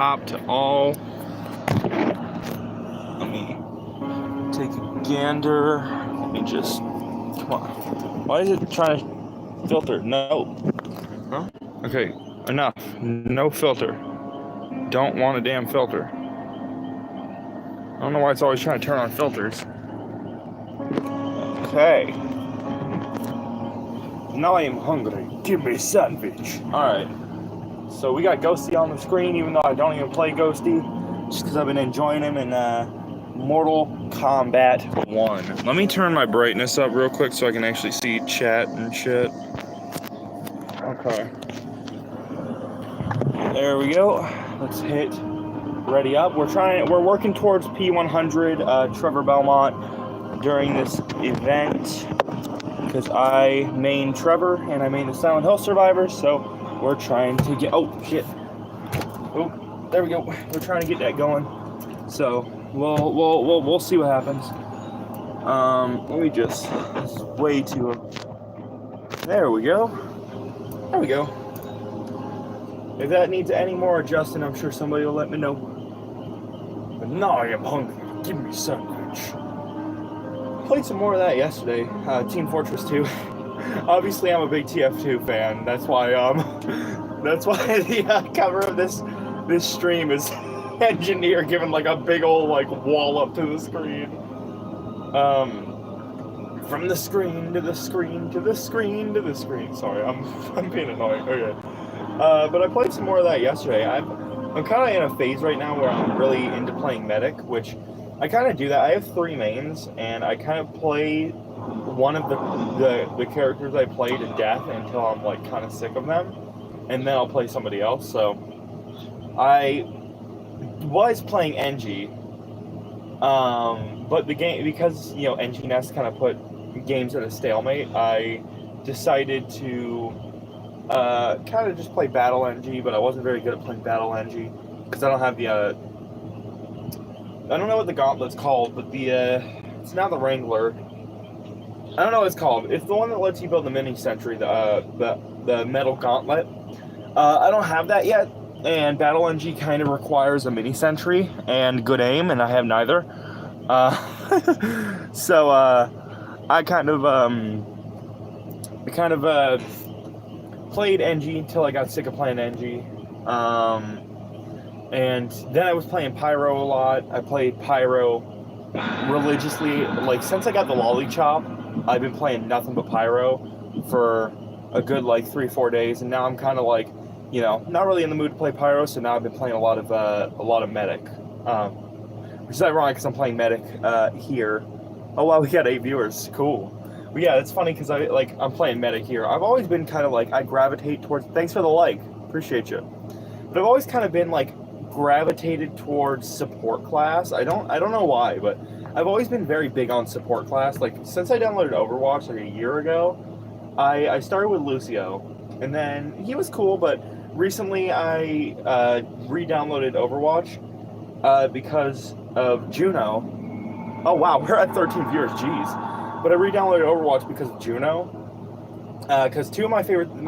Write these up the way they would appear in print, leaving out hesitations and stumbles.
top to all. Let me take a gander. Let me just, come on. Why is it trying to filter? No. Huh? Okay, enough. No filter. Don't want a damn filter. I don't know why it's always trying to turn on filters. Okay. Now I am hungry. Give me a sandwich. Alright. So we got Ghosty on the screen, even though I don't even play Ghosty. Just because I've been enjoying him in Mortal Kombat 1. Let me turn my brightness up real quick so I can actually see chat and shit. Okay. There we go. Let's hit ready up. We're working towards P100 Trevor Belmont during this event. Because I main Trevor and I main the Silent Hill survivors, so we're trying to get. Oh shit! Oh, there we go. We're trying to get that going. So we'll see what happens. Let me just. It's way too. There we go. There we go. If that needs any more adjusting, I'm sure somebody will let me know. But now I am hungry. Give me a sandwich. Played some more of that yesterday, Team Fortress 2. Obviously, I'm a big TF2 fan. That's why the cover of this stream is Engineer giving like a big old like wall up to the screen. From the screen to the screen to the screen to the screen. Sorry, I'm being annoying. Okay, but I played some more of that yesterday. I'm kind of in a phase right now where I'm really into playing Medic, which. I kind of do that. I have 3 mains, and I kind of play one of the characters I play to death until I'm like kind of sick of them, and then I'll play somebody else. So I was playing NG, but the game, because NG Nest kind of put games at a stalemate, I decided to kind of just play Battle NG, but I wasn't very good at playing Battle NG because I don't have the I don't know what the gauntlet's called, but it's not the Wrangler. I don't know what it's called. It's the one that lets you build the mini sentry, the metal gauntlet. I don't have that yet, and Battle NG kind of requires a mini sentry and good aim, and I have neither. So I kind of played NG until I got sick of playing NG. And then I was playing Pyro a lot. I played Pyro religiously. Like, since I got the Lollychop, I've been playing nothing but Pyro for a good, 3-4 days. And now I'm kind of not really in the mood to play Pyro, so now I've been playing a lot of Medic. Which is ironic because I'm playing Medic here. Oh, wow, we got 8 viewers. Cool. But yeah, it's funny because I'm playing Medic here. I've always been kind of I gravitate towards... Thanks for the like. Appreciate you. But I've always kind of been gravitated towards support class. I don't know why, but I've always been very big on support class. Since I downloaded Overwatch a year ago, I started with Lucio, and then he was cool, but recently I re-downloaded Overwatch because of Juno. Oh wow, we're at 13 viewers, jeez. But I re-downloaded Overwatch because of Juno. Because my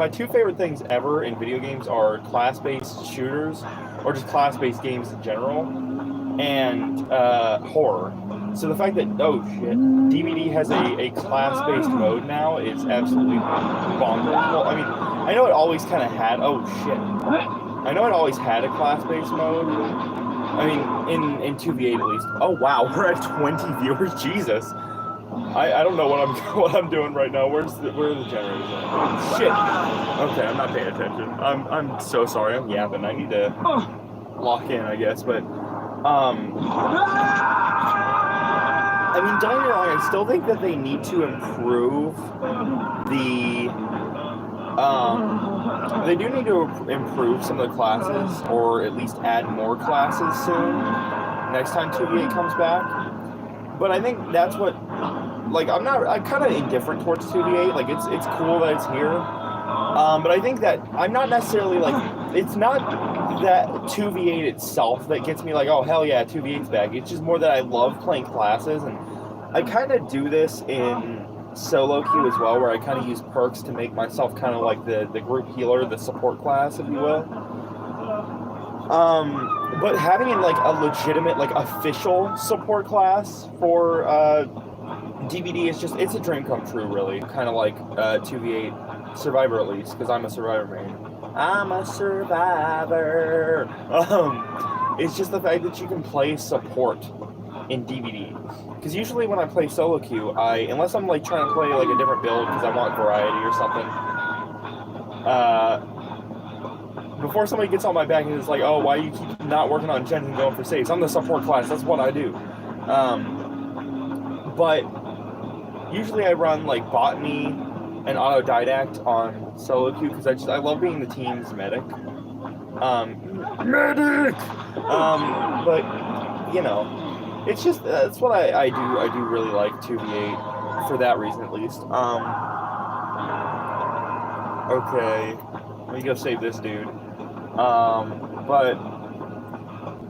2 favorite things ever in video games are class-based shooters, or just class-based games in general, and horror. So the fact that, oh shit, DVD has a class-based mode now is absolutely bonkers. Well, I mean, I know it always kind of had, oh shit, I know it always had a class-based mode. I mean, in 2v8 at least. Oh wow, we're at 20 viewers, Jesus. I don't know what I'm doing right now. Where are the generators at? Oh, shit. Okay, I'm not paying attention. I'm so sorry. I'm yapping. I need to lock in, I guess. But I mean, don't get me wrong. I still think that they need to improve they do need to improve some of the classes, or at least add more classes soon. Next time 2v8 comes back. But I think that's what. I'm kind of indifferent towards 2v8. It's cool that it's here. But I think that I'm not necessarily it's not that 2v8 itself that gets me oh hell yeah, 2v8's back. It's just more that I love playing classes, and I kind of do this in solo queue as well, where I kind of use perks to make myself kind of the group healer, the support class, if you will. But having like a legitimate, like official support class for DBD is just, it's a dream come true, really. Kind of like 2v8 Survivor, at least, because I'm a Survivor main. I'm a Survivor. It's just the fact that you can play support in DBD. Because usually when I play solo queue, unless I'm like trying to play like a different build because I want variety or something, before somebody gets on my back and is like, oh, why you keep not working on gens and going for saves? I'm the support class, that's what I do. But usually I run like botany and autodidact on solo queue because I love being the team's medic. Medic! But, you know, it's just, that's what I do. I do really like 2v8 for that reason, at least. Okay. Let me go save this dude. But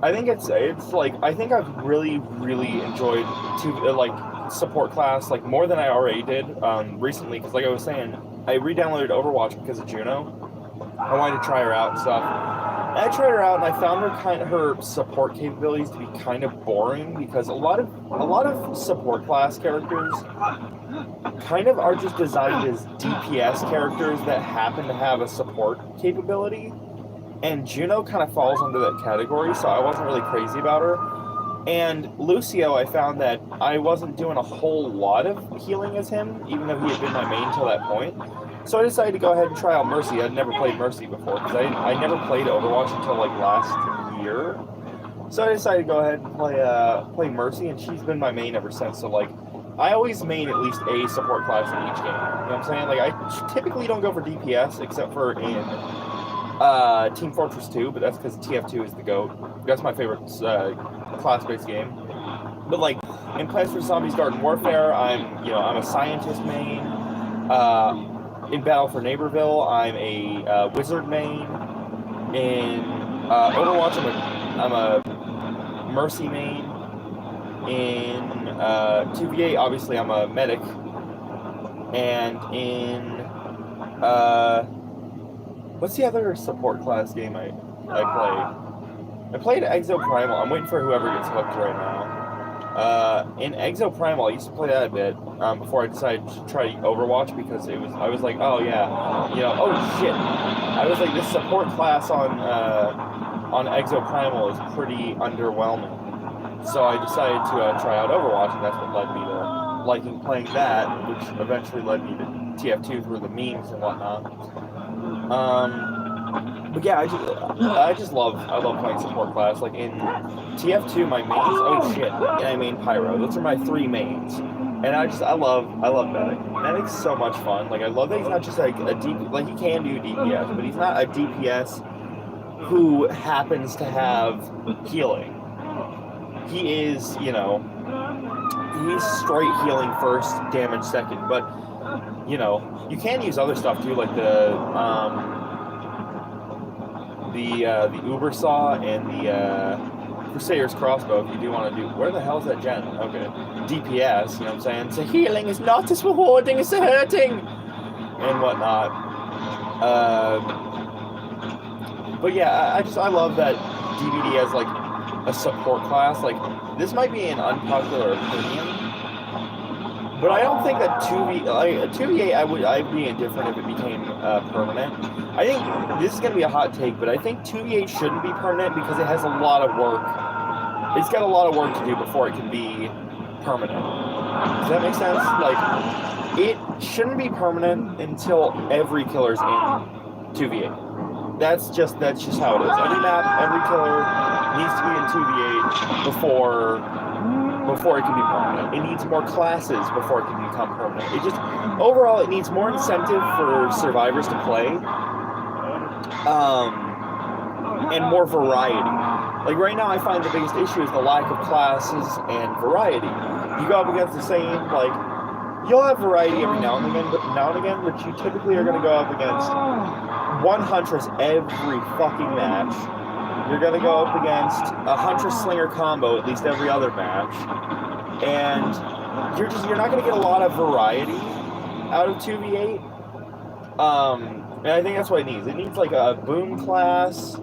I think it's like, I think I've really, really enjoyed support class, like, more than I already did, recently, because like I was saying, I re-downloaded Overwatch because of Juno. I wanted to try her out and stuff. And I tried her out, and I found her support capabilities to be kind of boring because a lot of support class characters kind of are just designed as DPS characters that happen to have a support capability, and Juno kind of falls under that category, so I wasn't really crazy about her. And Lucio, I found that I wasn't doing a whole lot of healing as him, even though he had been my main till that point. So I decided to go ahead and try out Mercy. I'd never played Mercy before, because I never played Overwatch until like last year. So I decided to go ahead and play Mercy, and she's been my main ever since. So like, I always main at least a support class in each game. You know what I'm saying? Like, I typically don't go for DPS, except for in Team Fortress 2, but that's because TF2 is the GOAT. That's my favorite class-based game. But like, in Plants vs. Zombies Garden Warfare, I'm a scientist main. In Battle for Neighborville, I'm a wizard main. In Overwatch, I'm a Mercy main. In 2v8, obviously, I'm a medic. And in what's the other support class game I played? I played Exoprimal. I'm waiting for whoever gets hooked right now. In Exoprimal, I used to play that a bit before I decided to try Overwatch because I was like, oh yeah, oh shit. I was like, this support class on Exoprimal is pretty underwhelming. So I decided to try out Overwatch, and that's what led me to liking playing that, which eventually led me to TF2 through the memes and whatnot. But yeah, I love playing support class. Like in TF2, my mains, oh shit, and I main Pyro. Those are my three mains, and I love Medic. Medic's so much fun. Like, I love that he's not just like a DP, like he can do DPS, but he's not a DPS who happens to have healing. He is, he's straight healing first, damage second, but you can use other stuff too, like the Uber Saw and the Crusader's Crossbow, if you do want to do... Where the hell is that gen? Okay. DPS, you know what I'm saying? So healing is not as rewarding as hurting! And whatnot. But yeah, I love that DBD has, like, a support class. Like, this might be an unpopular opinion, but I don't think that 2v8, I'd be indifferent if it became permanent. I think this is going to be a hot take, but I think 2v8 shouldn't be permanent because it has a lot of work. It's got a lot of work to do before it can be permanent. Does that make sense? Like, it shouldn't be permanent until every killer's in 2v8. That's just how it is. Every map, every killer needs to be in 2v8 before it can be permanent. It needs more classes before it can become permanent. Overall, it needs more incentive for survivors to play, and more variety. Like, right now, I find the biggest issue is the lack of classes and variety. You go up against the same, like, you'll have variety every now and again, but you typically are going to go up against one Huntress every fucking match. You're going to go up against a Huntress Slinger combo at least every other match. And you're not going to get a lot of variety out of 2v8. And I think that's what it needs. It needs like a boom class,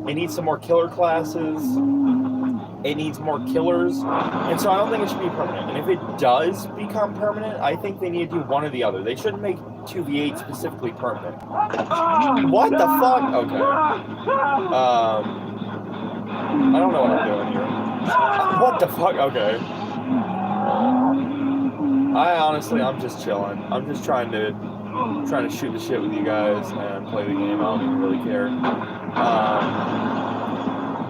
It needs some more killer classes. It needs more killers. And so I don't think it should be permanent. And if it does become permanent, I think they need to do one or the other. They shouldn't make 2v8 specifically permanent. What the fuck? Okay. I don't know what I'm doing here. What the fuck? Okay. I'm just chilling. I'm just trying to shoot the shit with you guys and play the game. I don't even really care.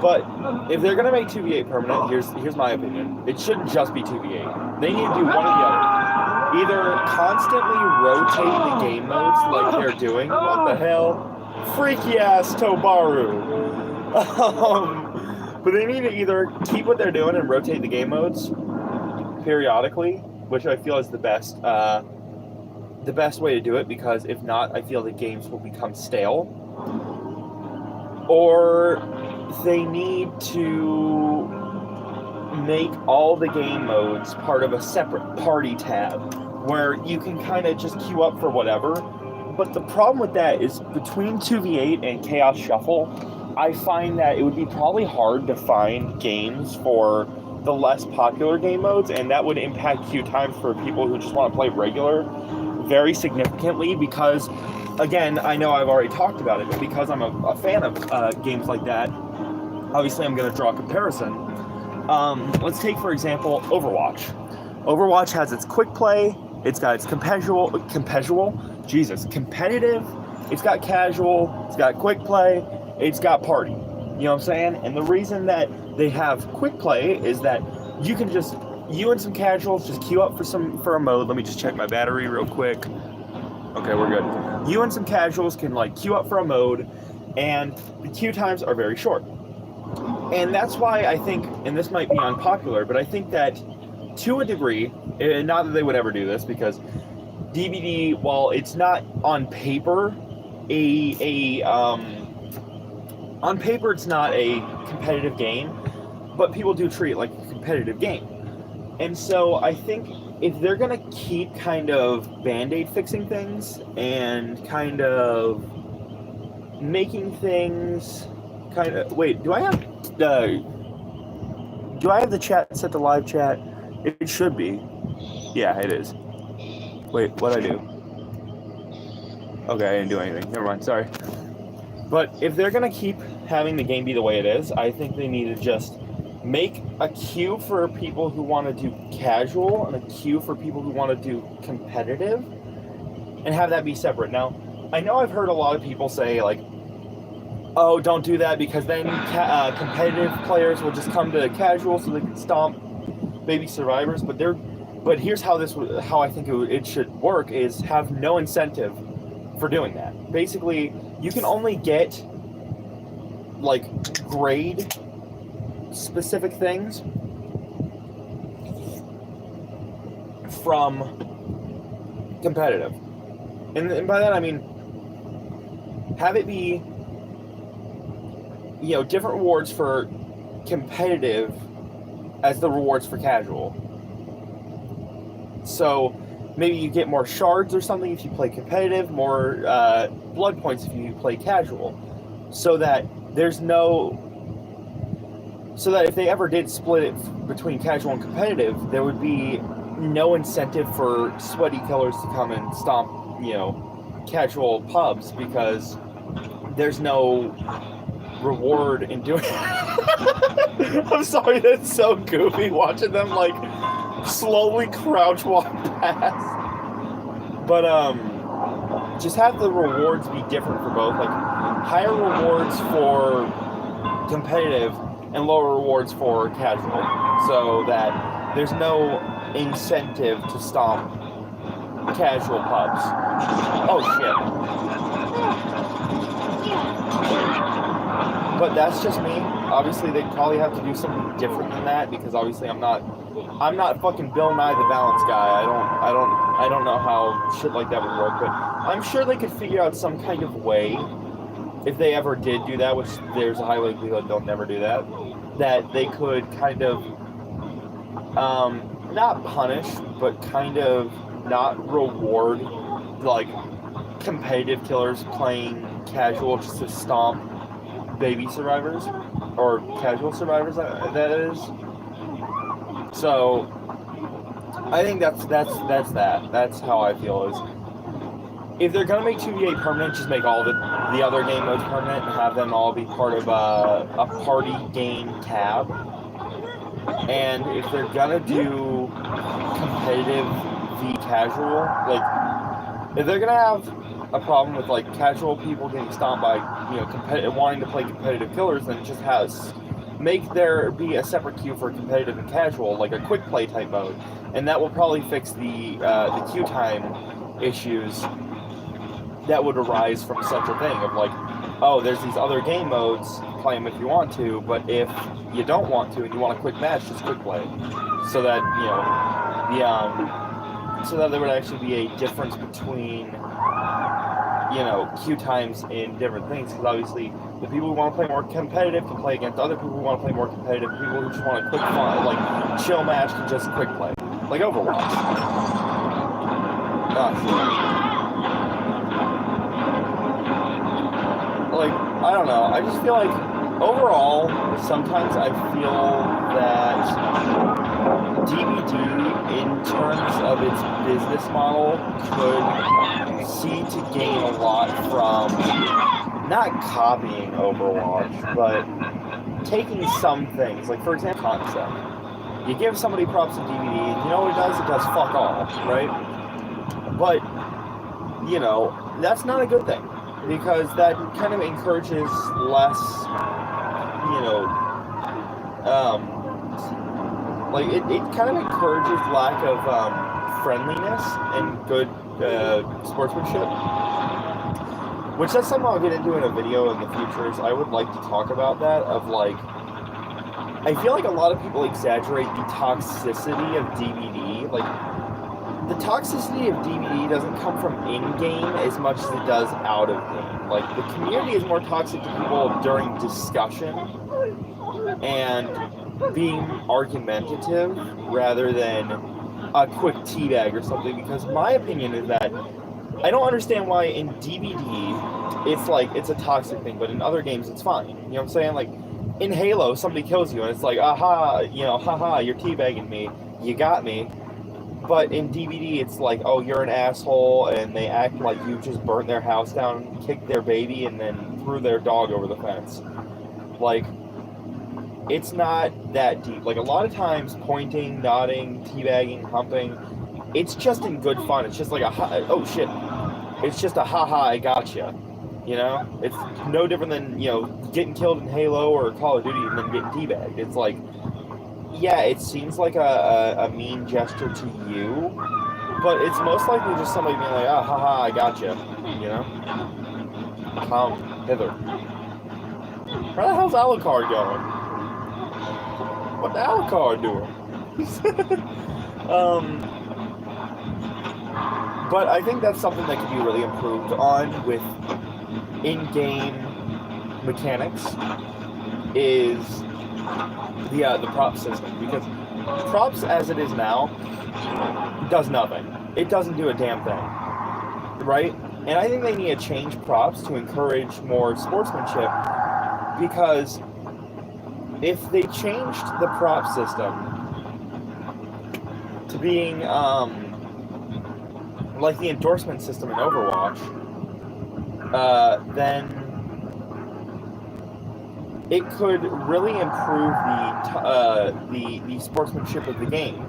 But if they're gonna make 2v8 permanent, here's my opinion. It shouldn't just be 2v8. They need to do one or the other. Either constantly rotate the game modes like they're doing. What the hell? Freaky ass Tobaru. But they need to either keep what they're doing and rotate the game modes periodically, which I feel is the best way to do it, because if not, I feel the games will become stale. Or they need to make all the game modes part of a separate party tab where you can kind of just queue up for whatever. But the problem with that is between 2v8 and Chaos Shuffle, I find that it would be probably hard to find games for the less popular game modes, and that would impact queue times for people who just want to play regular very significantly, because, again, I know I've already talked about it, but because I'm a fan of games like that, obviously I'm going to draw a comparison. Let's take, for example, Overwatch. Overwatch has its quick play, it's got its competitive, it's got casual, it's got quick play, it's got party. You know what I'm saying? And the reason that they have quick play is that you can just, you and some casuals just queue up for a mode. Let me just check my battery real quick. Okay, we're good. You and some casuals can like queue up for a mode, and the queue times are very short. And that's why I think, and this might be unpopular, but I think that to a degree, not that they would ever do this, because DBD, while it's not on paper on paper it's not a competitive game, but people do treat it like a competitive game. And so I think if they're gonna keep kind of band-aid fixing things and kind of making things kind of, wait, do I have the chat set to live chat? It should be. Yeah, it is. Wait, what'd I do? Okay, I didn't do anything. Never mind, sorry. But if they're going to keep having the game be the way it is, I think they need to just make a queue for people who want to do casual and a queue for people who want to do competitive, and have that be separate. Now, I know I've heard a lot of people say, like, oh, don't do that because then competitive players will just come to casual so they can stomp baby survivors. But here's how I think it should work: is have no incentive for doing that. Basically, you can only get like grade specific things from competitive, and by that I mean have it be, you know, different rewards for competitive as the rewards for casual. So maybe you get more shards or something if you play competitive, more blood points if you play casual, so that if they ever did split it between casual and competitive, there would be no incentive for sweaty killers to come and stomp, you know, casual pubs, because there's no reward in doing it. I'm sorry, that's so goofy watching them like slowly crouch walk past. But just have the rewards be different for both, like higher rewards for competitive and lower rewards for casual, so that there's no incentive to stomp casual pubs. Oh shit. But that's just me. Obviously, they'd probably have to do something different than that, because obviously I'm not fucking Bill Nye the Balance guy. I don't know how shit like that would work, but I'm sure they could figure out some kind of way, if they ever did do that, which there's a high likelihood they'll never do that, that they could kind of not punish, but kind of not reward like competitive killers playing casual just to stomp baby survivors, or casual survivors, that is. So, I think that's that. That's how I feel, is if they're gonna make 2v8 permanent, just make all the other game modes permanent and have them all be part of a party game tab. And if they're gonna do competitive v casual, like if they're gonna have a problem with like casual people getting stomped by wanting to play competitive killers, then just make there be a separate queue for competitive and casual, like a quick play type mode, and that will probably fix the queue time issues that would arise from such a thing of like, oh, there's these other game modes, play them if you want to, but if you don't want to and you want a quick match, just quick play, so that so that there would actually be a difference between queue times in different things, because obviously the people who want to play more competitive can play against other people who want to play more competitive. People who just want a quick fun, like chill match, can just quick play, like Overwatch. Gosh. Like, I don't know, I just feel like overall, sometimes I feel that DVD, in terms of its business model, could see to gain a lot from not copying Overwatch, but taking some things, like for example, concept. You give somebody props in DVD, and you know what it does? It does fuck all, right? But, that's not a good thing, because that kind of encourages less, it kind of encourages lack of friendliness and good sportsmanship, which that's something I'll get into in a video in the future. I would like to talk about that, of like, I feel like a lot of people exaggerate the toxicity of DVD. Like, the toxicity of DVD doesn't come from in-game as much as it does out of game. Like, the community is more toxic to people during discussion and being argumentative rather than a quick teabag or something, because my opinion is that I don't understand why in DVD it's a toxic thing, but in other games it's fine. You know what I'm saying? Like, in Halo, somebody kills you and it's like, aha, haha, you're teabagging me, you got me. But in DVD, it's like, oh, you're an asshole, and they act like you just burnt their house down, kicked their baby, and then threw their dog over the fence. Like, it's not that deep. Like, a lot of times, pointing, nodding, teabagging, humping, it's just in good fun. It's just like oh shit. It's just a haha, I gotcha. It's no different than, getting killed in Halo or Call of Duty and then getting teabagged. It's like, yeah, it seems like a mean gesture to you, but it's most likely just somebody being like, haha, I gotcha, Come hither. Where the hell's Alucard going? What the Alucard doing? But I think that's something that could be really improved on with in-game mechanics, is the prop system, because props as it is now does nothing. It doesn't do a damn thing, right? And I think they need to change props to encourage more sportsmanship, because if they changed the prop system to being like the endorsement system in Overwatch, then it could really improve the sportsmanship of the game.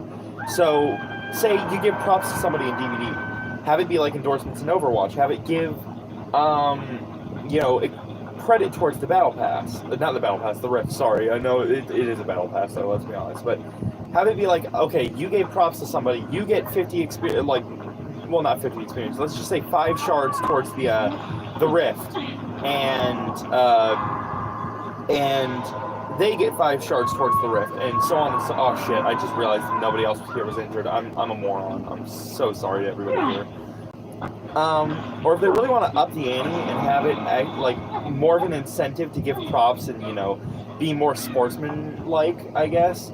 So, say you give props to somebody in DVD, have it be like endorsements in Overwatch. Have it give, credit towards the battle pass. Not the battle pass, the rift. Sorry, I know it is a battle pass, so let's be honest. But have it be like, okay, you gave props to somebody, you get 50 experience, well, not 50 experience. Let's just say 5 shards towards the rift, and they get 5 shards towards the rift, and so on and so. Oh shit! I just realized nobody else here was injured. I'm a moron. I'm so sorry to everybody here. Or if they really want to up the ante and have it act like more of an incentive to give props and be more sportsman-like, I guess.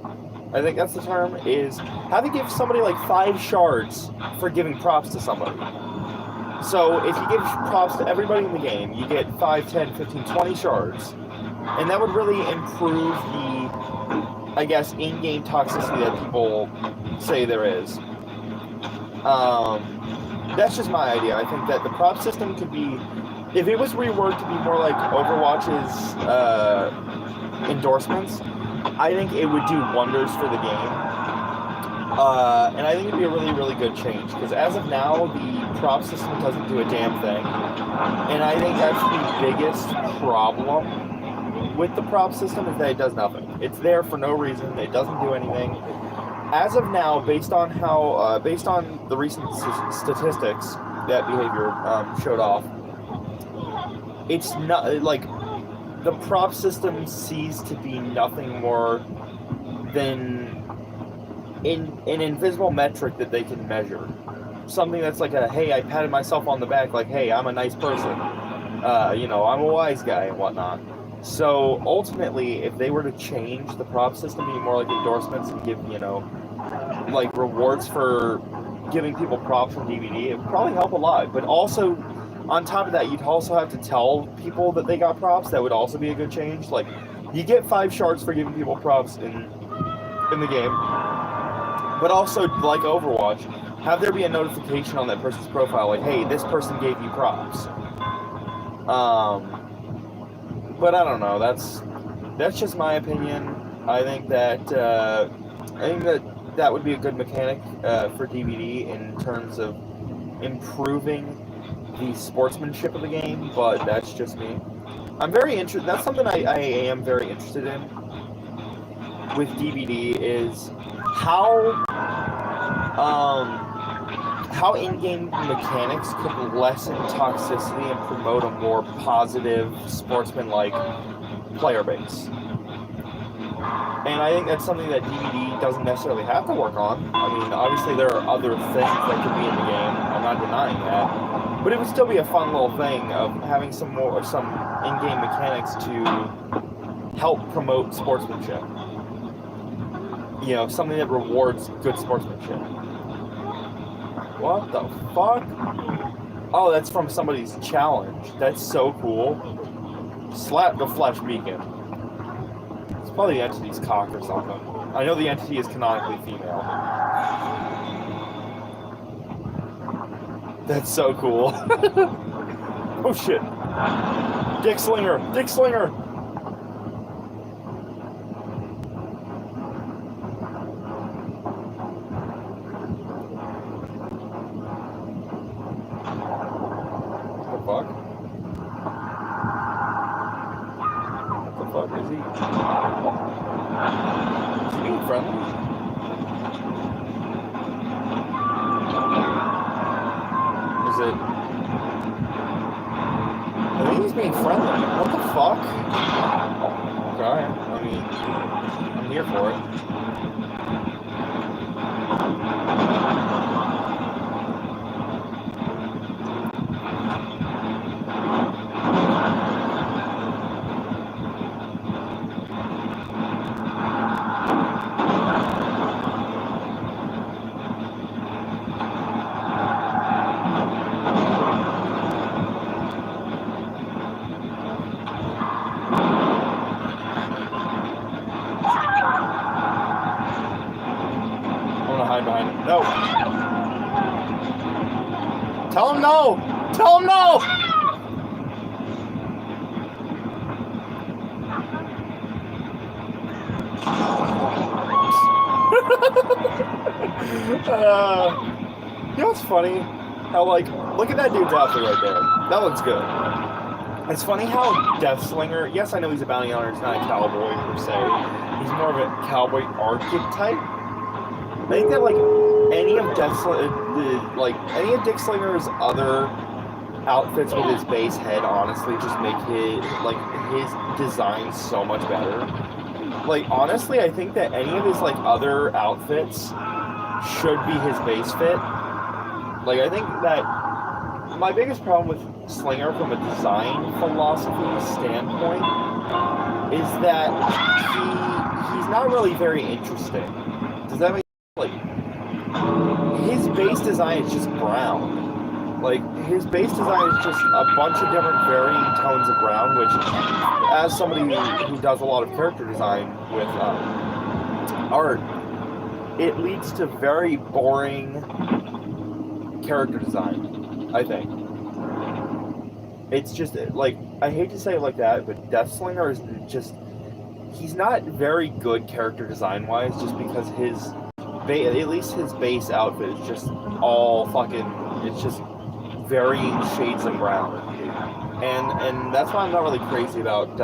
I think that's the term, is have it give somebody like 5 shards for giving props to somebody. So if you give props to everybody in the game, you get 5, 10, 15, 20 shards. And that would really improve the, I guess, in-game toxicity that people say there is. That's just my idea. I think that the prop system could be, if it was reworked to be more like Overwatch's endorsements, I think it would do wonders for the game. And I think it'd be a really, really good change, because as of now, the prop system doesn't do a damn thing. And I think that's the biggest problem with the prop system, is that it does nothing. It's there for no reason. It doesn't do anything. As of now, based on the recent statistics that Behavior showed off, it's not like the prop system seems to be nothing more than an invisible metric that they can measure. Something that's like a, hey, I patted myself on the back, like, hey, I'm a nice person. I'm a wise guy and whatnot. So ultimately, if they were to change the prop system, be more like endorsements and give, like rewards for giving people props from DVD, it would probably help a lot. But also, on top of that, you'd also have to tell people that they got props. That would also be a good change. Like, you get 5 shards for giving people props in the game. But also, like Overwatch, have there be a notification on that person's profile, like, hey, this person gave you props. But I don't know. That's just my opinion. I think that would be a good mechanic for DVD in terms of improving the sportsmanship of the game. But that's just me. I'm very interested. That's something I am very interested in with DVD, is how in-game mechanics could lessen toxicity and promote a more positive, sportsman-like player base. And I think that's something that DVD doesn't necessarily have to work on. I mean, obviously there are other things that could be in the game. I'm not denying that. But it would still be a fun little thing of having some in-game mechanics to help promote sportsmanship. Something that rewards good sportsmanship. What the fuck? Oh, that's from somebody's challenge. That's so cool. Slap the flesh beacon. It's probably the entity's cock or something. I know the entity is canonically female. That's so cool. Oh shit. Dick Slinger! Dick Slinger! Tell him no! Tell him no! What's funny? How, look at that dude's outfit right there. That looks good. It's funny how Deathslinger, yes, I know he's a bounty hunter, he's not a cowboy per se. He's more of a cowboy archetype. I think that, any of Dick Slinger's other outfits with his base head, honestly, just make his design so much better. Honestly, I think that any of his, other outfits should be his base fit. I think that my biggest problem with Slinger from a design philosophy standpoint is that he's not really very interesting. Does that make his base design is just brown. Like, his base design is just a bunch of different varying tones of brown, which, as somebody who does a lot of character design with art, it leads to very boring character design, I think. It's just, like, I hate to say it like that, but Deathslinger is just, he's not very good character design-wise, just because his, at least his base outfit is just all fucking, it's just varying shades of brown. And that's why I'm not really crazy about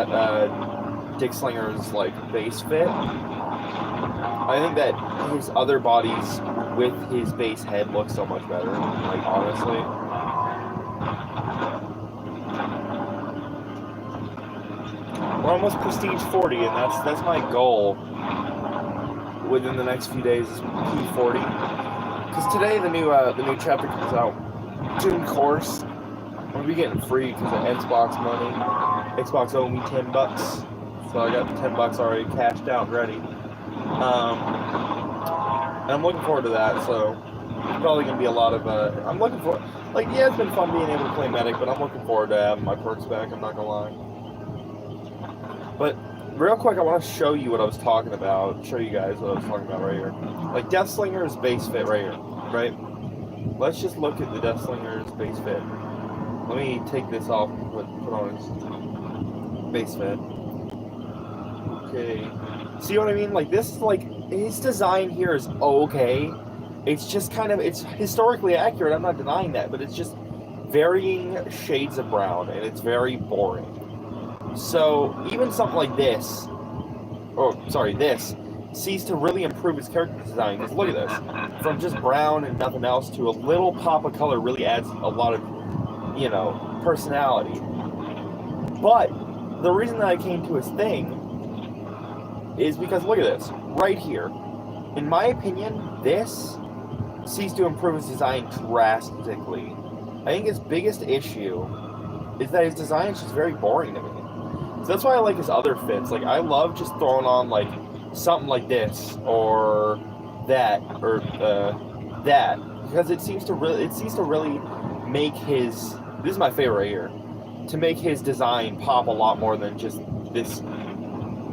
Dick Slinger's, like, base fit. I think that his other bodies with his base head look so much better, like, honestly. We're almost Prestige 40, and that's my goal within the next few days is P40. Because today the new chapter comes out. June course. I'm gonna be getting free because of Xbox money. Xbox owe me $10, so I got the $10 already cashed out and ready. And I'm looking forward to that. So it's probably gonna be a lot of. I'm looking for, like, yeah, it's been fun being able to play Medic, but I'm looking forward to having my perks back. I'm not gonna lie. But real quick, I want to show you what I was talking about. Show you guys what I was talking about right here. Like Deathslinger's base fit right here, right? Let's just look at the Deathslinger's base fit. Let me take this off and put on his base fit. Okay. See what I mean? Like, this is like, his design here is okay. It's just kind of, it's historically accurate, I'm not denying that, but it's just varying shades of brown, and it's very boring. So, even something like this, this, seems to really improve his character design. Because look at this. From just brown and nothing else to a little pop of color really adds a lot of, you know, personality. But the reason that I came to his thing is because look at this. Right here. In my opinion, this seems to improve his design drastically. I think his biggest issue is that his design is just very boring to me. So that's why I like his other fits. Like, I love just throwing on, like, something like this, or that, or that. Because it seems to really make his, this is my favorite right here, to make his design pop a lot more than just this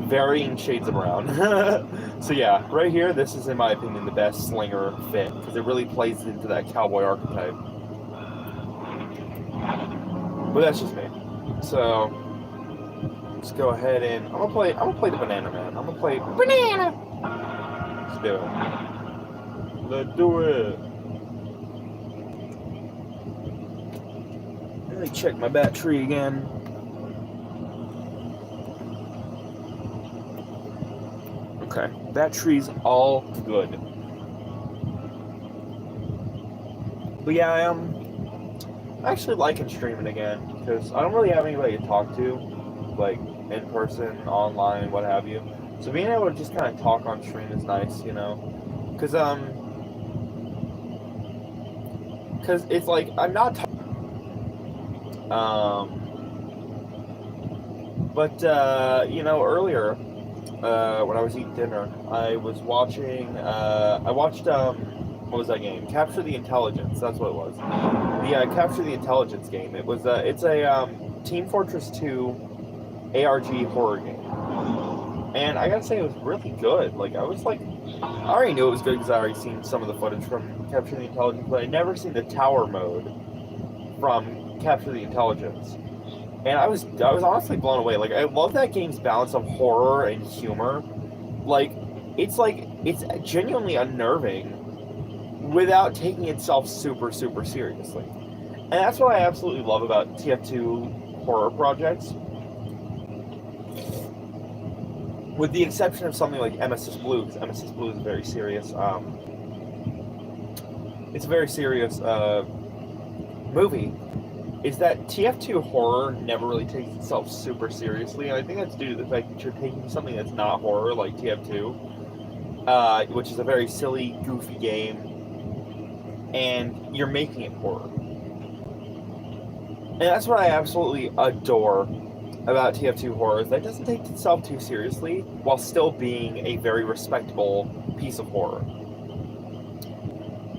varying shades of brown. So yeah, right here, this is, in my opinion, the best Slinger fit, because it really plays into that cowboy archetype. But that's just me. So let's go ahead and I'm gonna play the Banana Man. I'm gonna play Banana. Let's do it. Let's do it. Let me check my battery again. Okay, battery's all good. But yeah, I'm actually liking streaming again because I don't really have anybody to talk to, like in person, online, what have you. So being able to just kind of talk on stream is nice, you know, because it's like I'm not. You know, earlier when I was eating dinner, I was watching. I watched what was that game? Capture the Intelligence. That's what it was. The Capture the Intelligence game. It was it's a Team Fortress 2 ARG horror game, and I gotta say it was really good. Like I already knew it was good because I already seen some of the footage from Capture the Intelligence, but I'd never seen the tower mode from Capture the Intelligence, and I was honestly blown away. Like I love that game's balance of horror and humor. Like it's genuinely unnerving without taking itself super seriously, and that's what I absolutely love about TF2 horror projects. With the exception of something like Emesis Blue, because Emesis Blue is very serious. It's a very serious movie. Is that TF2 horror never really takes itself super seriously, and I think that's due to the fact that you're taking something that's not horror, like TF2, which is a very silly, goofy game, and you're making it horror. And that's what I absolutely adore about TF2 horror, is that it doesn't take itself too seriously while still being a very respectable piece of horror.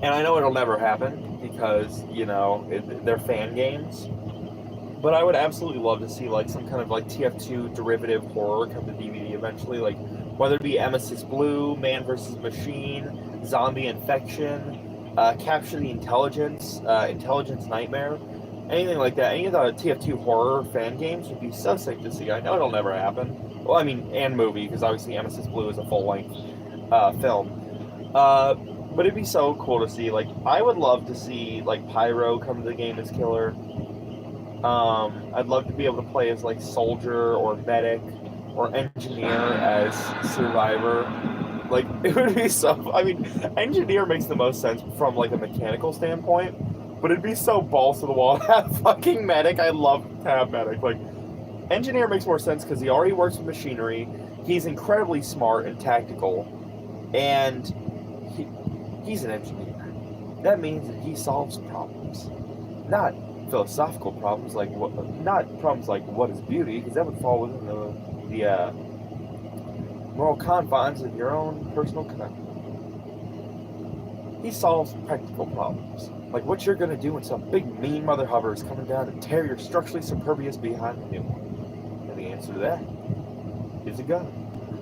And I know it'll never happen, because, you know, they're fan games. But I would absolutely love to see like some kind of like TF2 derivative horror come to DVD eventually, like whether it be Emesis Blue, Man vs. Machine, Zombie Infection, Capture the Intelligence, Intelligence Nightmare, anything like that. Any of the TF2 horror fan games would be so sick to see. I know it'll never happen. Well, I mean, and movie, because obviously Emesis Blue is a full-length film. But it'd be so cool to see. Like, I would love to see like Pyro come to the game as killer. I'd love to be able to play as like soldier or medic or engineer as survivor. Like, it would be so. I mean, engineer makes the most sense from like a mechanical standpoint, but it'd be so balls to the wall to have fucking medic. I love to have medic. Like, engineer makes more sense because he already works with machinery. He's incredibly smart and tactical, and he's an engineer. That means that he solves problems, not philosophical problems like not problems like what is beauty, because that would fall within the moral confines of your own personal commitment. He solves practical problems, like what you're gonna do when some big mean mother hover is coming down to tear your structurally superbious behind the new one. And the answer to that is a gun.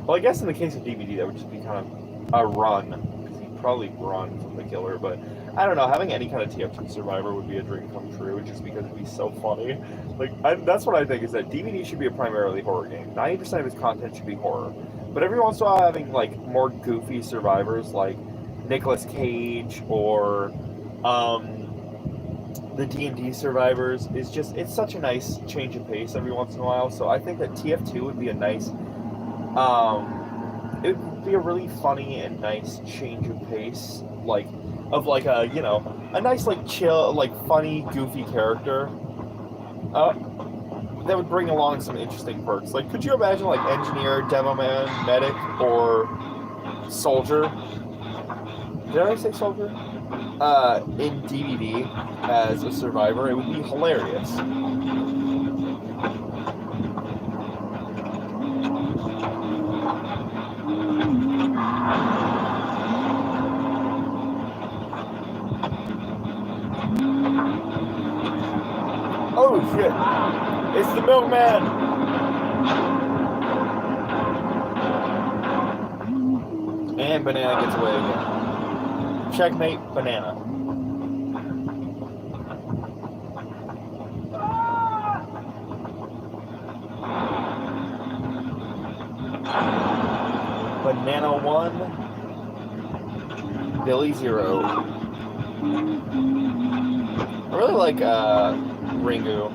Well, I guess in the case of DVD, that would just be kind of a run, because he'd probably run from the killer, but I don't know, having any kind of TF2 Survivor would be a dream come true, just because it'd be so funny. Like, that's what I think, is that DVD should be a primarily horror game. 90% of its content should be horror. But every once in a while, having, like, more goofy survivors, like Nicolas Cage, or, the D&D survivors, is just, it's such a nice change of pace every once in a while. So I think that TF2 would be a nice, it would be a really funny and nice change of pace, like, of like a, you know, a nice like chill, like funny, goofy character that would bring along some interesting perks. Like, could you imagine like engineer, demo man, medic, or soldier? Did I say soldier? In DVD as a survivor, it would be hilarious. Oh shit! It's the milkman! And Banana gets away again. Checkmate, Banana. Banana 1, Billy 0. I really like Ringu.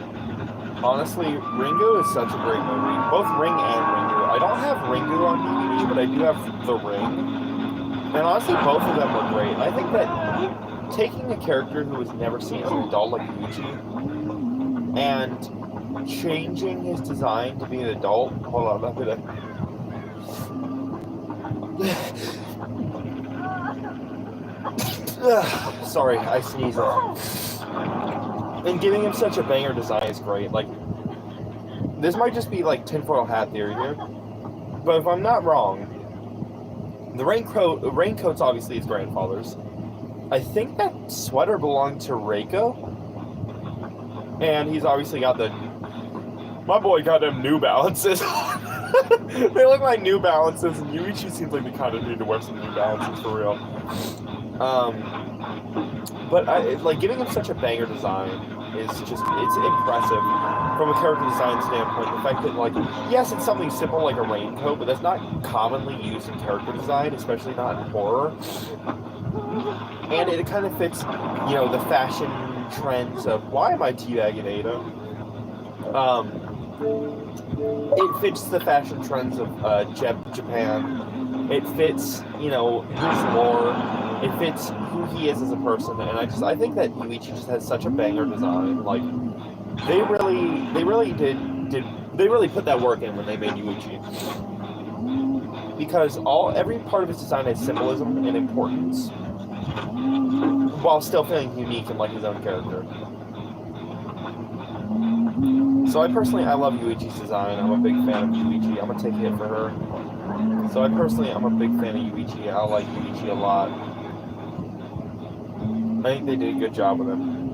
Honestly, Ringu is such a great movie. Both Ring and Ringu. I don't have Ringu on DVD, but I do have The Ring. And honestly, both of them were great. I think that taking a character who was never seen as an adult like Yuichi and changing his design to be an adult. Hold on, I'm gonna. Sorry, I sneezed. And giving him such a banger design is great. Like, this might just be like tinfoil hat theory here, but if I'm not wrong, the raincoat's obviously his grandfather's. I think that sweater belonged to Reiko, and he's obviously got the. My boy got them New Balances. They look like New Balances, and Yuichi seems like the kind of dude to wear some New Balances for real. But like giving him such a banger design is just, it's impressive from a character design standpoint. The fact that, like, yes, it's something simple like a raincoat, but that's not commonly used in character design, especially not in horror. And it kind of fits, you know, the fashion trends of, why am I teabagging Ada? It fits the fashion trends of Japan. It fits, you know, his lore. It fits who he is as a person, and I think that Yuichi just has such a banger design. Like, they really put that work in when they made Yuichi, because every part of his design has symbolism and importance, while still feeling unique and like his own character. So I love Yuichi's design. I'm a big fan of Yuichi. I'm gonna take a hit for her. So I'm a big fan of Yuichi. I like Yuichi a lot. I think they did a good job with him.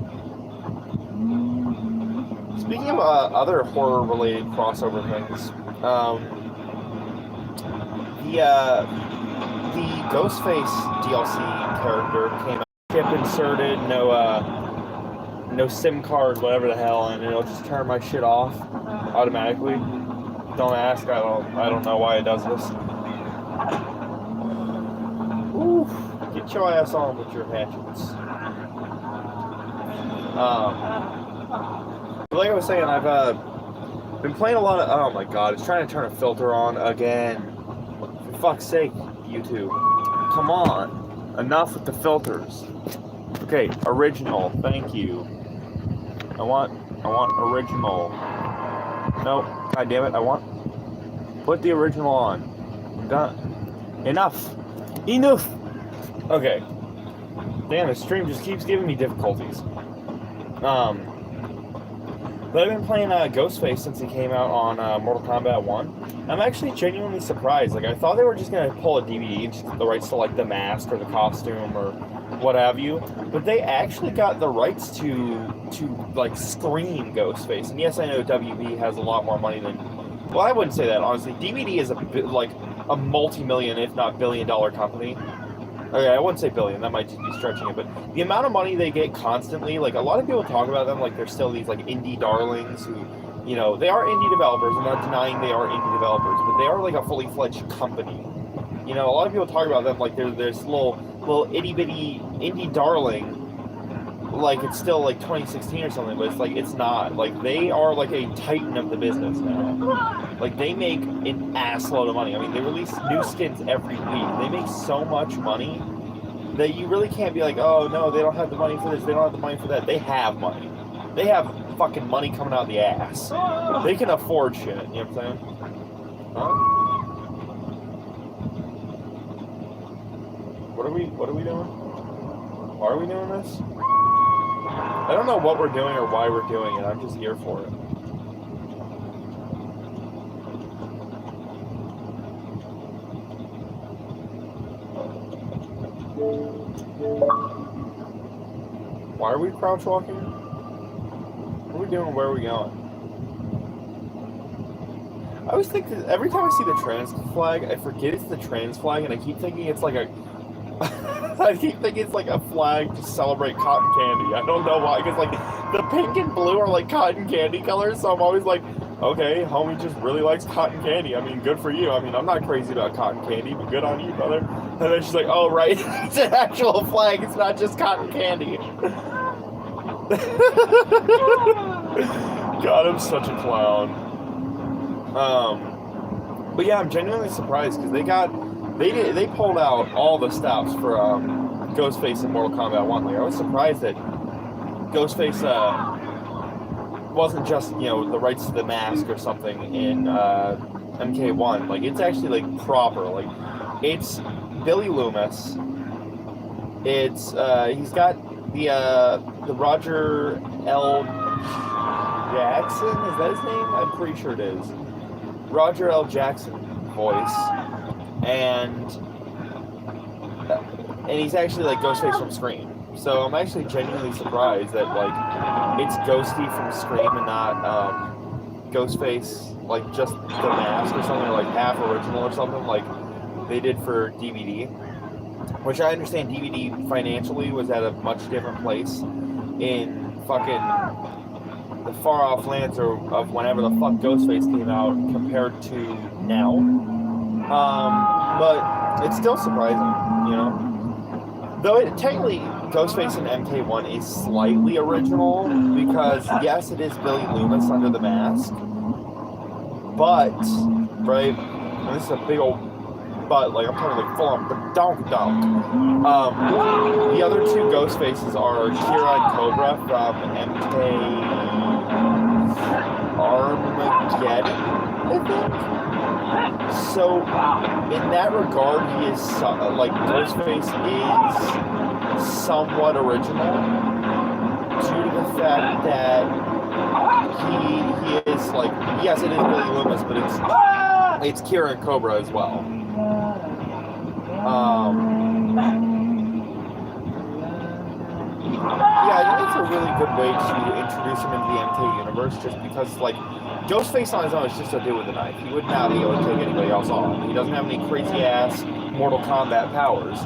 Speaking of other horror-related crossover things, the Ghostface DLC character came out, chip inserted, no SIM card, whatever the hell, and it'll just turn my shit off automatically. Don't ask. I don't know why it does this. Ooh, get your ass on with your hatchets. Like I was saying, I've been playing a lot of. Oh my god, it's trying to turn a filter on again. For fuck's sake, YouTube. Come on. Enough with the filters. Okay, original. Thank you. I want original. Nope. God damn it. Put the original on. I'm done. Enough. Okay. Damn, the stream just keeps giving me difficulties. But I've been playing Ghostface since he came out on Mortal Kombat 1. I'm actually genuinely surprised. Like, I thought they were just going to pull a DVD and just get the rights to, like, the mask or the costume or what have you. But they actually got the rights to like, screen Ghostface. And yes, I know WB has a lot more money than... Well, I wouldn't say that, honestly. DVD is a multi-million, if not billion-dollar company. Okay, I wouldn't say billion, that might just be stretching it, but the amount of money they get constantly, like, a lot of people talk about them like they're still these, like, indie darlings who, you know, they are indie developers. I'm not denying they are indie developers, but they are, like, a fully fledged company. You know, a lot of people talk about them like they're this little itty-bitty indie darling, like it's still, like, 2016 or something, but it's, like, it's not. Like, they are, like, a titan of the business now. Like, they make an assload of money. I mean, they release new skins every week. They make so much money that you really can't be like, oh, no, they don't have the money for this, they don't have the money for that. They have money. They have fucking money coming out of the ass. They can afford shit, you know what I'm saying? Huh? What are we doing? Why are we doing this? I don't know what we're doing or why we're doing it. I'm just here for it. Why are we crouch walking? What are we doing? Where are we going? I always think that every time I see the trans flag, I forget it's the trans flag, and I keep thinking it's like a... I keep thinking it's like a flag to celebrate cotton candy. I don't know why, because, like, the pink and blue are, like, cotton candy colors, so I'm always like, okay, homie just really likes cotton candy. I mean, good for you. I mean, I'm not crazy about cotton candy, but good on you, brother. And then she's like, oh, right, it's an actual flag. It's not just cotton candy. God, I'm such a clown. But yeah, I'm genuinely surprised because they pulled out all the stops for Ghostface in Mortal Kombat 1. Like, I was surprised that Ghostface wasn't just, you know, the rights to the mask or something in MK1. Like, it's actually, like, proper. Like, it's Billy Loomis. It's he's got the Roger L. Jackson, is that his name? I'm pretty sure it is. Roger L. Jackson voice. And he's actually, like, Ghostface from Scream. So I'm actually genuinely surprised that, like, it's Ghosty from Scream and not Ghostface, like, just the mask or something, or, like, half original or something, like they did for DVD. Which I understand DVD financially was at a much different place in fucking the far-off lands of whenever the fuck Ghostface came out compared to now. But it's still surprising, you know? Though technically, Ghostface in MK1 is slightly original, because yes, it is Billy Loomis under the mask, but, right, and this is a big old butt, like, I'm talking, like, full-on donk. The other two Ghostfaces are Kira and Cobra from MK Armageddon, I think? So, in that regard, he is, like, Ghostface is somewhat original due to the fact that he is, like, yes, it is Billy Loomis, but it's Kira and Cobra as well. good way to introduce him into the MK universe, just because, like, Ghostface on his own is just a dude with a knife. He would not be able to take anybody else on. He doesn't have any crazy-ass Mortal Kombat powers.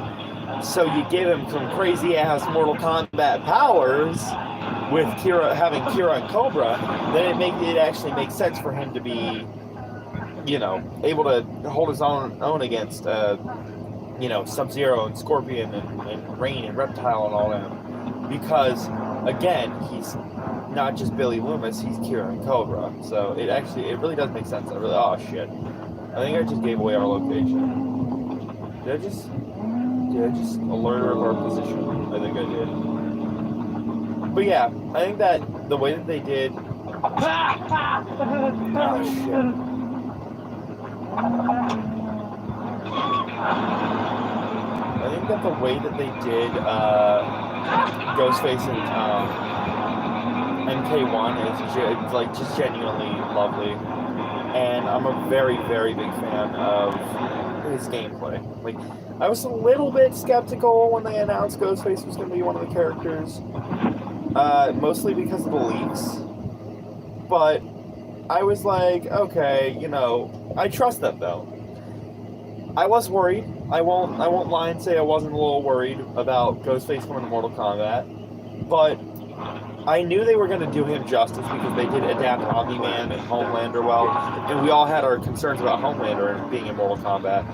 So you give him some crazy-ass Mortal Kombat powers with having Kira and Cobra, then it actually makes sense for him to be, you know, able to hold his own against, you know, Sub-Zero and Scorpion and Rain and Reptile and all that. Because, again, he's not just Billy Loomis, he's Kira and Cobra. So it really does make sense. Oh shit. I think I just gave away our location. Did I just alert her of our position? I think I did. But yeah, I think that the way that they did... Oh shit. I think that the way that they did Ghostface and MK1 is like just genuinely lovely, and I'm a very, very big fan of his gameplay. Like, I was a little bit skeptical when they announced Ghostface was going to be one of the characters, mostly because of the leaks. But I was like, okay, you know, I trust them though. I was worried. I won't lie and say I wasn't a little worried about Ghostface coming to Mortal Kombat, but I knew they were going to do him justice because they did adapt Omni-Man and Homelander well, and we all had our concerns about Homelander being in Mortal Kombat.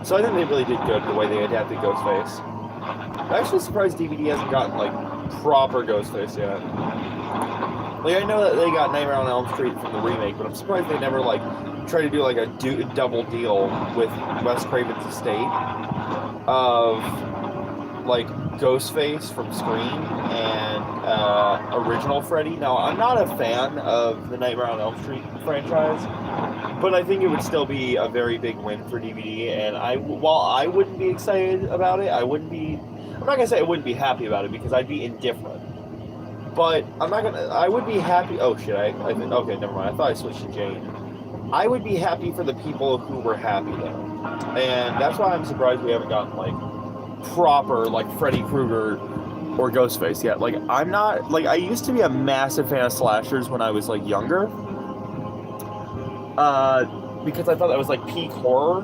So I think they really did good the way they adapted Ghostface. I'm actually surprised DVD hasn't gotten, like, proper Ghostface yet. Like, I know that they got Nightmare on Elm Street from the remake, but I'm surprised they never, like, tried to do, like, a double deal with Wes Craven's estate of, like, Ghostface from Scream and original Freddy. Now, I'm not a fan of the Nightmare on Elm Street franchise, but I think it would still be a very big win for DVD, and while I wouldn't be excited about it, I'm not going to say I wouldn't be happy about it, because I'd be indifferent. But I would be happy, oh shit, okay, never mind, I thought I switched to Jane. I would be happy for the people who were happy, though. And that's why I'm surprised we haven't gotten, like, proper, like, Freddy Krueger or Ghostface yet. Like, I'm not, like, I used to be a massive fan of slashers when I was, like, younger. Because I thought that was, like, peak horror.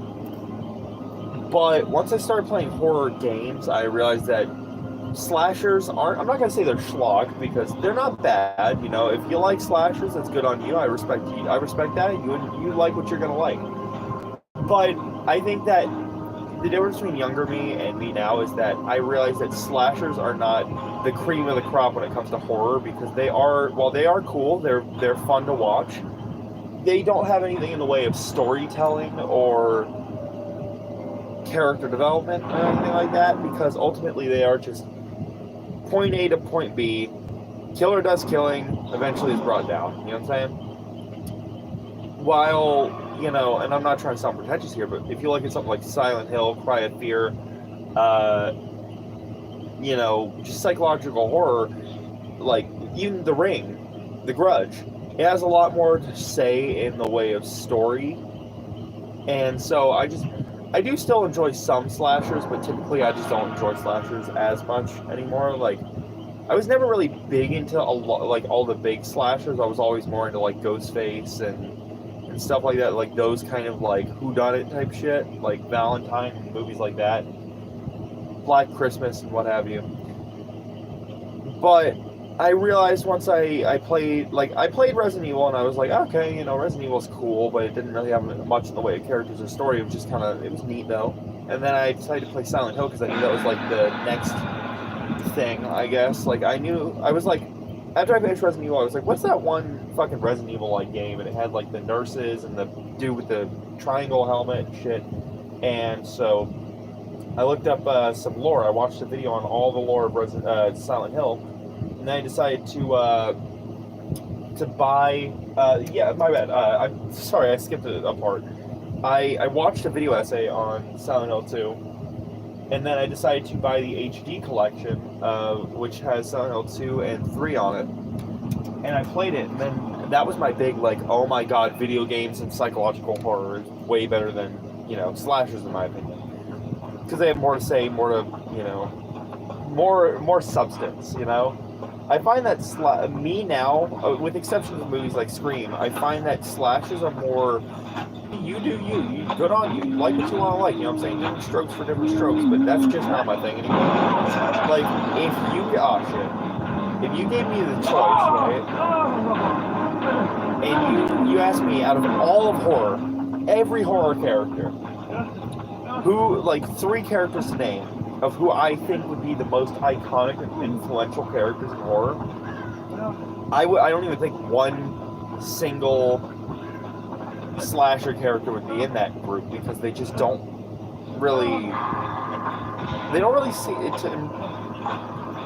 But once I started playing horror games, I realized that slashers aren't, I'm not going to say they're schlock, because they're not bad, you know. If you like slashers, that's good on you. I respect that. You like what you're going to like. But I think that the difference between younger me and me now is that I realize that slashers are not the cream of the crop when it comes to horror, because while they are cool, they're fun to watch, they don't have anything in the way of storytelling or character development or anything like that, because ultimately they are just point A to point B, killer does killing, eventually is brought down, you know what I'm saying? While, you know, and I'm not trying to sound pretentious here, but if you look at something like Silent Hill, Cry of Fear, you know, just psychological horror, like even The Ring, The Grudge, it has a lot more to say in the way of story. And so I do still enjoy some slashers, but typically I just don't enjoy slashers as much anymore. Like, I was never really big into all the big slashers. I was always more into, like, Ghostface and stuff like that, like those kind of, like, whodunit type shit, like Valentine and movies like that, Black Christmas and what have you. But I realized once I played Resident Evil, and I was like, okay, you know, Resident Evil's cool, but it didn't really have much in the way of characters or story. It was just it was neat though. And then I decided to play Silent Hill because I knew that was, like, the next thing, I guess. Like, I was like, after I finished Resident Evil, I was like, what's that one fucking Resident Evil, like, game? And it had, like, the nurses and the dude with the triangle helmet and shit. And so I looked up some lore. I watched a video on all the lore of Silent Hill. And then I decided to buy, yeah, my bad, I'm sorry, I skipped a part. I watched a video essay on Silent Hill 2, and then I decided to buy the HD collection, which has Silent Hill 2 and 3 on it, and I played it, and then that was my big, like, oh my god, video games and psychological horror is way better than, you know, slashers in my opinion, because they have more to say, more to, you know, more substance, you know. I find that me now, with exceptions of movies like Scream, I find that slashes are more. You do you. Good on you. Like what you want to like. You know what I'm saying? Different strokes for different strokes. But that's just not my thing anymore. Like if you if you gave me the choice, right? And you asked me out of all of horror, every horror character, who like 3 characters to name of who I think would be the most iconic and influential characters in horror, I don't even think one single slasher character would be in that group because they just don't really see it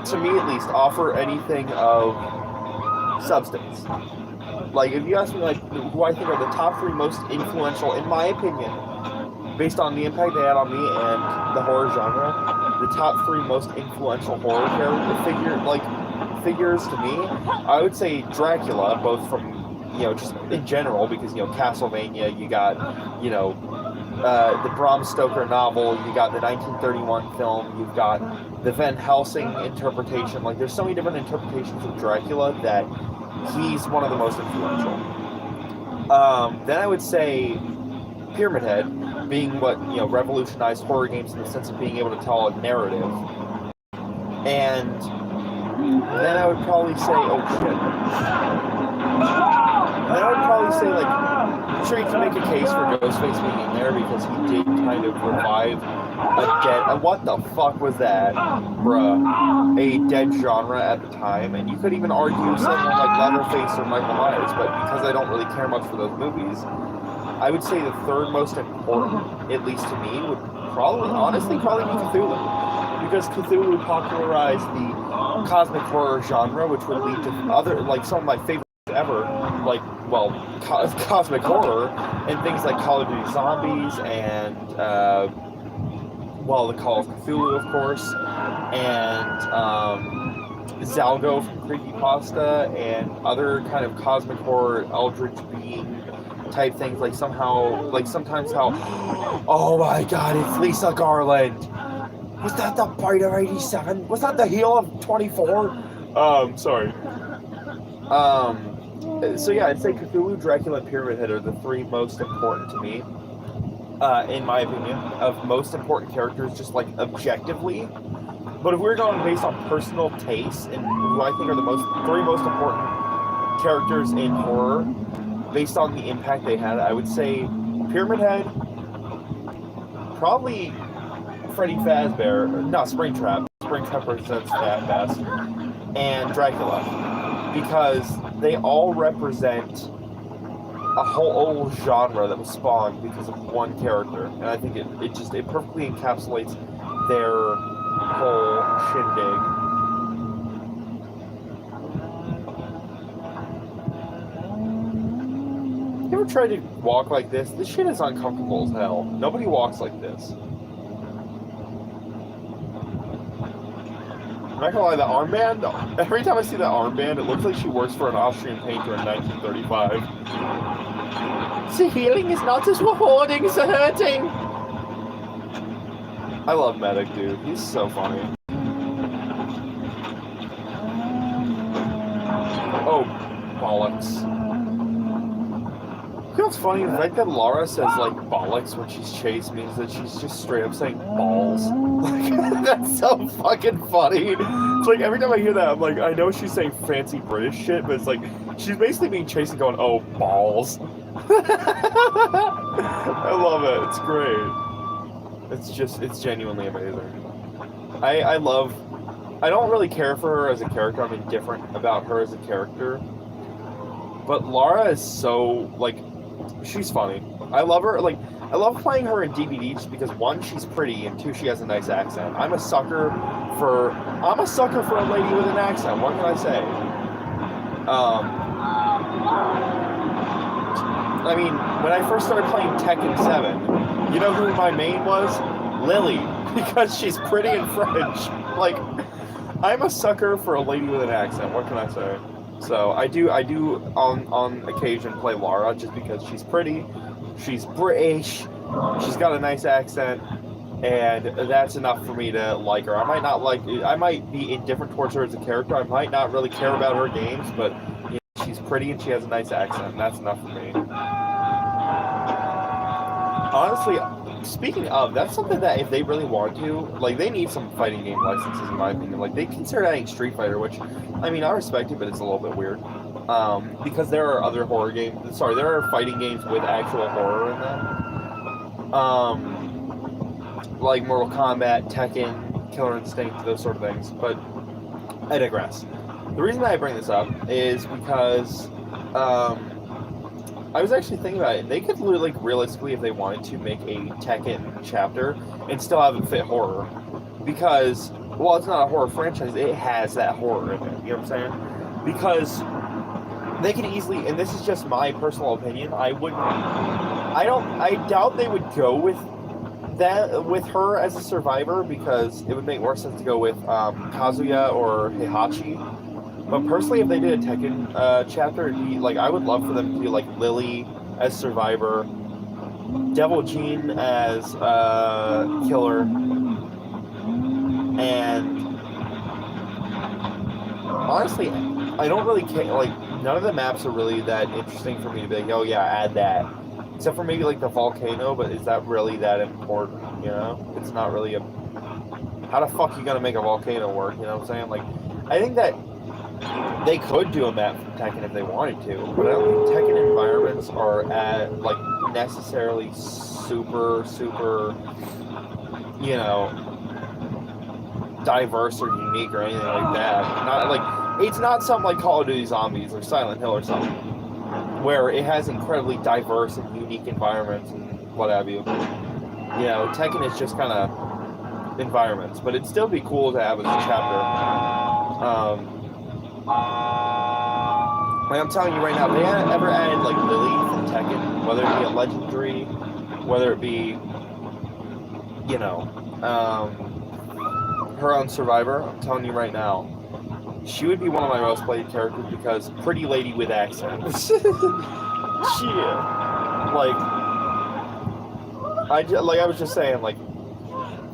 to me at least offer anything of substance. Like if you ask me like who I think are the top 3 most influential in my opinion based on the impact they had on me and the horror genre, the top 3 most influential horror figures to me, I would say Dracula, both from just in general, because Castlevania, you got the Bram Stoker novel, you got the 1931 film, you've got the Van Helsing interpretation. Like there's so many different interpretations of Dracula that he's one of the most influential. Then I would say Pyramid Head, being what revolutionized horror games in the sense of being able to tell a narrative. And then I would probably say, oh shit. Then I would probably say, like, I'm sure you can make a case for Ghostface being in there because he did kind of revive a dead. What the fuck was that, bruh? A dead genre at the time, and you could even argue someone like Leatherface or Michael Myers, but because I don't really care much for those movies, I would say the third most important, at least to me, would honestly be Cthulhu. Because Cthulhu popularized the cosmic horror genre, which would lead to other, like some of my favorites ever, like, well, cosmic horror, and things like Call of Duty Zombies, and, the Call of Cthulhu, of course, and, Zalgo from Creepypasta, and other kind of cosmic horror, eldritch being type things, like sometimes how, oh my god, it's Lisa Garland! Was that the Bite of 87? Was that the Heel of 24? Sorry. So yeah, I'd say Cthulhu, Dracula, and Pyramid Head are the 3 most important to me, in my opinion, of most important characters, just like objectively. But if we're going based on personal taste and who I think are the 3 most important characters in horror, based on the impact they had, I would say Pyramid Head, probably Freddy Fazbear, no, Springtrap represents that best, and Dracula, because they all represent a whole genre that was spawned because of one character, and I think it perfectly encapsulates their whole shindig. You ever tried to walk like this? This shit is uncomfortable as hell. Nobody walks like this. I'm not gonna lie, the armband, every time I see that armband, it looks like she works for an Austrian painter in 1935. The healing is not as rewarding as the hurting. I love Medic, dude. He's so funny. Oh, bollocks. You know what's funny? The fact that Lara says, like, bollocks when she's chased means that she's just straight up saying balls. Like, that's so fucking funny. It's like, every time I hear that, I'm like, I know she's saying fancy British shit, but it's like, she's basically being chased and going, oh, balls. I love it. It's great. It's genuinely amazing. I don't really care for her as a character. I'm indifferent about her as a character. But Lara is so, like, she's funny. I love her. Like, I love playing her in DBD just because 1, she's pretty, and 2, she has a nice accent. I'm a sucker for a lady with an accent. What can I say? I mean, when I first started playing Tekken 7, you know who my main was? Lily, because she's pretty and French. Like, I'm a sucker for a lady with an accent. What can I say? So I do on occasion play Lara just because she's pretty, she's British, she's got a nice accent, and that's enough for me to like her. I might be indifferent towards her as a character. I might not really care about her games, but she's pretty and she has a nice accent. And that's enough for me. Honestly, speaking of, that's something that if they really want to, like, they need some fighting game licenses, in my opinion. Like, they consider adding Street Fighter, which, I mean, I respect it, but it's a little bit weird. Because there are other horror games. Sorry, there are fighting games with actual horror in them. Like Mortal Kombat, Tekken, Killer Instinct, those sort of things. But I digress. The reason that I bring this up is because I was actually thinking about it. They could like realistically, if they wanted to, make a Tekken chapter and still have it fit horror. Because, well, it's not a horror franchise, it has that horror in it. You know what I'm saying? Because they could easily, and this is just my personal opinion, I doubt they would go with that, with her as a survivor, because it would make more sense to go with Kazuya or Heihachi. But personally, if they did a Tekken chapter, it'd be, like, I would love for them to do like Lily as survivor, Devil Jean as killer, and honestly, I don't really care. Like, none of the maps are really that interesting for me to be like, oh yeah, add that. Except for maybe like the volcano, but is that really that important? You know, it's not really a. How the fuck you gonna make a volcano work? You know what I'm saying? Like, I think that they could do a map from Tekken if they wanted to, but I don't think Tekken environments are like necessarily super, you know, diverse or unique or anything like that. Not like, it's not something like Call of Duty Zombies or Silent Hill or something, where it has incredibly diverse and unique environments and what have you. You know, Tekken is just kind of environments, but it'd still be cool to have as a chapter. Like, I'm telling you right now, if they ever added like Lily from Tekken, whether it be a legendary, whether it be, you know, her own survivor, I'm telling you right now, she would be one of my most played characters because pretty lady with accent. Like I was just saying, like,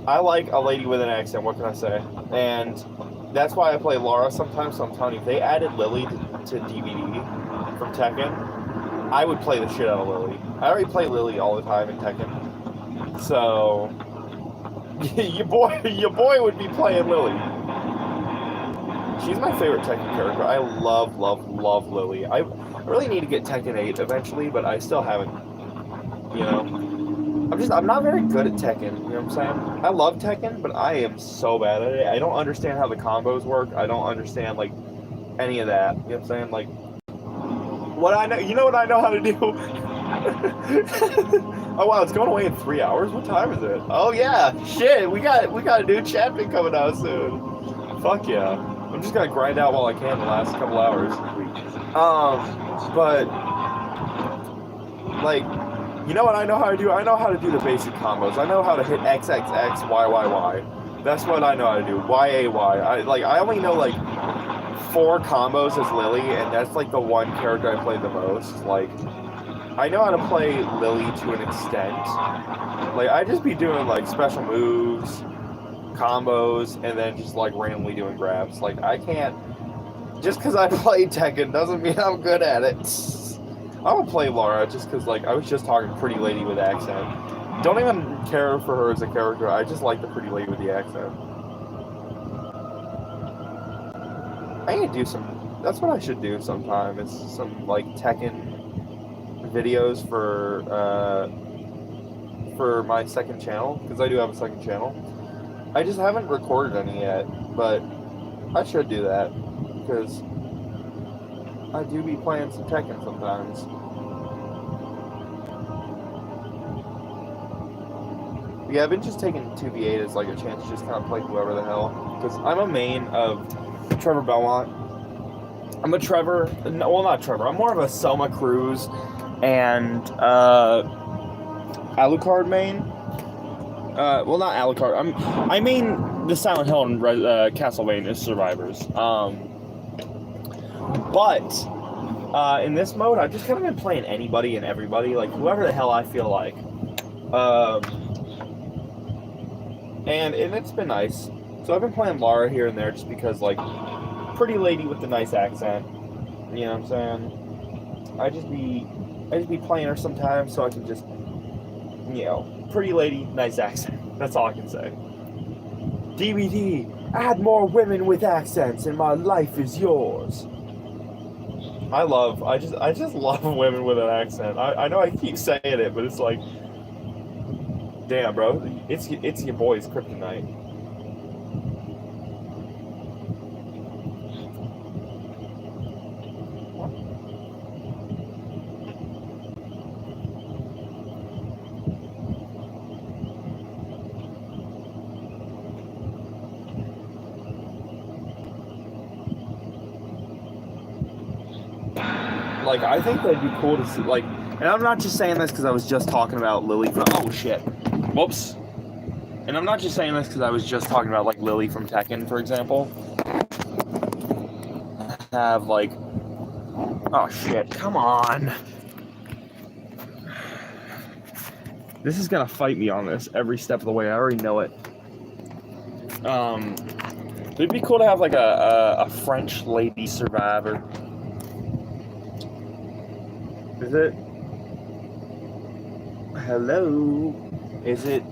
I like a lady with an accent. What can I say? And that's why I play Lara sometimes. So I'm telling you, if they added Lily to DVD from Tekken, I would play the shit out of Lily. I already play Lily all the time in Tekken, so your boy would be playing Lily. She's my favorite Tekken character. I love Lily. I really need to get Tekken 8 eventually, but I still haven't. You know, I'm not very good at Tekken. You know what I'm saying? I love Tekken, but I am so bad at it. I don't understand how the combos work. I don't understand like any of that. You know what I'm saying? Like, what I know, you know what I know how to do? Oh wow, it's going away in 3 hours? What time is it? Oh yeah, shit, we got a new champion coming out soon. Fuck yeah. I'm just gonna grind out while I can the last couple hours. But like, you know what I know how to do? I know how to do the basic combos. I know how to hit XXX, YYY. That's what I know how to do. YAY. I only know like 4 combos as Lily, and that's like the one character I play the most. Like, I know how to play Lily to an extent. Like, I just be doing like special moves, combos, and then just like randomly doing grabs. Like, I can't, just because I play Tekken doesn't mean I'm good at it. I would play Lara just because, like, I was just talking pretty lady with accent. Don't even care for her as a character. I just like the pretty lady with the accent. I need to do some. That's what I should do sometime. It's some like Tekken videos for my second channel, because I do have a second channel. I just haven't recorded any yet, but I should do that because I do be playing some Tekken sometimes. Yeah, I've been just taking 2v8 as like a chance to just kind of play whoever the hell, because I'm a main of Trevor Belmont. I'm a Trevor, well, not Trevor, I'm more of a Selma Cruz and Alucard main. Well, not Alucard. I main the Silent Hill and Castlevania as survivors. But in this mode, I've just kind of been playing anybody and everybody, like whoever the hell I feel like. and it's been nice. So I've been playing Lara here and there just because, like, pretty lady with the nice accent. You know what I'm saying? I just be playing her sometimes so I can just, pretty lady, nice accent. That's all I can say. DVD, add more women with accents and my life is yours. I just love women with an accent. I know I keep saying it, but it's like, damn, bro, it's your boy's kryptonite. Like, I think that'd be cool to see, like, and I'm not just saying this because I was just talking about Lily from, oh shit, whoops. And I'm not just saying this because I was just talking about, like, Lily from Tekken, for example. Have, like, oh shit, come on. This is gonna fight me on this every step of the way, I already know it. It'd be cool to have, like, a French lady survivor. Is it? Hello? Is it?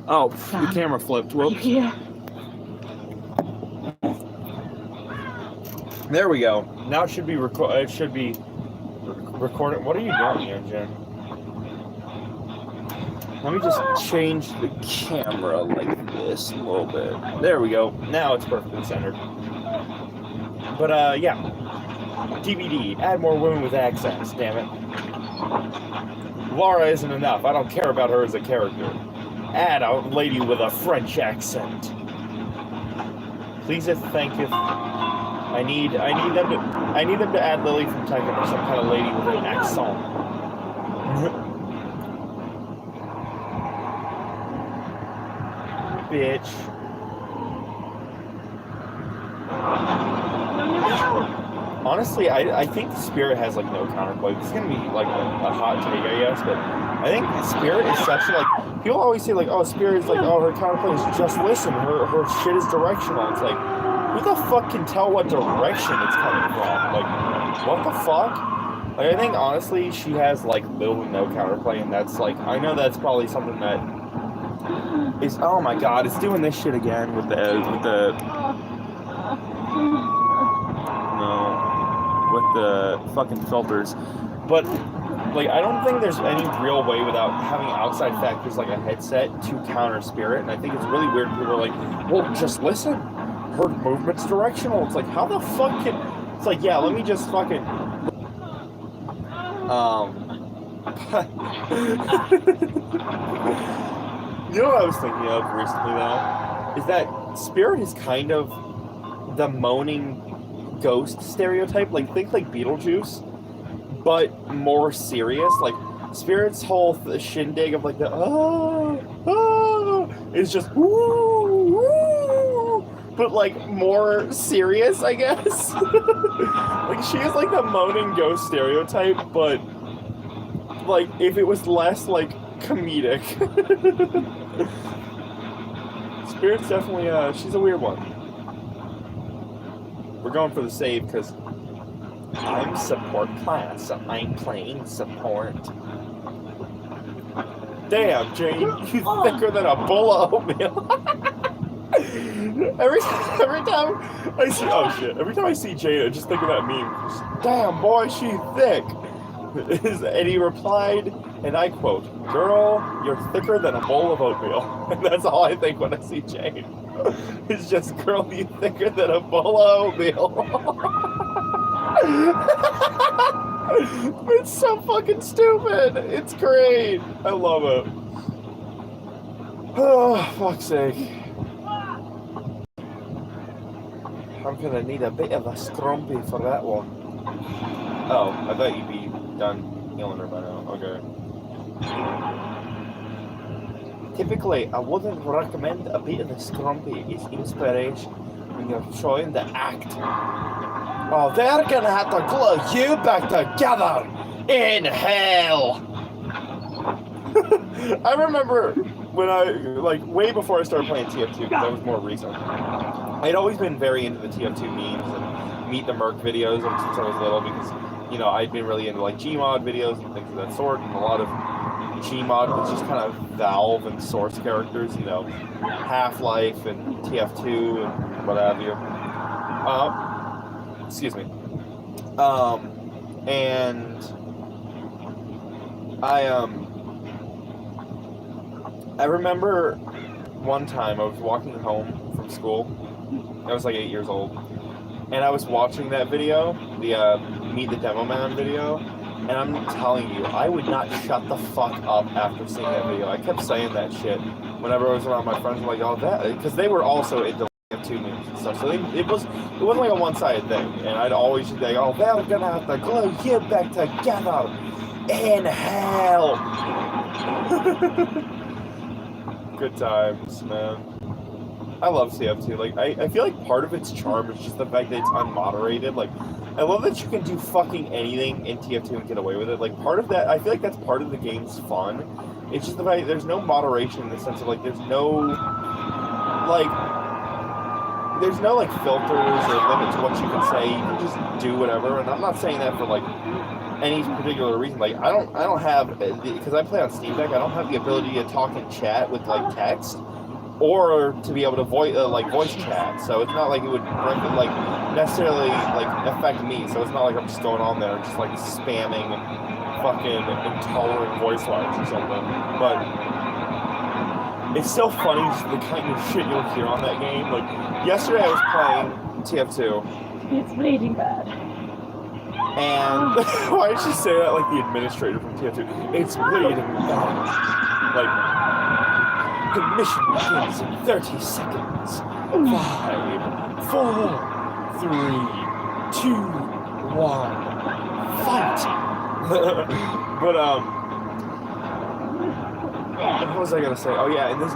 Oh, the camera flipped. Whoops. Yeah. There we go. Now it should be recording. What are you doing here, Jen? Let me just change the camera like this a little bit. There we go. Now it's perfectly centered. But, yeah. DVD. Add more women with accents, damn it. Lara isn't enough. I don't care about her as a character. Add a lady with a French accent. Pleaseth, thanketh. I need them to add Lily from Tekken or some kind of lady with an accent. Bitch. Honestly, I think Spirit has, like, no counterplay. This is gonna be, like, a hot take, I guess, but I think Spirit is such a, like, people always say, like, oh, Spirit is, like, oh, her counterplay is just listen, her shit is directional. It's like, who the fuck can tell what direction it's coming from? Like, what the fuck? Like, I think, honestly, she has, like, little to no counterplay, and that's, like, I know that's probably something that is, oh my god, it's doing this shit again with the fucking filters. But, like, I don't think there's any real way without having outside factors like a headset to counter Spirit, and I think it's really weird people are like, well, just listen, her movement's directional. It's like, how the fuck can, it's like, yeah, let me just fucking, you know what I was thinking of recently, though? Is that Spirit is kind of the moaning ghost stereotype. Like, think like Beetlejuice, but more serious. Like, Spirit's whole shindig of, like, the, is just, but, like, more serious, I guess. Like, she is, like, the moaning ghost stereotype, but, like, if it was less, like, comedic. Spirit's definitely, she's a weird one. We're going for the save, because I'm support class, so I'm playing support. Damn, Jane, you thicker than a bowl of oatmeal. every time I see, oh shit, every time I see Jane, I just think of that meme. Damn, boy, she thick. And he replied, and I quote, "Girl, you're thicker than a bowl of oatmeal." And that's all I think when I see Jane. It's just, girl, you thicker than a bowl of oatmeal. It's so fucking stupid. It's great. I love it. Oh, fuck's sake. I'm gonna need a bit of a scrumpy for that one. Oh, I thought you'd be done healing her by now. Okay. Typically, I wouldn't recommend a bit of the scrumpy. It's inspiration when you're trying to act Oh, they're gonna have to glue you back together in hell. I remember when like, way before I started playing TF2, because that was more recent, I'd always been very into the TF2 memes and Meet the Merc videos since I was little, because, you know, I'd been really into, like, Gmod videos and things of that sort, and a lot of Gmod was just kind of Valve and Source characters, you know, Half-Life and TF2 and what have you. Excuse me. And I remember one time I was walking home from school. I was like 8 years old, and I was watching that video, the Meet the Demo Man video, and I'm telling you, I would not shut the fuck up after seeing that video. I kept saying that shit whenever I was around my friends. I'm like, oh, that, because they were also into two memes and stuff, so it wasn't like a one-sided thing, and I'd always be like, oh, they're gonna have to glue you back together in hell. Good times, man. I love TF2. Like, I feel like part of its charm is just the fact that it's unmoderated. Like, I love that you can do fucking anything in TF2 and get away with it. Like, part of that, I feel like that's part of the game's fun. It's just the fact that there's no moderation in the sense of, like, there's no, like, filters or limit to what you can say. You can just do whatever. And I'm not saying that for, like, any particular reason. Like, I don't have, because I play on Steam Deck, I don't have the ability to talk and chat with, like, text, or to be able to voice chat. So it's not like it would necessarily like affect me. So it's not like I'm just going on there and just like spamming fucking intolerant voice lines or something. But it's still funny, just the kind of shit you'll hear on that game. Like, yesterday I was playing TF2. It's bleeding bad. And why did she say that like the administrator from TF2? It's bleeding bad. Like, the mission begins in 30 seconds. 5, 4, 3, 2, 1, fight! But, what was I gonna say? Oh yeah, and this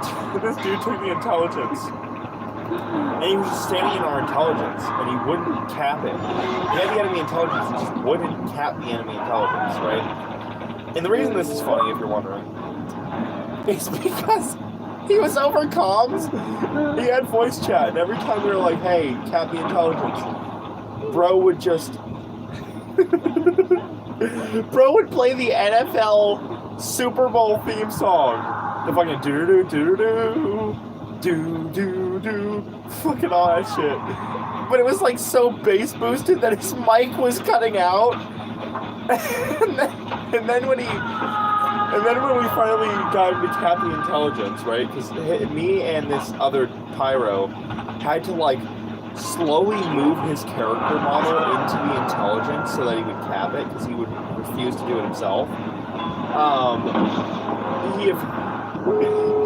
dude took the intelligence. And he was just standing in our intelligence, and he wouldn't cap it. He had the enemy intelligence, he just wouldn't cap the enemy intelligence, right? And the reason this is funny, if you're wondering, is because he was over comms. He had voice chat, and every time we were like, hey, cap the intelligence, bro would just... bro would play the NFL Super Bowl theme song. The fucking do-do-do-do-do, do-do-do, fucking all that shit. But it was like so bass boosted that his mic was cutting out. And then when we finally got him to cap the intelligence, right? Because me and this other pyro had to, like, slowly move his character model into the intelligence so that he would cap it, because he would refuse to do it himself.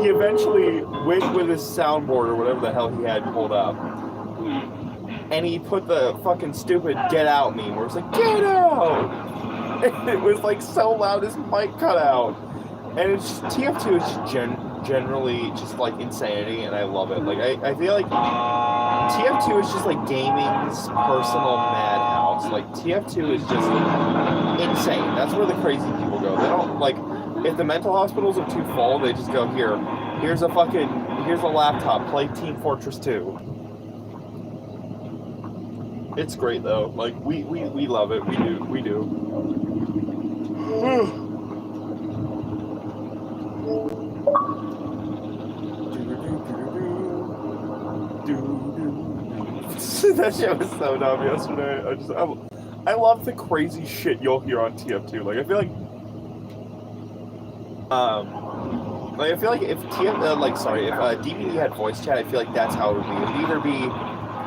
He eventually went with his soundboard or whatever the hell he had pulled up, and he put the fucking stupid "get out" meme where it's like, "get out!" And it was like so loud his mic cut out. And it's just, TF2 is just generally just like insanity, and I love it. Like, I feel like TF2 is just like gaming's personal madhouse. Like, TF2 is just insane. That's where the crazy people go. They don't, like, if the mental hospitals are too full, they just go, here's a laptop, play Team Fortress 2. It's great though. Like, we love it. We do. That shit was so dumb yesterday. I love the crazy shit you'll hear on TF2. Like, I feel like if DBD had voice chat, I feel like that's how it would be. It would either be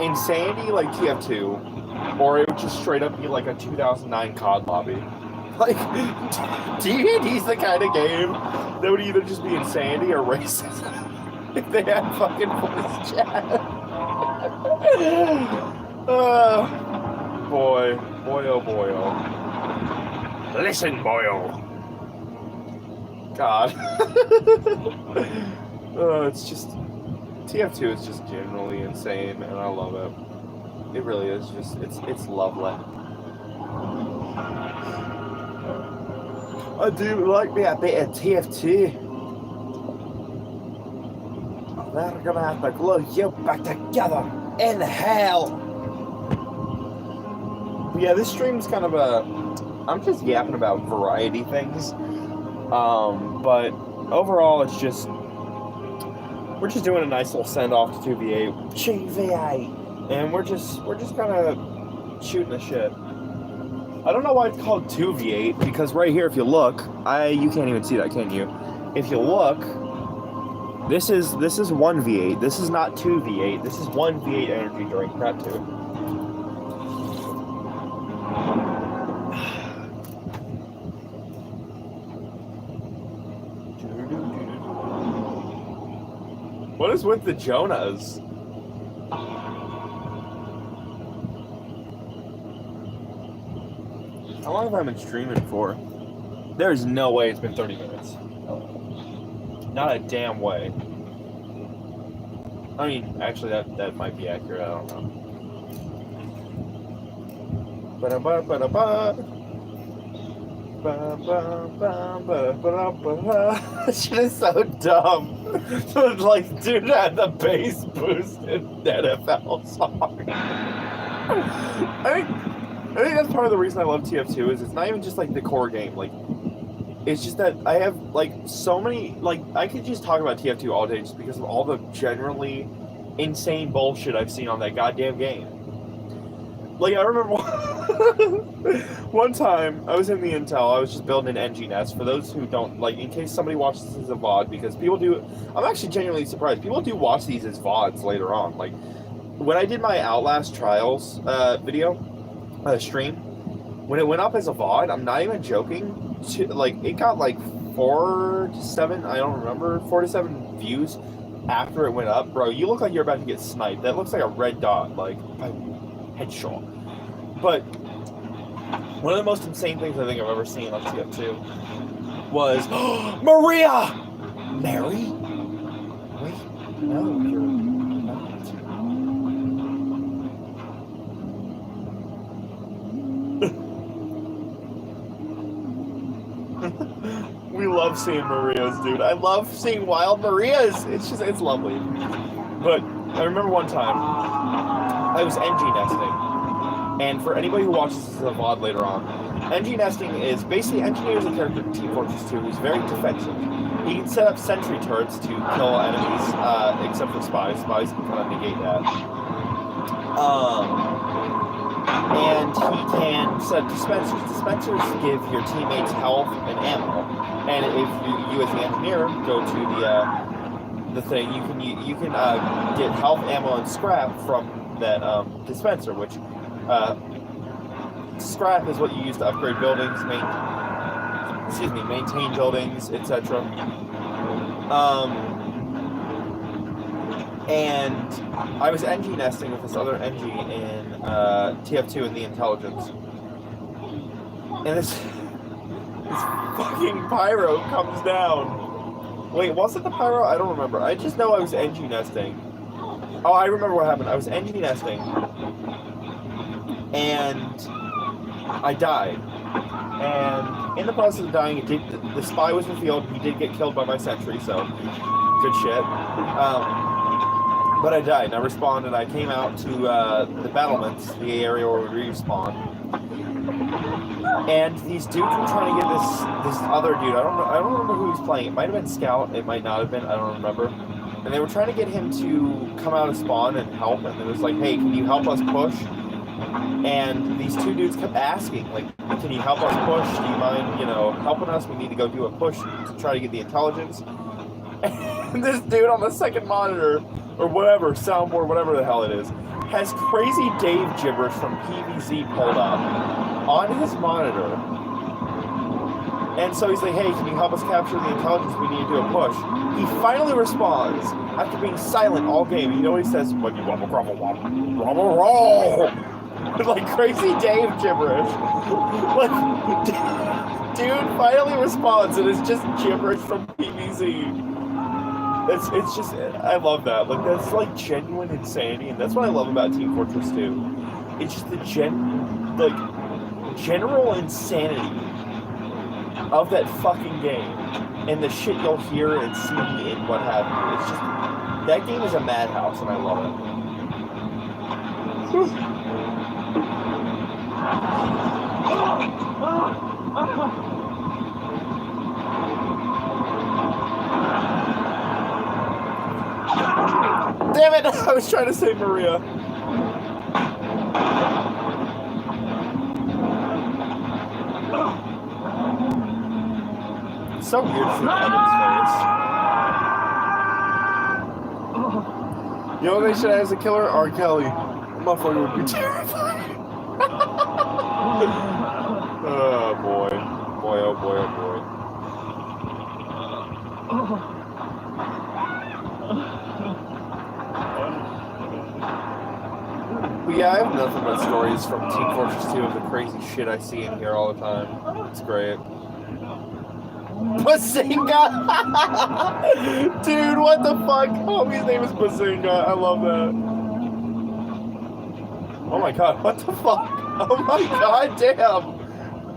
insanity like TF2, or it would just straight up be like a 2009 COD lobby. Like, DBD's the kind of game that would either just be insanity or racism if they had fucking voice chat. Boy, oh boy, oh. Listen, boyo. God. It's just... TF2 is just generally insane, and I love it. It really is. Just it's lovely. I do like me a bit of TF2. They're gonna have to glue you back together in hell. But yeah, this stream's kind of I'm just yapping about variety things. But overall, it's just we're just doing a nice little send off to 2v8. 2v8, and we're just kind of shooting the shit. I don't know why it's called 2v8 because right here, if you look, you can't even see that, can you? If you look, this is 1v8. This is not 2v8. This is 1v8 energy during prep 2. What is with the Jonas? How long have I been streaming for? There's no way it's been 30 minutes. Not a damn way. I mean, actually, that might be accurate. I don't know. Shit is so dumb. Like, dude had the bass boost in NFL song. I think that's part of the reason I love TF2 is it's not even just like the core game. Like, it's just that I have like so many, like, I could just talk about TF2 all day just because of all the generally insane bullshit I've seen on that goddamn game. Like, I remember one time I was in the Intel, I was just building an NG Nest. For those who don't, like, in case somebody watches this as a VOD, because people do, I'm actually genuinely surprised. People do watch these as VODs later on. Like, when I did my Outlast Trials stream, when it went up as a VOD, I'm not even joking, it got like 4 to 7, I don't remember, 4 to 7 views after it went up. Bro, you look like you're about to get sniped. That looks like a red dot, like, headshot. But one of the most insane things I think I've ever seen on TF2 was Maria! Mary? Wait, no, you're not. We love seeing Marias, dude. I love seeing wild Marias. It's lovely. But I remember one time I was NG nesting. And for anybody who watches this as a VOD later on, NG nesting is basically engineers a character in Team Fortress 2 who's very defensive. He can set up sentry turrets to kill enemies, except for spies. Spies can kind of negate that. And he can set dispensers. Dispensers give your teammates health and ammo. And if you as the engineer go to the thing, you can get health, ammo, and scrap from that dispenser, which scrap is what you use to upgrade buildings, maintain buildings, etc. And I was NG nesting with this other NG in TF2 in the intelligence. And this fucking pyro comes down. Wait, was it the pyro? I don't remember. I just know I was NG nesting. Oh, I remember what happened. I was NG nesting. And I died. And in the process of dying, the spy was revealed. He did get killed by my sentry, so good shit. But I died, and I respawned, and I came out to the battlements, the area where we respawned. And these dudes were trying to get this other dude. I don't remember who he was playing. It might have been Scout. It might not have been. I don't remember. And they were trying to get him to come out of spawn and help. And it was like, hey, can you help us push? And these two dudes kept asking, like, can you help us push? Do you mind, helping us? We need to go do a push to try to get the intelligence. And this dude on the second monitor, or whatever, soundboard, whatever the hell it is, has Crazy Dave gibberish from PvZ pulled up on his monitor. And so he's like, hey, can you help us capture the intelligence? We need to do a push. He finally responds after being silent all game. You know what he says? Like, wobble, grumble, wobble, wobble, roll. Like Crazy Dave gibberish. Like, dude finally responds and it's just gibberish from PvZ. It's just, I love that. Like, that's like genuine insanity, and that's what I love about Team Fortress 2. It's just the general insanity of that fucking game, and the shit you'll hear and see and what have you. It's just, that game is a madhouse, and I love it. Damn it! I was trying to say Maria. It's so weird to see Evan's face. You know what they should have as a killer? R. Kelly. That motherfucker would be terrifying. Oh boy. Boy, oh boy, oh boy. But yeah, I have nothing but stories from Team Fortress 2 of the crazy shit I see in here all the time. It's great. Bazinga! Dude, what the fuck? Homie's name is Bazinga. I love that. Oh my god, what the fuck? Oh my god, damn!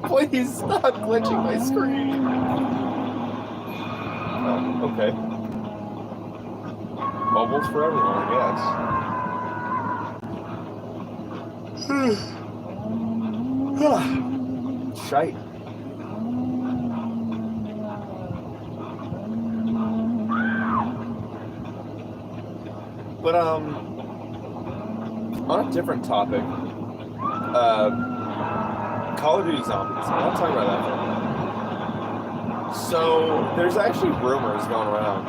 Please stop glitching my screen. Oh, okay. Bubbles for everyone, I guess. Shite. But, on a different topic, Call of Duty Zombies. I want to talk about that for a minute. So, there's actually rumors going around,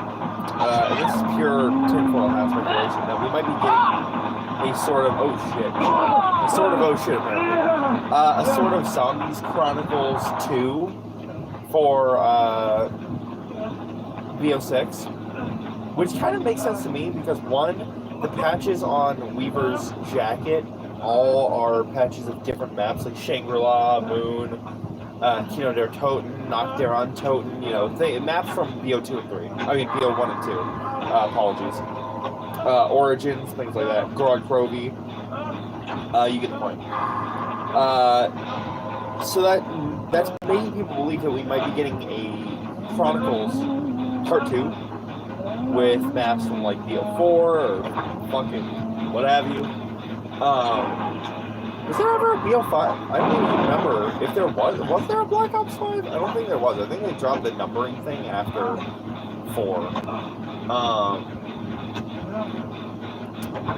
and this is pure tinfoil hat speculation, that we might be getting a sort of, apparently. A sort of Zombies Chronicles 2 for, BO6. Which kind of makes sense to me because, one, the patches on Weaver's jacket all are patches of different maps, like Shangri-La, Moon, Kino der Toten, Nacht der Untoten, you know, maps from BO2 and 3. I mean, BO1 and 2. Apologies. Origins, things like that. Grog Provi. You get the point. So that's making people believe that we might be getting a Chronicles Part 2. With maps from like BO4 or fucking what have you. Was there ever a BO5? I don't even remember if there was. Was there a Black Ops 5? I don't think there was. I think they dropped the numbering thing after 4.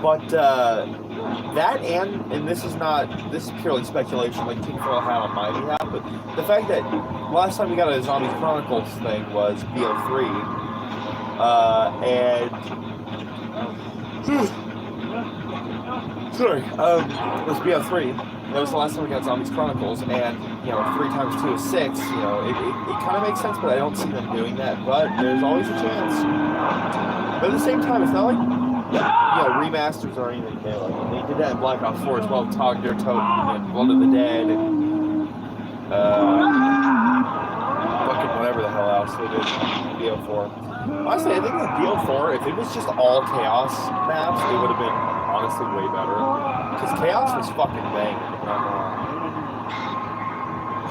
But that and this is purely speculation, like tinfoil hat on my behalf. But the fact that last time we got a Zombies Chronicles thing was BO3. Sorry, it was BO3. That was the last time we got Zombies Chronicles, and, you know, 3 times 2 is 6, you know, it kind of makes sense, but I don't see them doing that, but there's always a chance. But at the same time, it's not like, you know, remasters or anything, you know, like, they did that in Black Ops 4 as well, Tog der Toten and Blood of the Dead, and, fucking whatever the hell else they did in BO4. Honestly, I think with BO4, if it was just all Chaos maps, it would have been honestly way better. Because Chaos was fucking banging.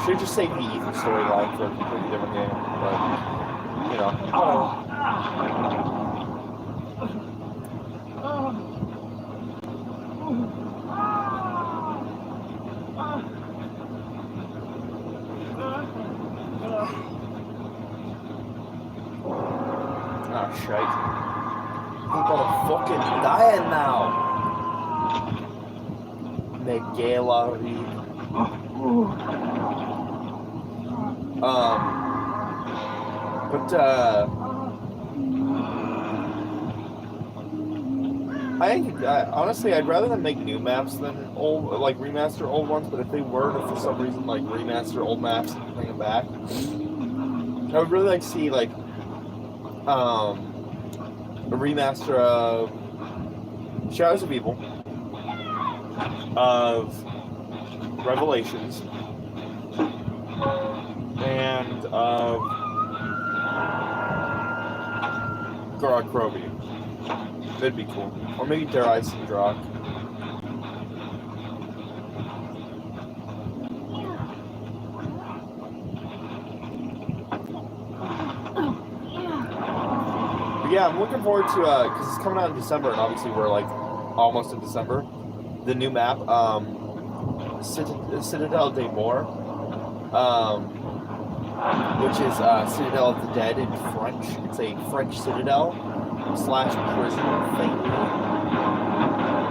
Should just save the Ethan storyline for a completely different game, but you know. Ah, shite. People are fucking dying now. Megala Reed. I think, honestly, I'd rather them make new maps than old, like remaster old ones. But if they were to, for some reason, like remaster old maps and bring them back, I would really like to see like a remaster of Shadows of Evil, of Revelations, and of Gorod Krovi. That'd be cool. Or maybe Darius and Drock. But yeah, I'm looking forward to, because it's coming out in December, and obviously we're like almost in December. The new map, Citadel des Morts, which is Citadel of the Dead in French. It's a French citadel / prison thing.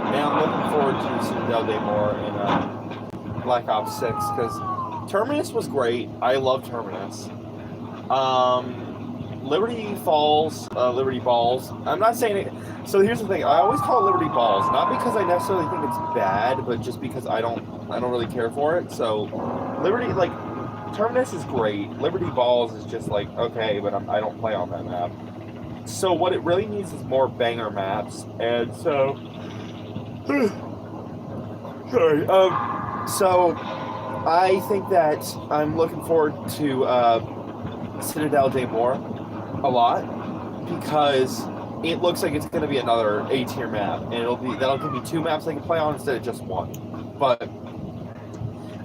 And I'm looking forward to Citadel des Morts in Black Ops 6, because Terminus was great. I love Terminus. Liberty Falls, Liberty Balls. I'm not saying it. So here's the thing. I always call it Liberty Balls, not because I necessarily think it's bad, but just because I don't really care for it. So Liberty, like, Terminus is great. Liberty Balls is just like, okay, but I don't play on that map. So what it really needs is more banger maps. And so, sorry. So I think that I'm looking forward to Citadel des Morts a lot, because it looks like it's going to be another A-tier map, and that'll give me 2 maps I can play on instead of just 1. But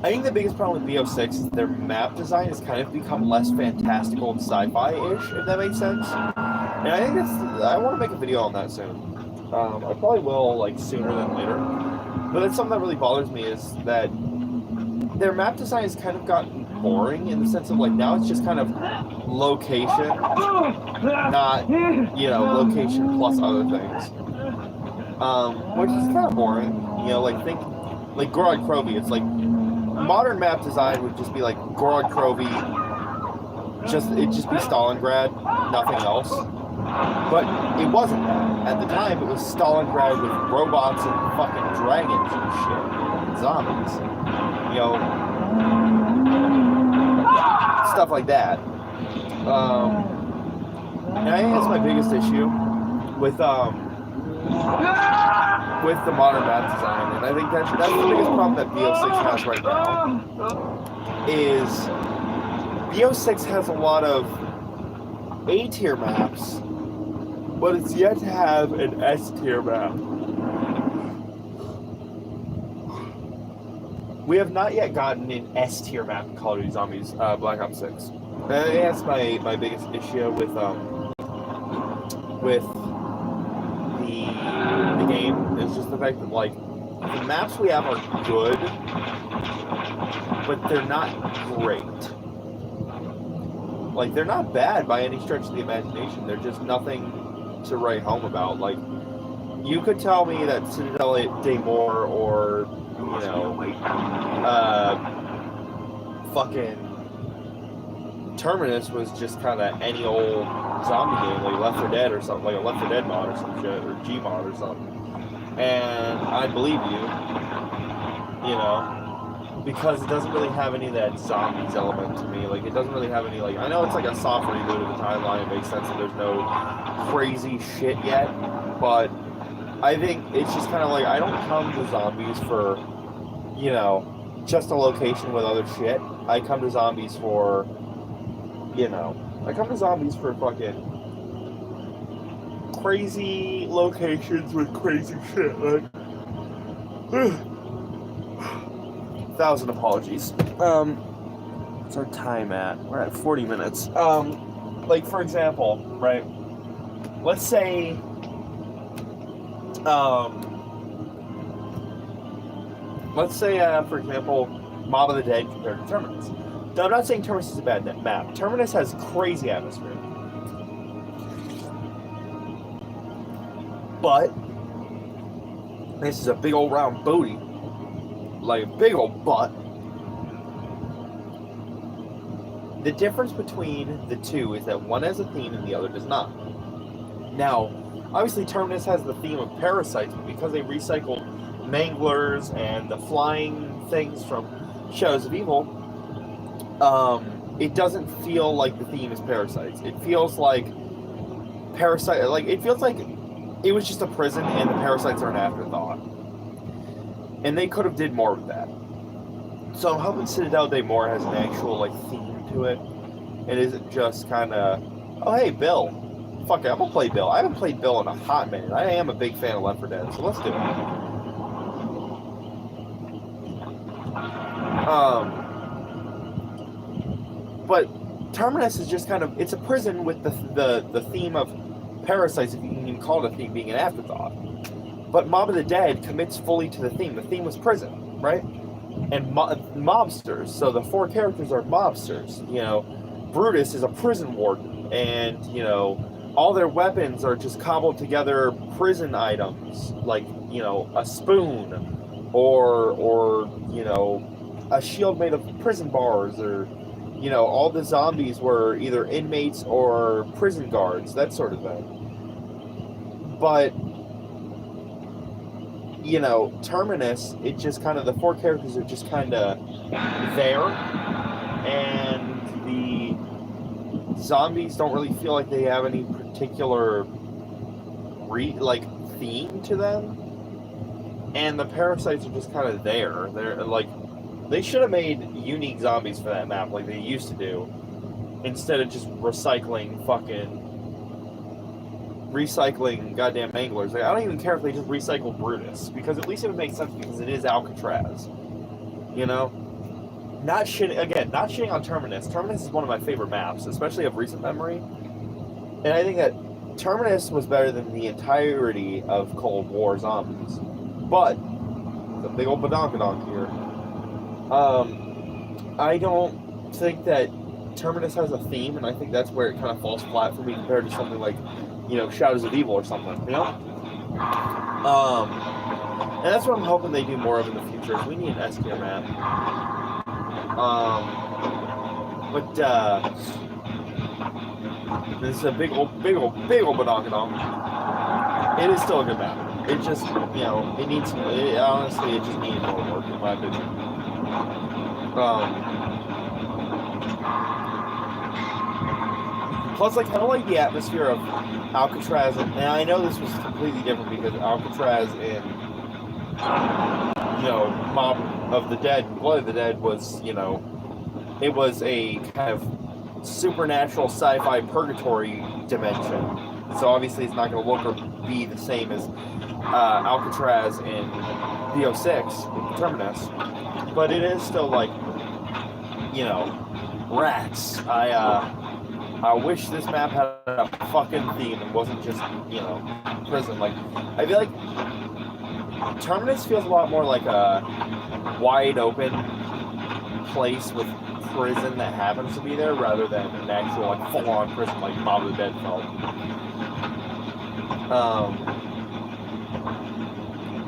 I think the biggest problem with BO6 is their map design has kind of become less fantastical and sci-fi-ish, if that makes sense. And I think I want to make a video on that soon. I probably will, like, sooner than later. But that's something that really bothers me, is that their map design has kind of gotten boring, in the sense of, like, now it's just kind of location, not, location plus other things. Which is kind of boring. Like Gorod Krovi, it's like, modern map design would just be like Gorod Krovi, it'd just be Stalingrad, nothing else. But it wasn't that. At the time, it was Stalingrad with robots and fucking dragons and shit, and zombies. Stuff like that. And I think that's my biggest issue with the modern map design, and I think that's the biggest problem that BO6 has right now. Is BO6 has a lot of A-tier maps, but it's yet to have an S-tier map. We have not yet gotten an S-tier map in Call of Duty Zombies Black Ops 6. And I think that's my biggest issue with the game. It's just the fact that, like, the maps we have are good, but they're not great. Like, they're not bad by any stretch of the imagination. They're just nothing to write home about. Like, you could tell me that Citadel des Morts or, fucking Terminus was just kind of any old zombie game, like Left 4 Dead or something, like a Left 4 Dead mod or some shit, or Gmod or something. And I believe you, because it doesn't really have any of that zombies element to me. Like, it doesn't really have any, like, I know it's like a soft reboot of the timeline, it makes sense that there's no crazy shit yet, but I think it's just kind of like, I don't come to zombies for, just a location with other shit. I come to zombies for, fucking crazy locations with crazy shit, like, 1,000 apologies. What's our time at? We're at 40 minutes. Like, for example, right, let's say, for example, Mob of the Dead compared to Terminus. Now, I'm not saying Terminus is a bad map. Terminus has crazy atmosphere. But this is a big old round booty. Like a big old butt. The difference between the two is that one has a theme and the other does not. Now, obviously Terminus has the theme of parasites, but because they recycled manglers and the flying things from Shadows of Evil, it doesn't feel like the theme is parasites. It feels like it feels like it was just a prison and the parasites are an afterthought. And they could have did more with that. So I'm hoping Citadel des Morts has an actual, like, theme to it. It isn't just kind of, oh, hey, Bill. fuck it, I'm gonna play Bill. I haven't played Bill in a hot minute. I am a big fan of Left 4 Dead, so let's do it. But Terminus is just kind of, it's a prison with the theme of parasites, if you can even call it a theme, being an afterthought. But Mob of the Dead commits fully to the theme. The theme was prison, right? And mobsters. So the 4 characters are mobsters. You know, Brutus is a prison warden, and you know, all their weapons are just cobbled together prison items, like, you know, a spoon, or you know, a shield made of prison bars, or you know, all the zombies were either inmates or prison guards, that sort of thing. But you know, Terminus, it just kind of, the 4 characters are just kind of there, and the zombies don't really feel like they have any particular theme to them, and the parasites are just kind of there. They're like, they should have made unique zombies for that map like they used to do, instead of just recycling goddamn anglers. Like, I don't even care if they just recycle Brutus, because at least it would make sense, because it is Alcatraz. You know? Not shitting on Terminus. Terminus is one of my favorite maps, especially of recent memory. And I think that Terminus was better than the entirety of Cold War Zombies. But, the big old badonkadonk here. I don't think that Terminus has a theme, and I think that's where it kind of falls flat for me compared to something like, you know, Shadows of Evil or something, you know? And that's what I'm hoping they do more of in the future, is we need an S tier map. This is a big old badonkadonk. It is still a good map. It just, you know, honestly, it just needs more work, in my opinion. Plus, like, I don't like the atmosphere of Alcatraz, and I know this was completely different because Alcatraz in, you know, Mob of the Dead, Blood of the Dead was, you know, it was a kind of supernatural sci-fi purgatory dimension. So obviously it's not going to look or be the same as Alcatraz in BO6 with Terminus, but it is still like, you know, rats. I wish this map had a fucking theme and wasn't just, you know, prison. Like, I feel like Terminus feels a lot more like a wide open place with prison that happens to be there, rather than an actual, like, full-on prison like Mob of the Dead felt.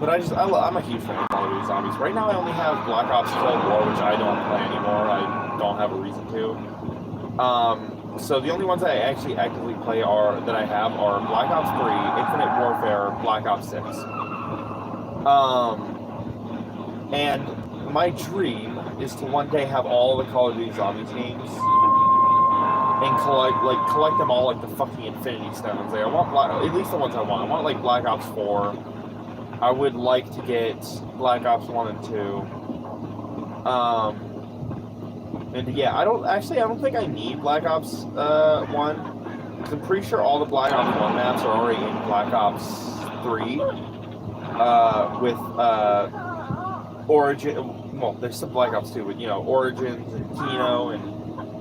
But I'm a huge fan of Call of Duty Zombies. Right now I only have Black Ops Cold War, which I don't play anymore. I don't have a reason to. So the only ones I actually actively play are Black Ops 3, Infinite Warfare, Black Ops 6. And my dream is to one day have all the Call of Duty Zombies games and collect them all like the fucking Infinity Stones. Like, I want at least the ones I want. I want like Black Ops 4. I would like to get Black Ops 1 and 2. And yeah, I don't think I need Black Ops 1. Because I'm pretty sure all the Black Ops 1 maps are already in Black Ops 3. With Origin, well, there's some Black Ops 2, but you know, Origins and Kino and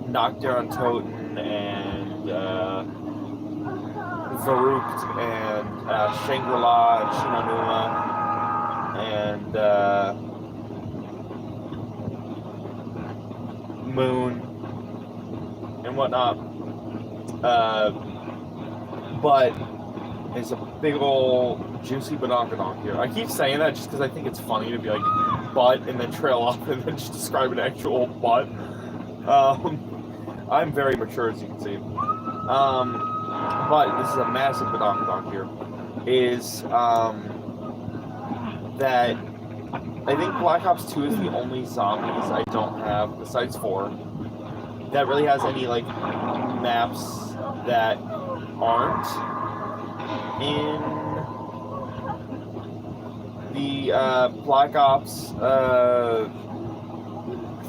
Knockdown Toten and Verrucht and Shangri-La and Shinonuma and Moon and whatnot. But it's a big old juicy badonkadonk here. I keep saying that just because I think it's funny to be like butt and then trail off and then just describe an actual butt. I'm very mature, as you can see. But this is a massive badonkadonk here. Is that I think Black Ops 2 is the only zombies I don't have, besides 4, that really has any like maps that aren't in the Black Ops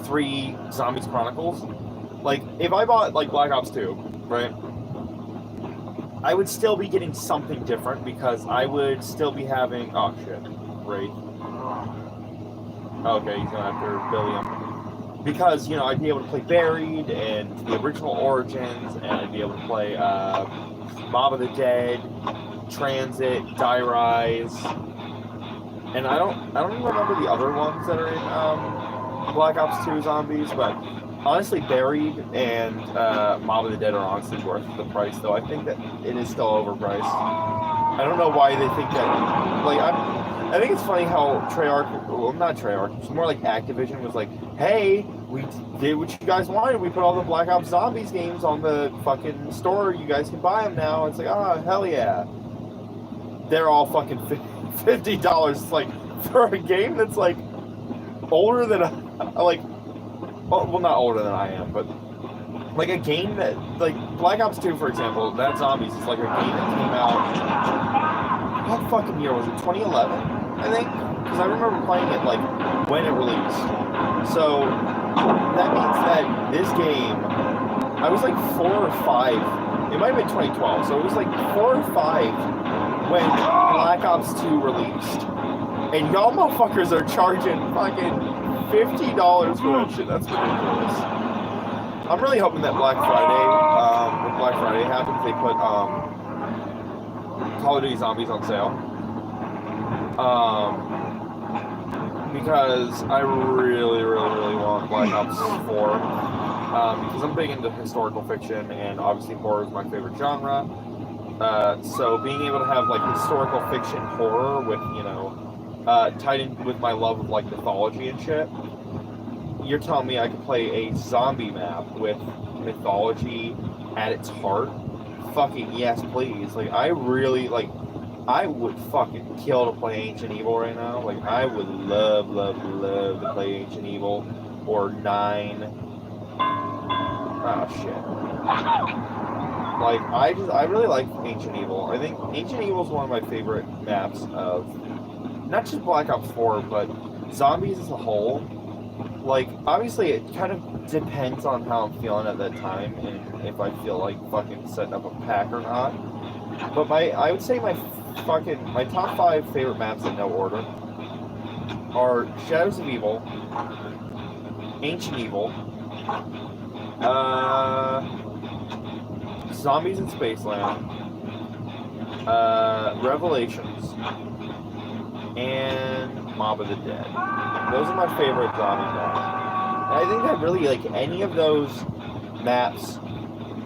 3 Zombies Chronicles. Like, if I bought like Black Ops 2, right? I would still be getting something different because I would still be having. Oh shit! Wraith. Okay, he's going after Billiam. Because, you know, I'd be able to play Buried and the original Origins, and I'd be able to play Mob of the Dead, Transit, Die Rise, and I don't even remember the other ones that are in Black Ops 2 Zombies, but honestly, Buried and Mob of the Dead are honestly worth the price, though. I think that it is still overpriced. I don't know why they think that. Like, I think it's funny how Treyarch, well, not Treyarch, it's more like Activision was like, hey, we did what you guys wanted. We put all the Black Ops Zombies games on the fucking store. You guys can buy them now. It's like, oh, hell yeah. They're all fucking $50. It's like, for a game that's like older than, like, well, not older than I am, but like a game that, like, Black Ops 2, for example, that Zombies is like a game that came out, what fucking year was it, 2011? I think, because I remember playing it like when it released. So that means that this game, I was like 4 or 5. It might have been 2012. So it was like 4 or 5 when Black Ops 2 released, and y'all motherfuckers are charging fucking $50 for that shit. That's ridiculous. I'm really hoping that Black Friday, when Black Friday happens, they put Call of Duty Zombies on sale. Because I really want Black Ops 4, because I'm big into historical fiction, and obviously horror is my favorite genre, so being able to have, like, historical fiction horror with, you know, tied in with my love of, like, mythology and shit, you're telling me I could play a zombie map with mythology at its heart? Fucking yes, please. Like, I really, like, I would fucking kill to play Ancient Evil right now. Like, I would love to play Ancient Evil or 9. Oh, shit. Like, I really like Ancient Evil. I think Ancient Evil is one of my favorite maps of not just Black Ops 4, but Zombies as a whole. Like, obviously, it kind of depends on how I'm feeling at that time and if I feel like fucking setting up a pack or not. But I would say my top 5 favorite maps in no order are Shadows of Evil, Ancient Evil, Zombies in Spaceland, Revelations, and Mob of the Dead. Those are my favorite zombie maps. And I think that really, like, any of those maps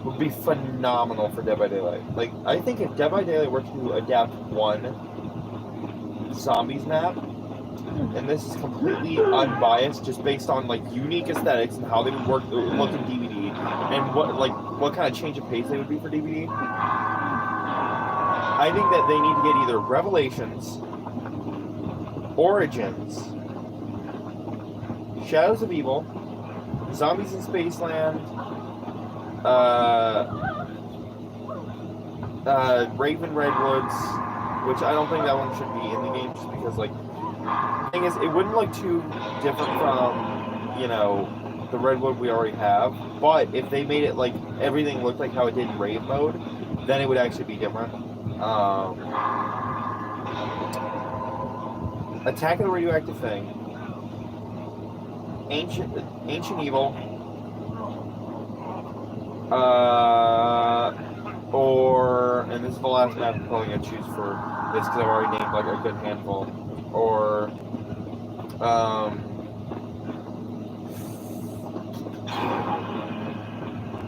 would be phenomenal for Dead by Daylight. Like, I think if Dead by Daylight were to adapt one Zombies map, and this is completely unbiased, just based on, like, unique aesthetics and how they would look in DVD, and what kind of change of pace they would be for DVD, I think that they need to get either Revelations, Origins, Shadows of Evil, Zombies in Spaceland, Raven Redwoods, which I don't think that one should be in the game, just because, like, the thing is, it wouldn't look too different from, you know, the Redwood we already have, but if they made it, like, everything looked like how it did in Raid mode, then it would actually be different. Attack of the Radioactive Thing, Ancient Evil, or, and this is the last map I'm probably going to choose for this because I've already named like a good handful, or,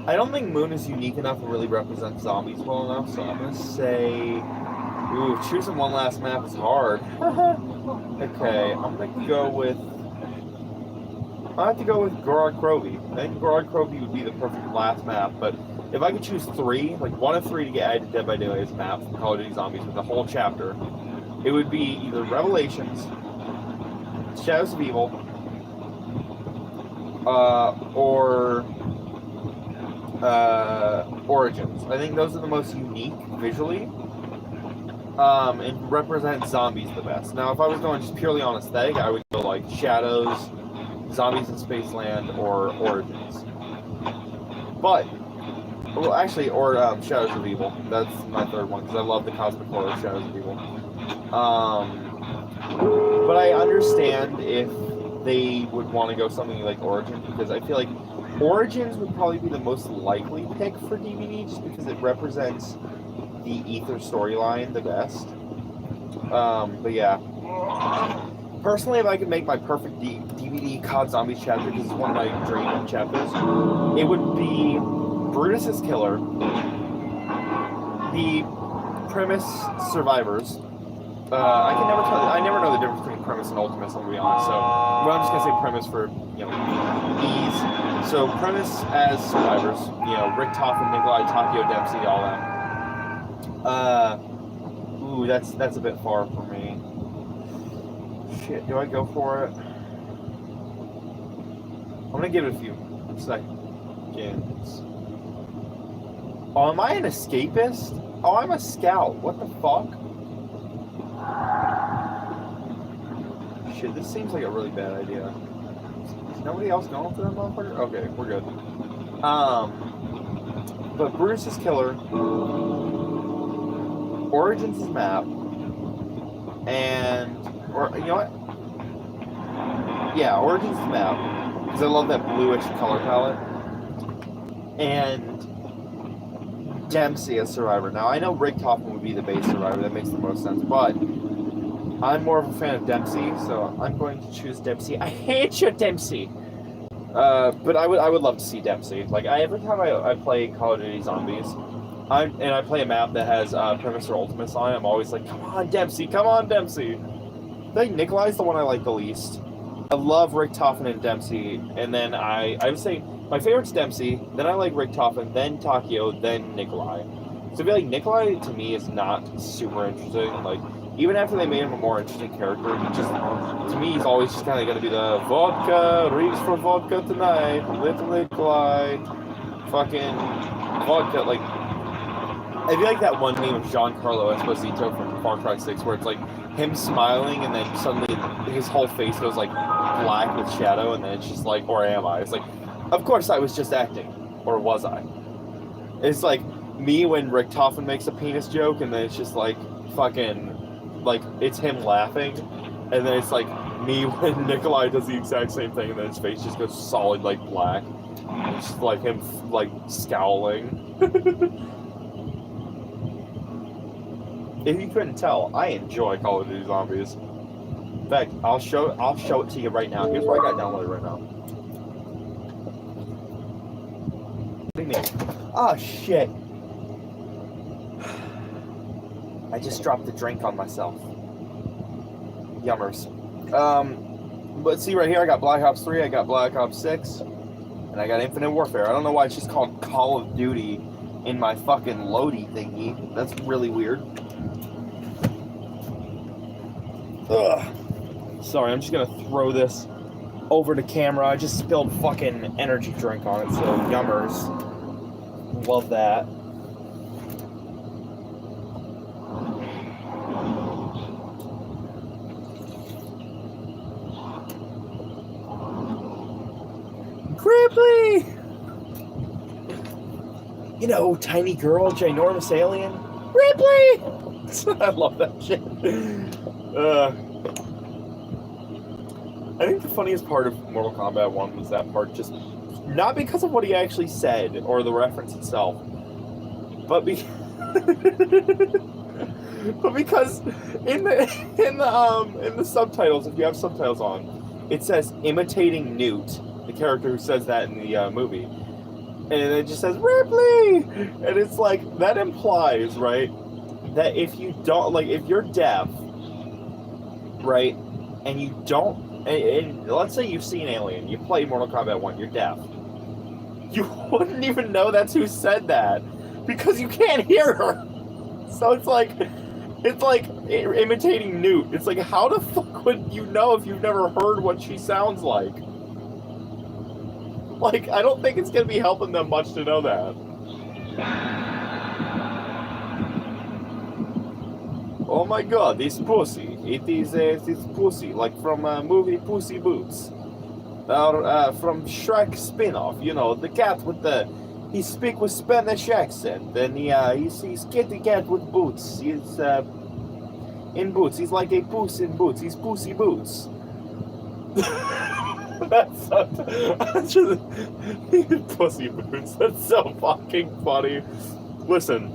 I don't think Moon is unique enough to really represent zombies well enough, so I'm going to say, choosing one last map is hard. Okay, I'm going to go with, I have to go with Gorod Krovi. I think Gorod Krovi would be the perfect last map, but if I could choose 3, like 1 of 3 to get added to Dead by Daylight's map from Call of Duty Zombies with the whole chapter, it would be either Revelations, Shadows of Evil, or Origins. I think those are the most unique visually, and represent zombies the best. Now, if I was going just purely on aesthetic, I would go like Shadows, Zombies in Spaceland, or Origins. But Well, actually, or Shadows of Evil. That's my third one because I love the cosmic horror Shadows of Evil. But I understand if they would want to go something like Origins because I feel like Origins would probably be the most likely pick for DVD just because it represents the Ether storyline the best. But yeah. Personally, if I could make my perfect DVD COD Zombies chapter, because it's one of my dream chapters, it would be Brutus's Killer, the Primus Survivors. I never know the difference between Primus and Ultimus, I'm gonna be honest. So, but I'm just gonna say Primus for ease. So Primus as survivors, Rick Toffin, Nikolai, Takeo Dempsey, all that. Ooh, that's a bit far for me. Shit, do I go for it? I'm gonna give it a few seconds. Oh, am I an escapist? Oh, I'm a scout. What the fuck? Shit, this seems like a really bad idea. Is nobody else going for that motherfucker? Okay, we're good. But Brutus's Killer, Origins' map, or you know what? Yeah, Origins' map, because I love that bluish color palette. And Dempsey as Survivor. Now, I know Rick Toffin would be the base Survivor, that makes the most sense, but I'm more of a fan of Dempsey, so I'm going to choose Dempsey. I hate you, Dempsey! But I would love to see Dempsey. Like, every time I play Call of Duty Zombies, and I play a map that has Primus or Ultimus on it, I'm always like, come on, Dempsey, come on, Dempsey! I think Nikolai's the one I like the least. I love Rick Toffin and Dempsey, and then I would say my favorite's Dempsey, then I like Rick Toffin, then Takeo, then Nikolai. So I feel like Nikolai, to me, is not super interesting. Like, even after they made him a more interesting character, to me, he's always just kind of going to be the vodka, reach for vodka tonight, little Nikolai, fucking vodka, like, I feel like that one meme of Giancarlo Esposito from Far Cry 6 where it's like him smiling and then suddenly his whole face goes like black with shadow and then it's just like, or am I? It's like, of course I was just acting. Or was I? It's like me when Rick Toffin makes a penis joke and then it's just like fucking, like it's him laughing and then it's like me when Nikolai does the exact same thing and then his face just goes solid like black. It's just like him like scowling. If you couldn't tell, I enjoy Call of Duty Zombies. In fact, I'll show it to you right now. Here's what I got downloaded right now. What do you mean? Oh shit! I just dropped the drink on myself. Yummers. But see right here, I got Black Ops 3, I got Black Ops 6, and I got Infinite Warfare. I don't know why it's just called Call of Duty in my fucking loady thingy. That's really weird. Ugh. Sorry, I'm just gonna throw this over the camera. I just spilled fucking energy drink on it, so yummers. Love that. Ripley! You know, tiny girl, ginormous alien. Ripley! I love that shit. I think the funniest part of Mortal Kombat 1 was that part just not because of what he actually said or the reference itself, but because in the subtitles, if you have subtitles on, it says imitating Newt, the character who says that in the movie, and it just says Ripley, and it's like that implies, right, that if you don't, like, if you're deaf, right, and you don't, and let's say you've seen Alien, you play Mortal Kombat 1, you're deaf, you wouldn't even know that's who said that, because you can't hear her. So it's like imitating Newt. It's like, how the fuck would you know if you've never heard what she sounds like? Like, I don't think it's gonna be helping them much to know that. Oh my god, this pussy. It is this pussy, like from a movie Pussy Boots. Or from Shrek spin-off, you know, the cat with the He speak with Spanish accent, and he's get with boots. He's in boots. He's like a puss in boots. He's Pussy Boots. That's just Pussy Boots. That's so fucking funny. Listen,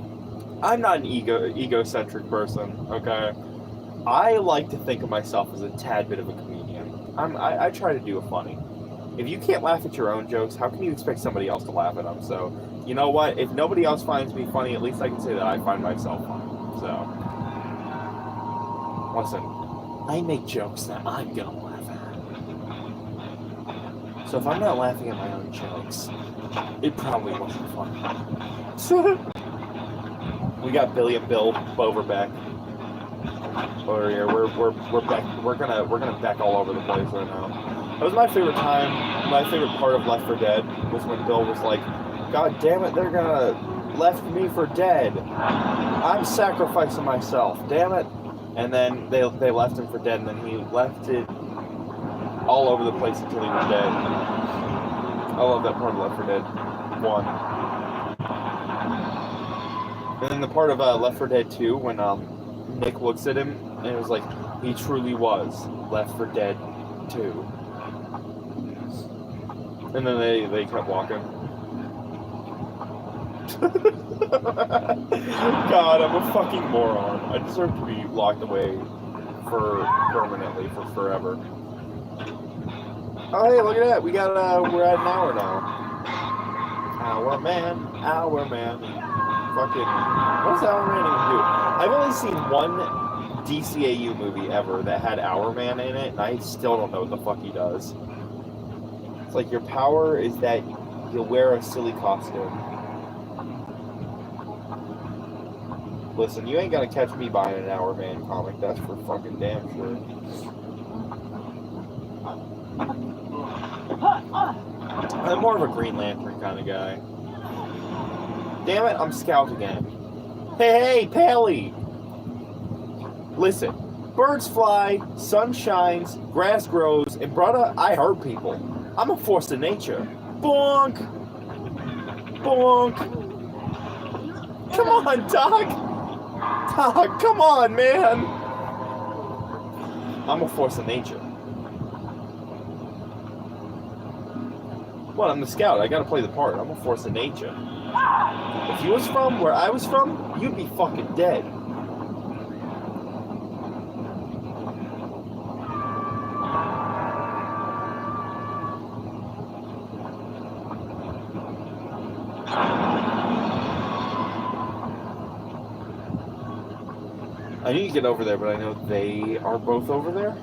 I'm not an egocentric person, okay? I like to think of myself as a tad bit of a comedian. I try to do a funny. If you can't laugh at your own jokes, how can you expect somebody else to laugh at them? So, you know what? If nobody else finds me funny, at least I can say that I find myself funny. So, listen, I make jokes that I'm gonna laugh at. So if I'm not laughing at my own jokes, it probably wasn't funny. We got Billy and Bill Boverbeck over here. We're back. We're gonna back all over the place right now. That was my favorite time. My favorite part of Left 4 Dead was when Bill was like, "God damn it, they're gonna left me for dead. I'm sacrificing myself. Damn it!" And then they left him for dead, and then he left it all over the place until he was dead. I love that part of Left 4 Dead 1. And then the part of Left 4 Dead 2 when Nick looks at him and it was like, he truly was Left 4 Dead 2. And then they kept walking. God, I'm a fucking moron. I deserve to be locked away permanently for forever. Oh hey, look at that. We're at an hour now. Our man. Fucking, what does Our Man even do? I've only seen one DCAU movie ever that had Our Man in it, and I still don't know what the fuck he does. It's like, your power is that you'll wear a silly costume. Listen, you ain't gonna catch me buying an Our Man comic, that's for fucking damn sure. I'm more of a Green Lantern kind of guy. Damn it, I'm Scout again. Hey, Pally! Listen, birds fly, sun shines, grass grows, and brother, I hurt people. I'm a force of nature. Bonk! Bonk! Come on, Doc! Doc, come on, man! I'm a force of nature. Well, I'm the Scout. I gotta play the part. I'm a force of nature. If you was from where I was from, you'd be fucking dead. I need to get over there, but I know they are both over there.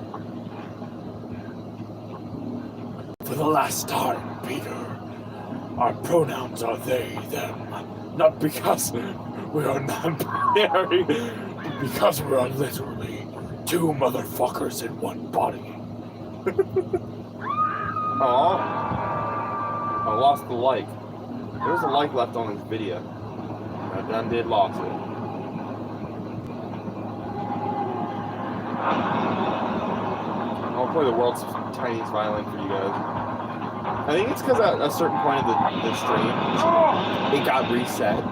For the last time, Peter. Our pronouns are they, them. Not because we are non-binary, but because we are literally two motherfuckers in one body. Aw. I lost the like. There was a like left on this video. I done did lost it. I'll play the world's tiniest violin for you guys. I think it's because at a certain point of the stream, it got reset.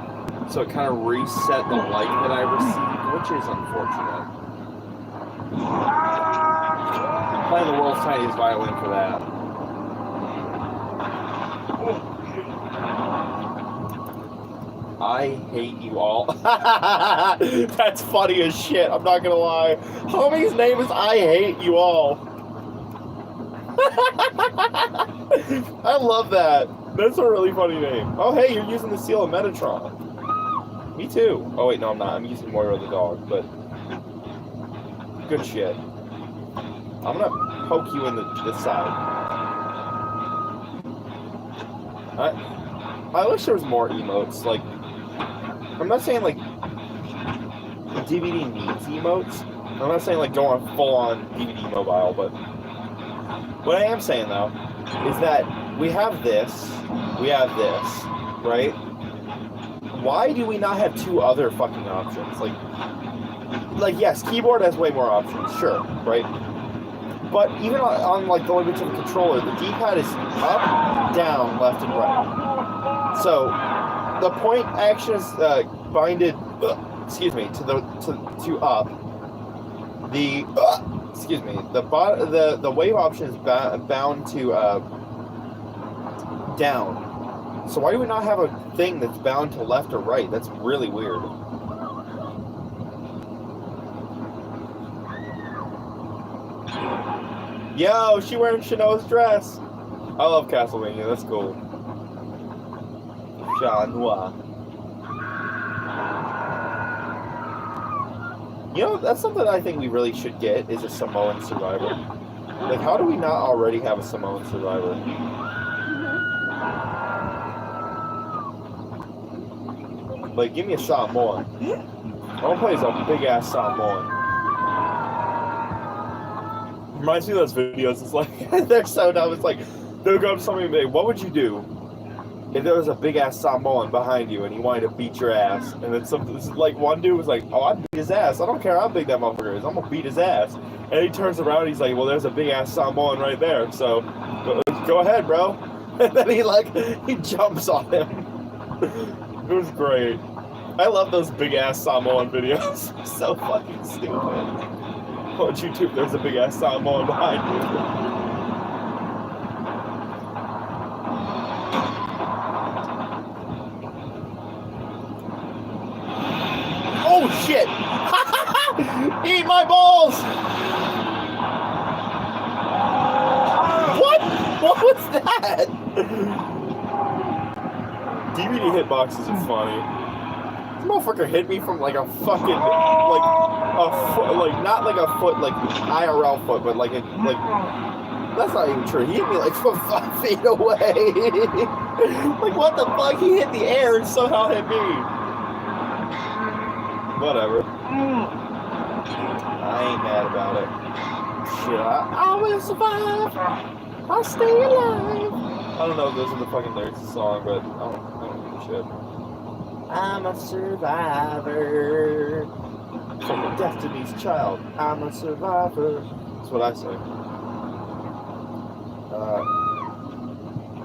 So it kind of reset the like that I received, which is unfortunate. I'm playing the world's tiniest violin for that. I hate you all. That's funny as shit, I'm not gonna lie. Homie's name is I Hate You All. I love that. That's a really funny name. Oh, hey, you're using the seal of Metatron. Me too. Oh, wait, no, I'm not. I'm using Moira the dog, but... good shit. I'm gonna poke you in the side. I wish there was more emotes. Like, I'm not saying, like, DVD needs emotes. I'm not saying, like, go on full-on DVD mobile, but... what I am saying, though, is that we have this, right? Why do we not have two other fucking options? Like yes, keyboard has way more options, sure, right? But even on like the limits of the controller, the D-pad is up, down, left, and right. So the point action is binded, to up. The the wave option is bound to down. So why do we not have a thing that's bound to left or right? That's really weird. Yo, she wearing Chanel's dress. I love Castlevania. That's cool. Chat Noir. You know, that's something I think we really should get is a Samoan Survivor. Like, how do we not already have a Samoan Survivor? Like, give me a Samoan. I want to play as a big ass Samoan. Reminds me of those videos. It's like, they're so dumb. It's like, they'll go up to somebody and be like, what would you do if there was a big ass Samoan behind you and he wanted to beat your ass? And then like one dude was like, oh, I'd beat his ass. I don't care how big that motherfucker is. I'm gonna beat his ass. And he turns around and he's like, well, there's a big ass Samoan right there. So go ahead, bro. And then he jumps on him. It was great. I love those big ass Samoan videos. So fucking stupid. On YouTube, there's a big ass Samoan behind you. Oh shit! Eat my balls! What? What was that? DVD hitboxes are funny. This motherfucker hit me from like a fucking not like a foot, like IRL foot, but like that's not even true. He hit me like from 5 feet away. Like what the fuck? He hit the air and somehow hit me. Whatever. I ain't mad about it. Shit, I will survive. I'll stay alive. I don't know if those are the fucking lyrics of the song, but I don't give a shit. I'm a survivor. From Destiny's Child. I'm a survivor. That's what I say.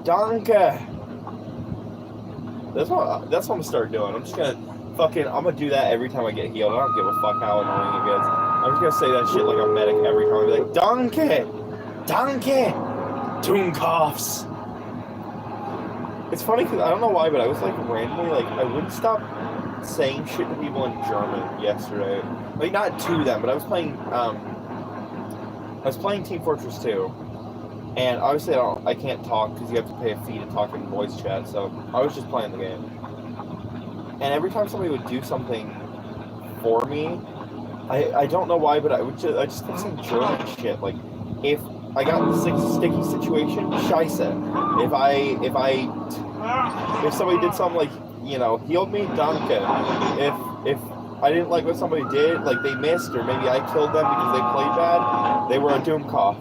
Danke. That's what I'm gonna start doing. I'm just gonna I'm gonna do that every time I get healed. I don't give a fuck how annoying it gets. I'm just gonna say that shit like a medic every time. I'll be like, Danke! Tunkoffs! It's funny because I don't know why, but I was like randomly, like, I wouldn't stop saying shit to people in German yesterday. Like, not to them, but I was playing Team Fortress 2. And obviously I can't talk because you have to pay a fee to talk in voice chat, so I was just playing the game. And every time somebody would do something for me, I don't know why, but I just kept saying German shit. Like, if I got in a sticky situation, scheisse. If somebody did something like, you know, healed me, danke. If I didn't like what somebody did, like they missed, or maybe I killed them because they played bad, they were a Doomkoff.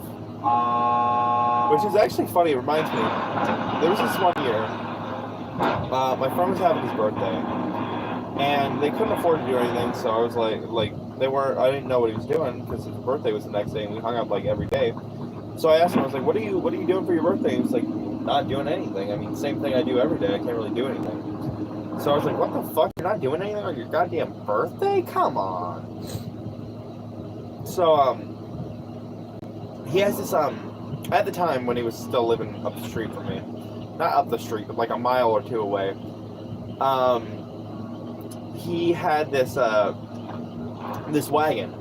Which is actually funny. It reminds me, there was this one year, my friend was having his birthday, and they couldn't afford to do anything, so I was like I didn't know what he was doing because his birthday was the next day, and we hung out like every day. So I asked him, I was like, what are you doing for your birthday? And he was like, not doing anything. I mean, same thing I do every day. I can't really do anything. So I was like, what the fuck? You're not doing anything on your goddamn birthday? Come on. So, he has this, at the time when he was still living up the street from me, not up the street, but like a mile or two away, he had this, this wagon.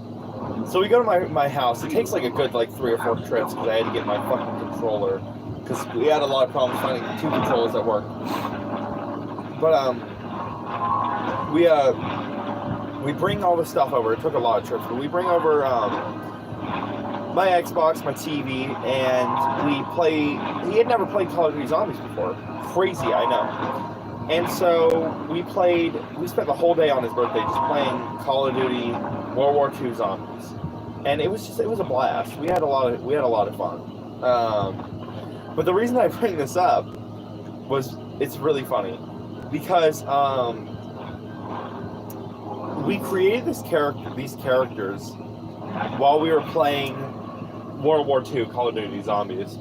So we go to my house. It takes like a good 3 or 4 trips because I had to get my fucking controller, because we had a lot of problems finding 2 controllers that work. But we bring all the stuff over. It took a lot of trips, but we bring over my Xbox, my TV, and we play. He had never played Call of Duty Zombies before. Crazy, I know. And so we spent the whole day on his birthday just playing Call of Duty World War II Zombies, and it was a blast. We had a lot of fun. But the reason I bring this up was it's really funny because we created these characters while we were playing World War II Call of Duty Zombies,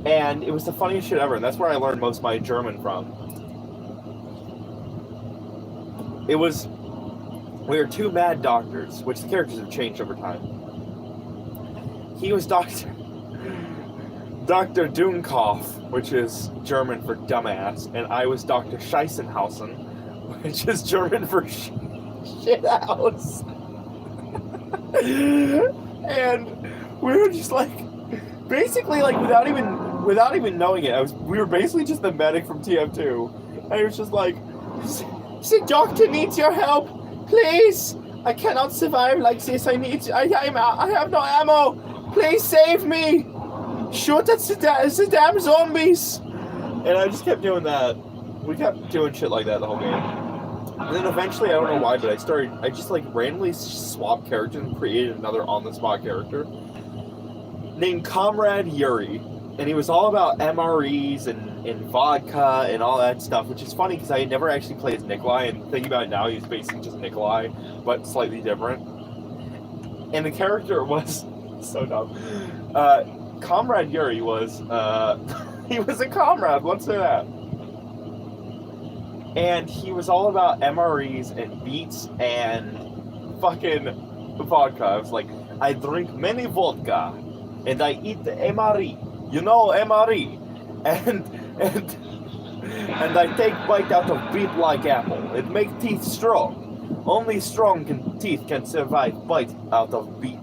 and it was the funniest shit ever. And that's where I learned most of my German from. we were two mad doctors, which the characters have changed over time. He was Dr. Dunkopf, which is German for dumbass, and I was Dr. Scheissenhausen, which is German for shithouse. And we were just like, basically, like without even knowing it, we were basically just the medic from TF2, and it was just like, the doctor needs your help, please. I cannot survive like this. I have no ammo. Please save me. Shoot at the damn zombies. And I just kept doing that. We kept doing shit like that the whole game. And then eventually, I don't know why, but I just like randomly swapped characters and created another on-the-spot character named Comrade Yuri. And he was all about MREs and vodka and all that stuff, which is funny because I had never actually played as Nikolai, and thinking about it now, he's basically just Nikolai, but slightly different. And the character was so dumb. Comrade Yuri was, he was a comrade, let's say that. And he was all about MREs and beats and fucking vodka. I was like, I drink many vodka and I eat the MRE. You know MRE. And I take bite out of beet-like apple. It makes teeth strong. Only strong teeth can survive bite out of beet.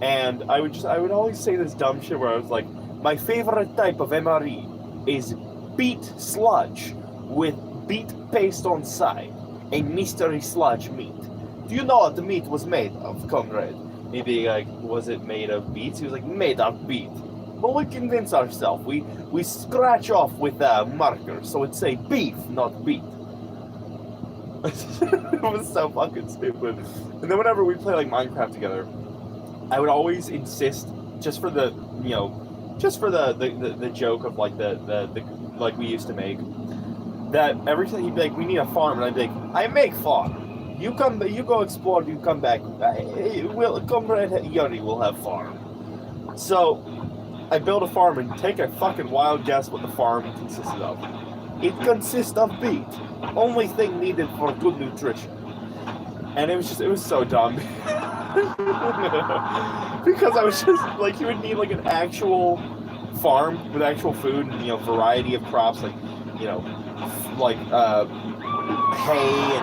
And I would always say this dumb shit where I was like, my favorite type of MRE is beet sludge with beet paste on side, a mystery sludge meat. Do you know what the meat was made of, comrade? Maybe like, was it made of beets? He was like, made of beet. But we convince ourselves. We scratch off with a marker, so it say beef, not beet. It was so fucking stupid. And then whenever we play like Minecraft together, I would always insist, just for the joke of like the like we used to make, that every time he'd be like, we need a farm, and I'd be like, I make farm. You go explore, you come back. Comrade Yuri will have farm. So I build a farm and take a fucking wild guess what the farm consisted of. It consists of beet. Only thing needed for good nutrition. And it was so dumb. Because I was just like, you would need like an actual farm with actual food and, variety of crops, like, like hay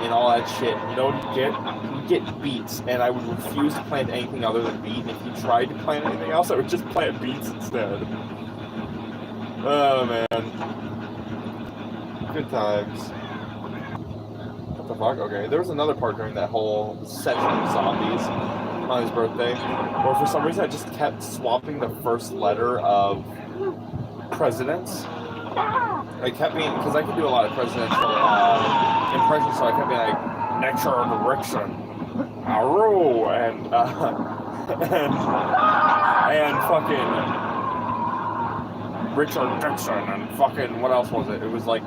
and all that shit. You know what you get beets, and I would refuse to plant anything other than beet, and if you tried to plant anything else, I would just plant beets instead. Oh man. Good times. What the fuck? Okay, there was another part during that whole section of zombies on his birthday, where for some reason I just kept swapping the first letter of presidents. I kept being, because I could do a lot of presidential impressions, so I kept being like, Richard Nixon, Aru, and fucking Richard Nixon, and fucking, what else was it? It was like,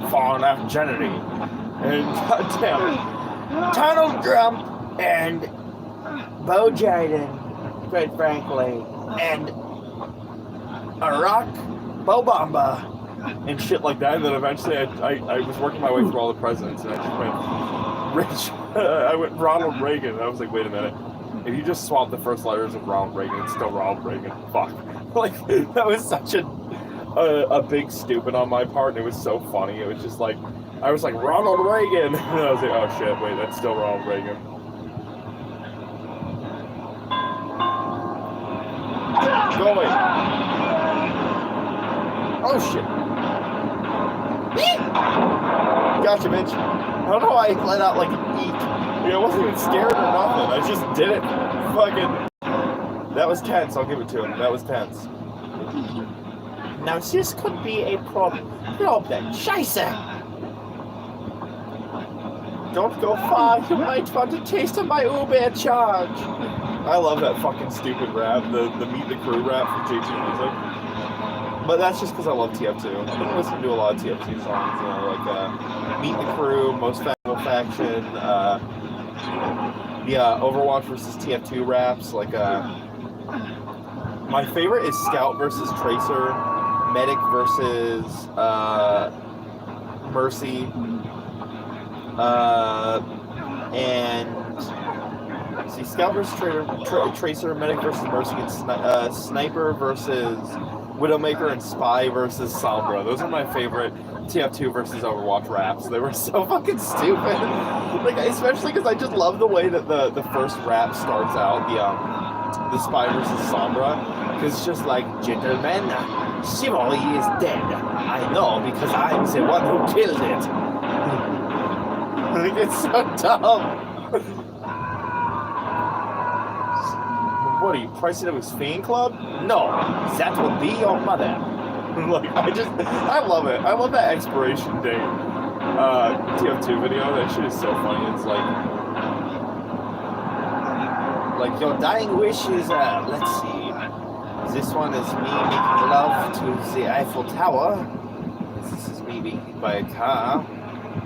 Fallen F. Kennedy, and goddamn, Donald Trump, and Bo Jaden, quite frankly, and Barack Obama, and shit like that. And then eventually I was working my way through all the presidents, and I just went I went Ronald Reagan, and I was like, wait a minute, if you just swap the first letters of Ronald Reagan, it's still Ronald Reagan. Fuck. Like, that was such a big stupid on my part, and it was so funny. It was just like, I was like, Ronald Reagan, and I was like, oh shit, wait, that's still Ronald Reagan. Go away. Oh shit. Gotcha, bitch. I don't know why I let out like an eek. I wasn't even scared or nothing. I just did it. Fucking. That was tense. I'll give it to him. That was tense. Now this could be a problem. Scheiße. Don't go far. You might want a taste of my Uber charge. I love that fucking stupid rap. The Meet the Crew rap from JT Music. But that's just because I love TF2. I've been listening to a lot of TF2 songs, like Meet the Crew, Most Valuable Faction, Overwatch versus TF2 raps. Like, my favorite is Scout versus Tracer, Medic versus Mercy, And see, Scout versus Tracer, Medic versus Mercy, and Sniper versus Widowmaker, and Spy versus Sombra. Those are my favorite TF2 versus Overwatch raps. They were so fucking stupid. Like, especially because I just love the way that the first rap starts out, the Spy versus Sombra, because it's just like, gentlemen, chivalry is dead. I know because I'm the one who killed it. Like, it's so dumb. What are you, president of his fan club? No, that will be your mother. Like, I love it. I love that expiration date TF2 video. That shit is so funny. It's like your dying wish is, let's see. This one is me making love to the Eiffel Tower. This is me being hit by a car.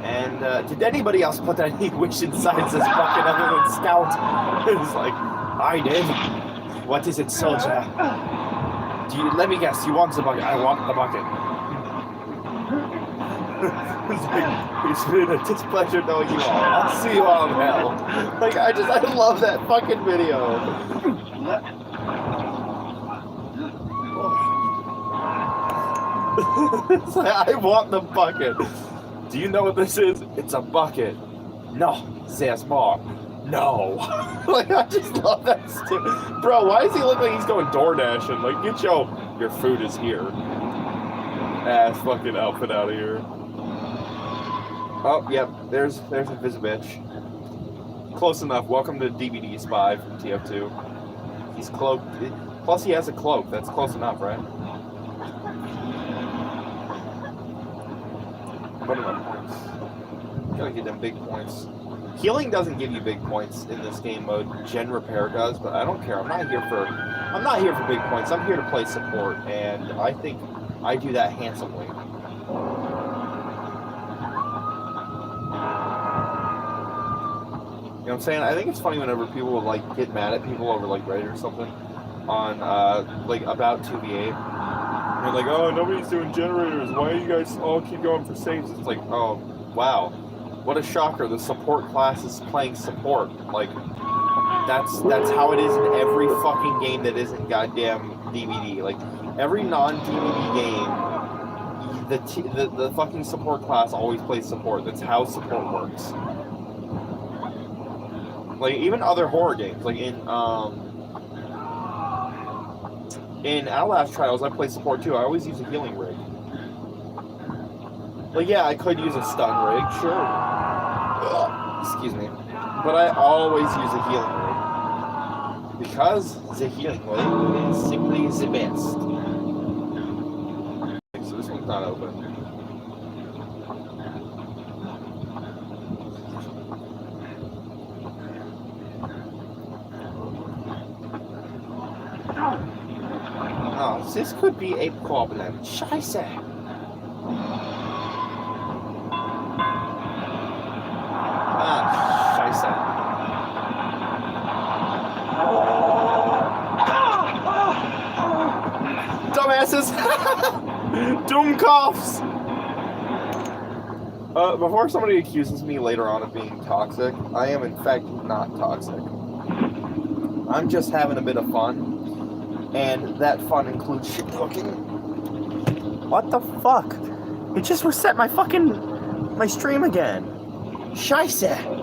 And did anybody else put any wish inside this bucket other than Scout? It's like, I did. What is it, soldier? Let me guess, you want the bucket? I want the bucket. It's like, it's been a displeasure knowing you all. I'll see you all in hell. Like, I love that fucking video. It's like, I want the bucket. Do you know what this is? It's a bucket. No, there's more. No. Like, I just love that stupid. Bro, why does he look like he's going door dashing? Like, get your food is here. Ass fucking outfit out of here. Oh, yep, there's Invisibitch. Close enough. Welcome to DVD Spy from TF2. He's cloaked. Plus, he has a cloak. That's close enough, right? What are my points? Gotta get them big points. Healing doesn't give you big points in this game mode. Gen Repair does, but I don't care. I'm not here for big points. I'm here to play support, and I think I do that handsomely. You know what I'm saying? I think it's funny whenever people will, like, get mad at people over, like, Reddit or something on like about 2v8. And they're like, oh, nobody's doing generators. Why do you guys all keep going for saves? It's like, oh, wow. What a shocker, the support class is playing support. Like, that's how it is in every fucking game that isn't goddamn DVD. Like, every non-DVD game, the fucking support class always plays support. That's how support works. Like, even other horror games, like in Outlast Trials, I play support too. I always use a healing rig. Like, yeah, I could use a stun rig, sure. Excuse me. But I always use a healing rig. Because the healing rig is simply the best. So this one's not open. Oh, this could be a problem. Scheiße. Scheiße. Dumbasses! Doomkopfs! Before somebody accuses me later on of being toxic, I am in fact not toxic. I'm just having a bit of fun, and that fun includes shit cooking. What the fuck? It just reset my stream again. Scheiße!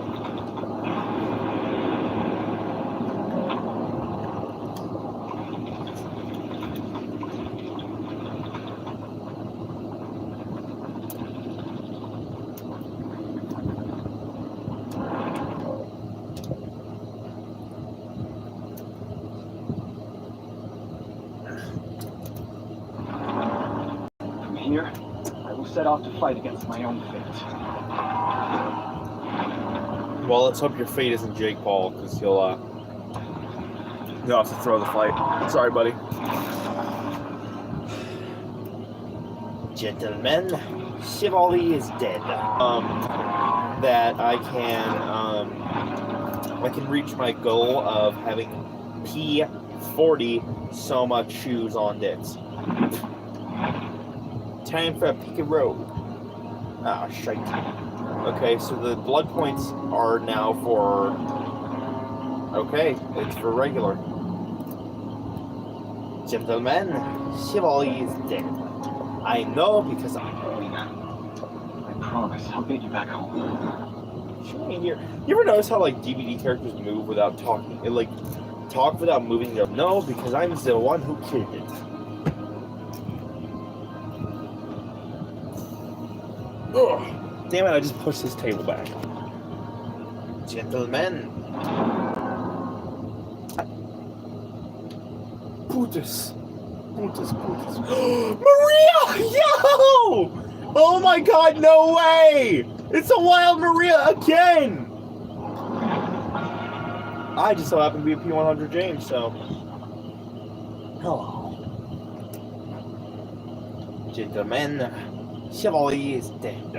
Here, I will set off to fight against my own fate. Well, let's hope your fate isn't Jake Paul, because you'll have to throw the fight. Sorry, buddy. Gentlemen, chivalry is dead. That I can reach my goal of having P40 so much shoes on dicks. Time for a pick and roll. Ah, shite. Okay, so the blood points are now for... Okay, it's for regular. Gentlemen, chivalry is dead. I know because I promise, I'll get you back home. You ever notice how like DVD characters move without talking? It, like talk without moving their... No, because I'm the one who killed it. Ugh. Damn it, I just pushed this table back. Gentlemen. Putus. Maria! Yo! Oh my god, no way! It's a wild Maria again! I just so happen to be a P100 James, so... Hello. Gentlemen, chivalry is dead.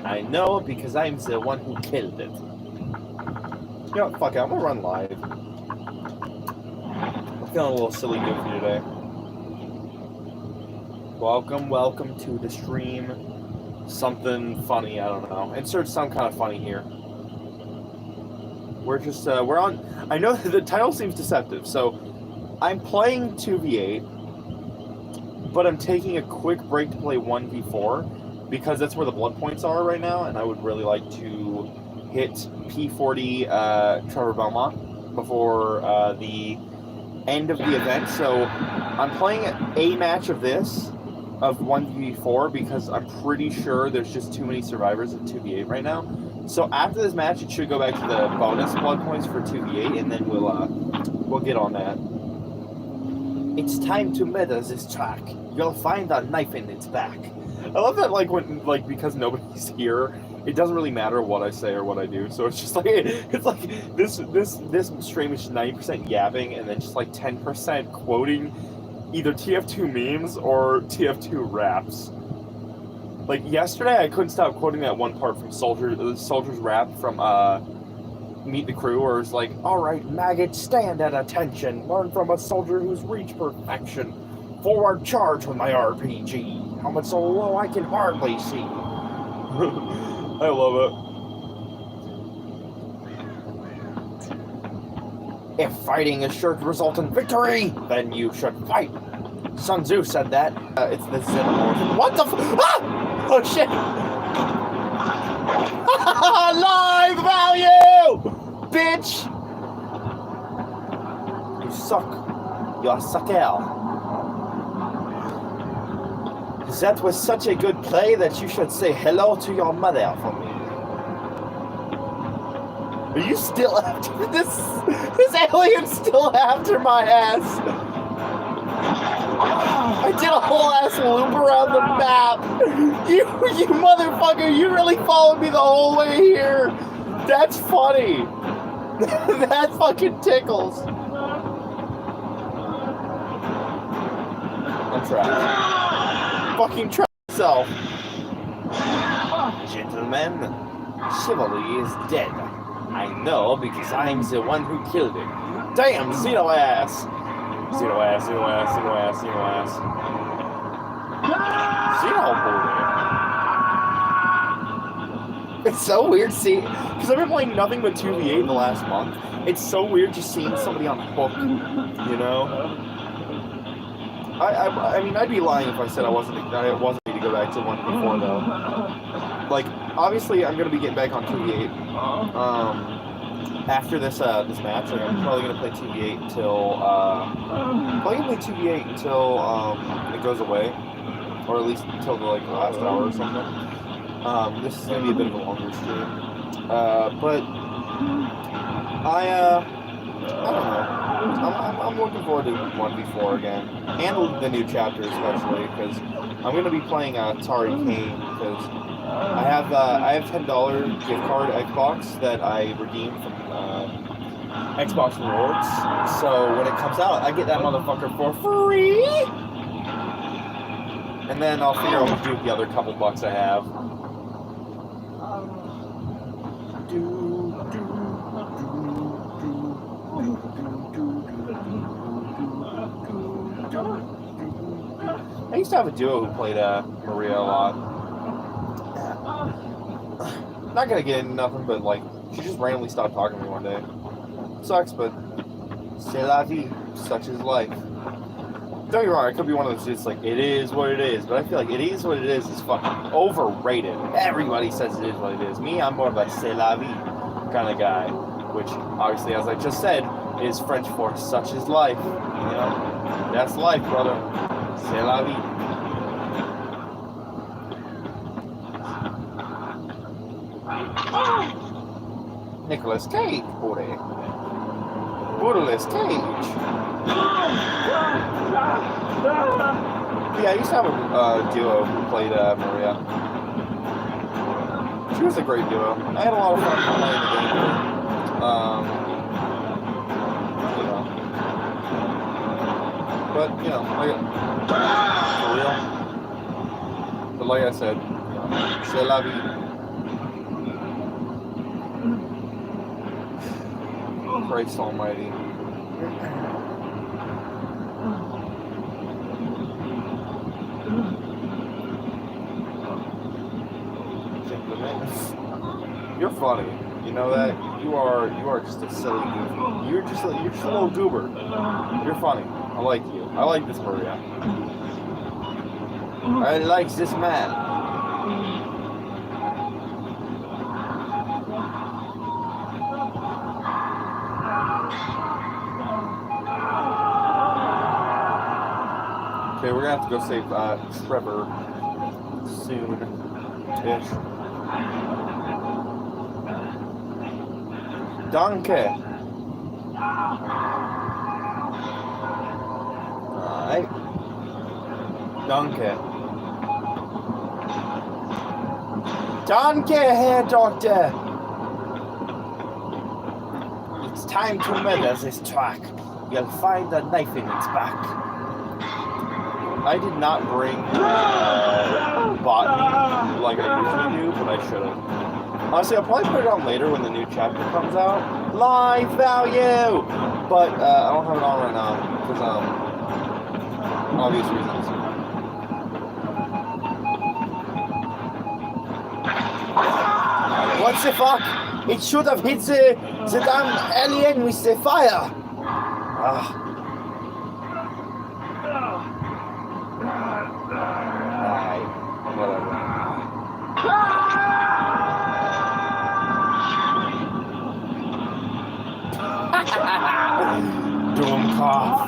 I know because I'm the one who killed it. You know what, fuck it, I'm gonna run live. I'm feeling a little silly goofy today. Welcome to the stream. Something funny, I don't know. Insert some kind of funny here. We're just, we're on... I know the title seems deceptive, so I'm playing 2v8, but I'm taking a quick break to play 1v4, because that's where the blood points are right now, and I would really like to hit P40 Trevor Belmont before the end of the event. So I'm playing a match of this, of 1v4, because I'm pretty sure there's just too many survivors in 2v8 right now. So after this match, it should go back to the bonus blood points for 2v8, and then we'll get on that. It's time to meta this track. You'll find a knife in its back. I love that, like, when, like, because nobody's here, it doesn't really matter what I say or what I do. So it's just like, it's like this stream is just 90% yapping and then just like 10% quoting either TF2 memes or TF2 raps. Like yesterday, I couldn't stop quoting that one part from Soldier's rap from Meet the Crew, where it's like, "All right, maggots, stand at attention. Learn from a soldier who's reached perfection. Forward charge with my RPG. Helmet so low I can hardly see." I love it. If fighting is sure to result in victory, then you should fight. Sun Tzu said that. It's the Xenomorph. What the ah! Oh shit! Live value! Bitch! You suck. You're a sucker. That was such a good play that you should say hello to your mother for me. Are you still after this? This alien's still after my ass. I did a whole ass loop around the map. You motherfucker, you really followed me the whole way here. That's funny. That fucking tickles. I'm trapped. Fucking trap yourself. Gentlemen, chivalry is dead. I know because I'm the one who killed it. Damn, Xeno ass. Xeno ass. Xeno boy. It's so weird seeing, because I've been playing nothing but 2v8 in the last month. It's so weird just seeing somebody on hook, you know? I mean, I'd be lying if I said I wasn't ready to go back to 1v4 though. Like, obviously, I'm gonna be getting back on 2v8. After this this match, like, I'm probably gonna play 2v8 until it goes away, or at least until the like last hour or something. This is gonna be a bit of a longer stream, but I don't know. I'm looking forward to 1v4 again, and the new chapter especially, because I'm going to be playing Atari Kane, because I have $10 gift card Xbox that I redeemed from Xbox Rewards, so when it comes out, I get that motherfucker for free, and then I'll figure out what to do with the other couple bucks I have. I used to have a duo who played Maria a lot. not gonna get into nothing, but like, she just randomly stopped talking to me one day. Sucks, but c'est la vie. Such is life. Don't get me wrong, it could be one of those just like, it is what it is, but I feel like it is what it is fucking overrated. Everybody says it is what it is. Me, I'm more of a c'est la vie kind of guy, which obviously, as I just said, is French for such is life. You know, that's life, brother. C'est la vie. Nicolas Cage, buddy. Nicolas Cage. Yeah, I used to have a duo who played Maria. She was a great duo. I had a lot of fun playing the game. You know. But, you know, for real. But like I said, c'est la vie. Christ almighty. You're funny. You know that? You are just a silly goofy. You're just a little goober. You're funny. I like you. I like this Maria. I like this man. Okay, we're gonna have to go save Trevor soon-ish. Danke. Alright. Danke. Danke, Herr Doctor. It's time to measure this track. You'll find a knife in its back. I did not bring botany like I usually do, but I should have. Honestly, I'll probably put it on later when the new chapter comes out. Life value! But I don't have it on right now, because, obvious reasons. What the fuck? It should have hit the damn alien with the fire! Ah. Whatever. Doom cough.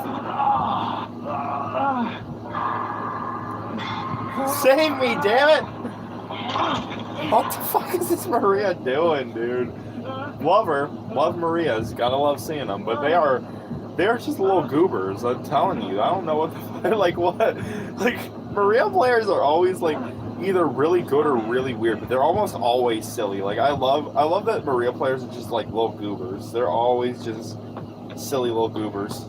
Save me, damn it! What the fuck is this Maria doing, dude? Love her. Love Marias. Gotta love seeing them. But they're just little goobers. I'm telling you. I don't know what they're like. What? Like, Maria players are always like either really good or really weird, but they're almost always silly. Like, I love that Maria players are just like little goobers. They're always just silly little goobers.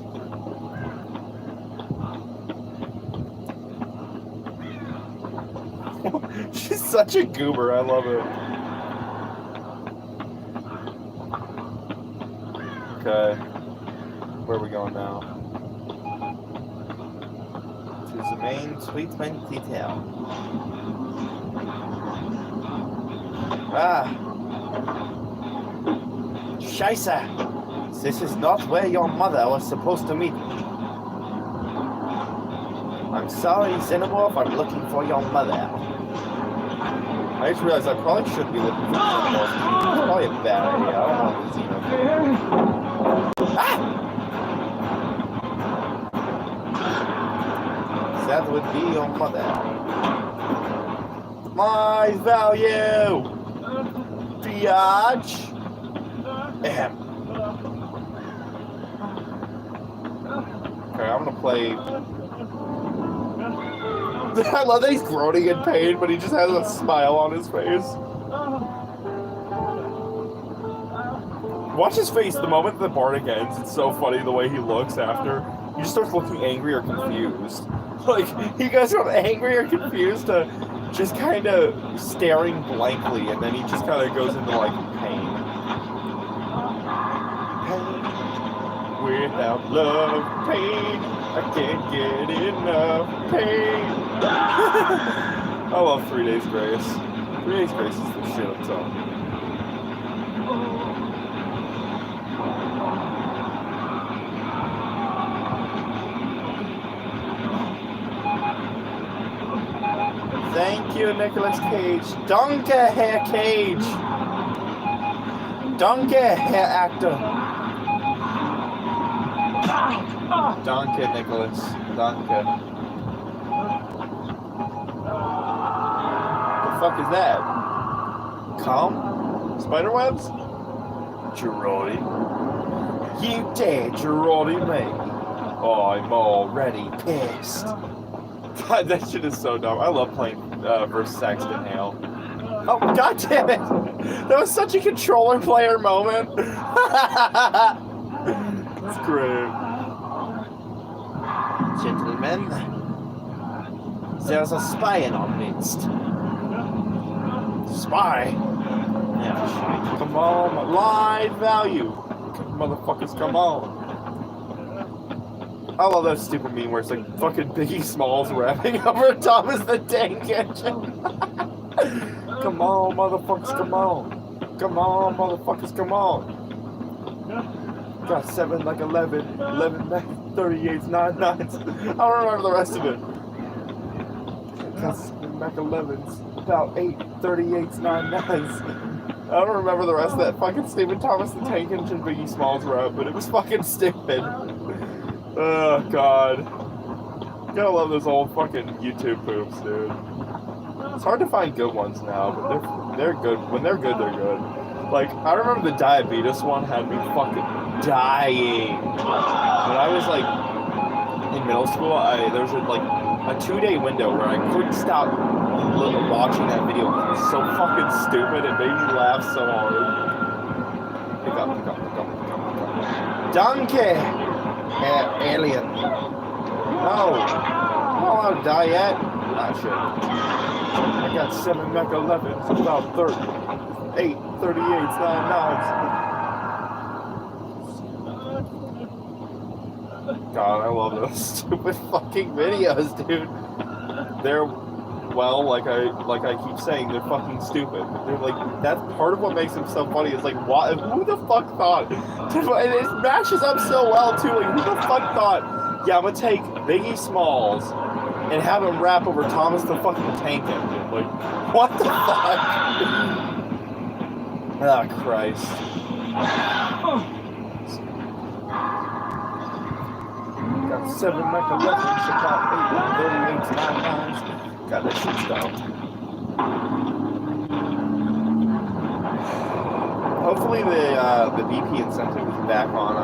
She's such a goober. I love it. Okay. Where are we going now? To the main treatment detail. Ah. Scheisse. This is not where your mother was supposed to meet me. I'm sorry, Xenomorph, I'm looking for your mother. I just realized I probably shouldn't be looking for Xenomorph. It's probably a bad idea. I don't want the Xenomorph. Ah! That would be your mother. My value! Biatch! Ahem. Okay, I'm gonna play. I love that he's groaning in pain, but he just has a smile on his face. Watch his face the moment the Bardic ends. It's so funny the way he looks after. He just starts looking angry or confused. Like, he goes from angry or confused to just kind of staring blankly, and then he just kind of goes into, like, pain. Pain. Without love, pain. I can't get enough pain. I love 3 Days Grace. 3 Days Grace is the shit, I'm telling you. Fuck you, Nicolas Cage. Donkey hair Cage. Donkey hair actor. Donkey, Nicholas. Donkey. The fuck is that? Calm? Spiderwebs? Girardi. You dare Girardi me? Oh, I'm already pissed. God, that shit is so dumb. I love playing versus Saxton Hale. Oh, god damn it! That was such a controller player moment. It's great. Gentlemen, there's a spy in our midst. Spy? Yeah, shit. Come on, live value. Motherfuckers, come on. I love that stupid meme where it's like fucking Biggie Smalls rapping over Thomas the Tank Engine. Come on, motherfuckers, come on. Come on, motherfuckers, come on. Got 7 like 11, 11 back 38s, 9 9s. I don't remember the rest of it. Got 7 back 11s, about 8, 38s, 9 9s. I don't remember the rest of that fucking stupid Thomas the Tank Engine Biggie Smalls rap, but it was fucking stupid. Oh, God. Gotta love those old fucking YouTube poops, dude. It's hard to find good ones now, but they're good. When they're good, they're good. Like, I remember the diabetes one had me fucking dying. When I was, like, in middle school, there was, a 2-day window where I couldn't stop watching that video. It was so fucking stupid. It made me laugh so hard. Pick up. Donkey! Alien. No. I'm not allowed to die yet. Ah, shit. I got 7 Mech 11s, about 30. 8, 38s, 9 9s. God, I love those stupid fucking videos, dude. They're, well, like I keep saying, they're fucking stupid. They're like, that's part of what makes them so funny. Is like, what? Who the fuck thought? And it matches up so well too. Like, who the fuck thought? Yeah, I'm gonna take Biggie Smalls and have him rap over Thomas the fucking Tank Engine. Like, what the fuck? Ah, Christ. Got 7 Mech 11s, about 8, 38s, 9 9s. God, that shit's dumb. Hopefully the BP incentive is back on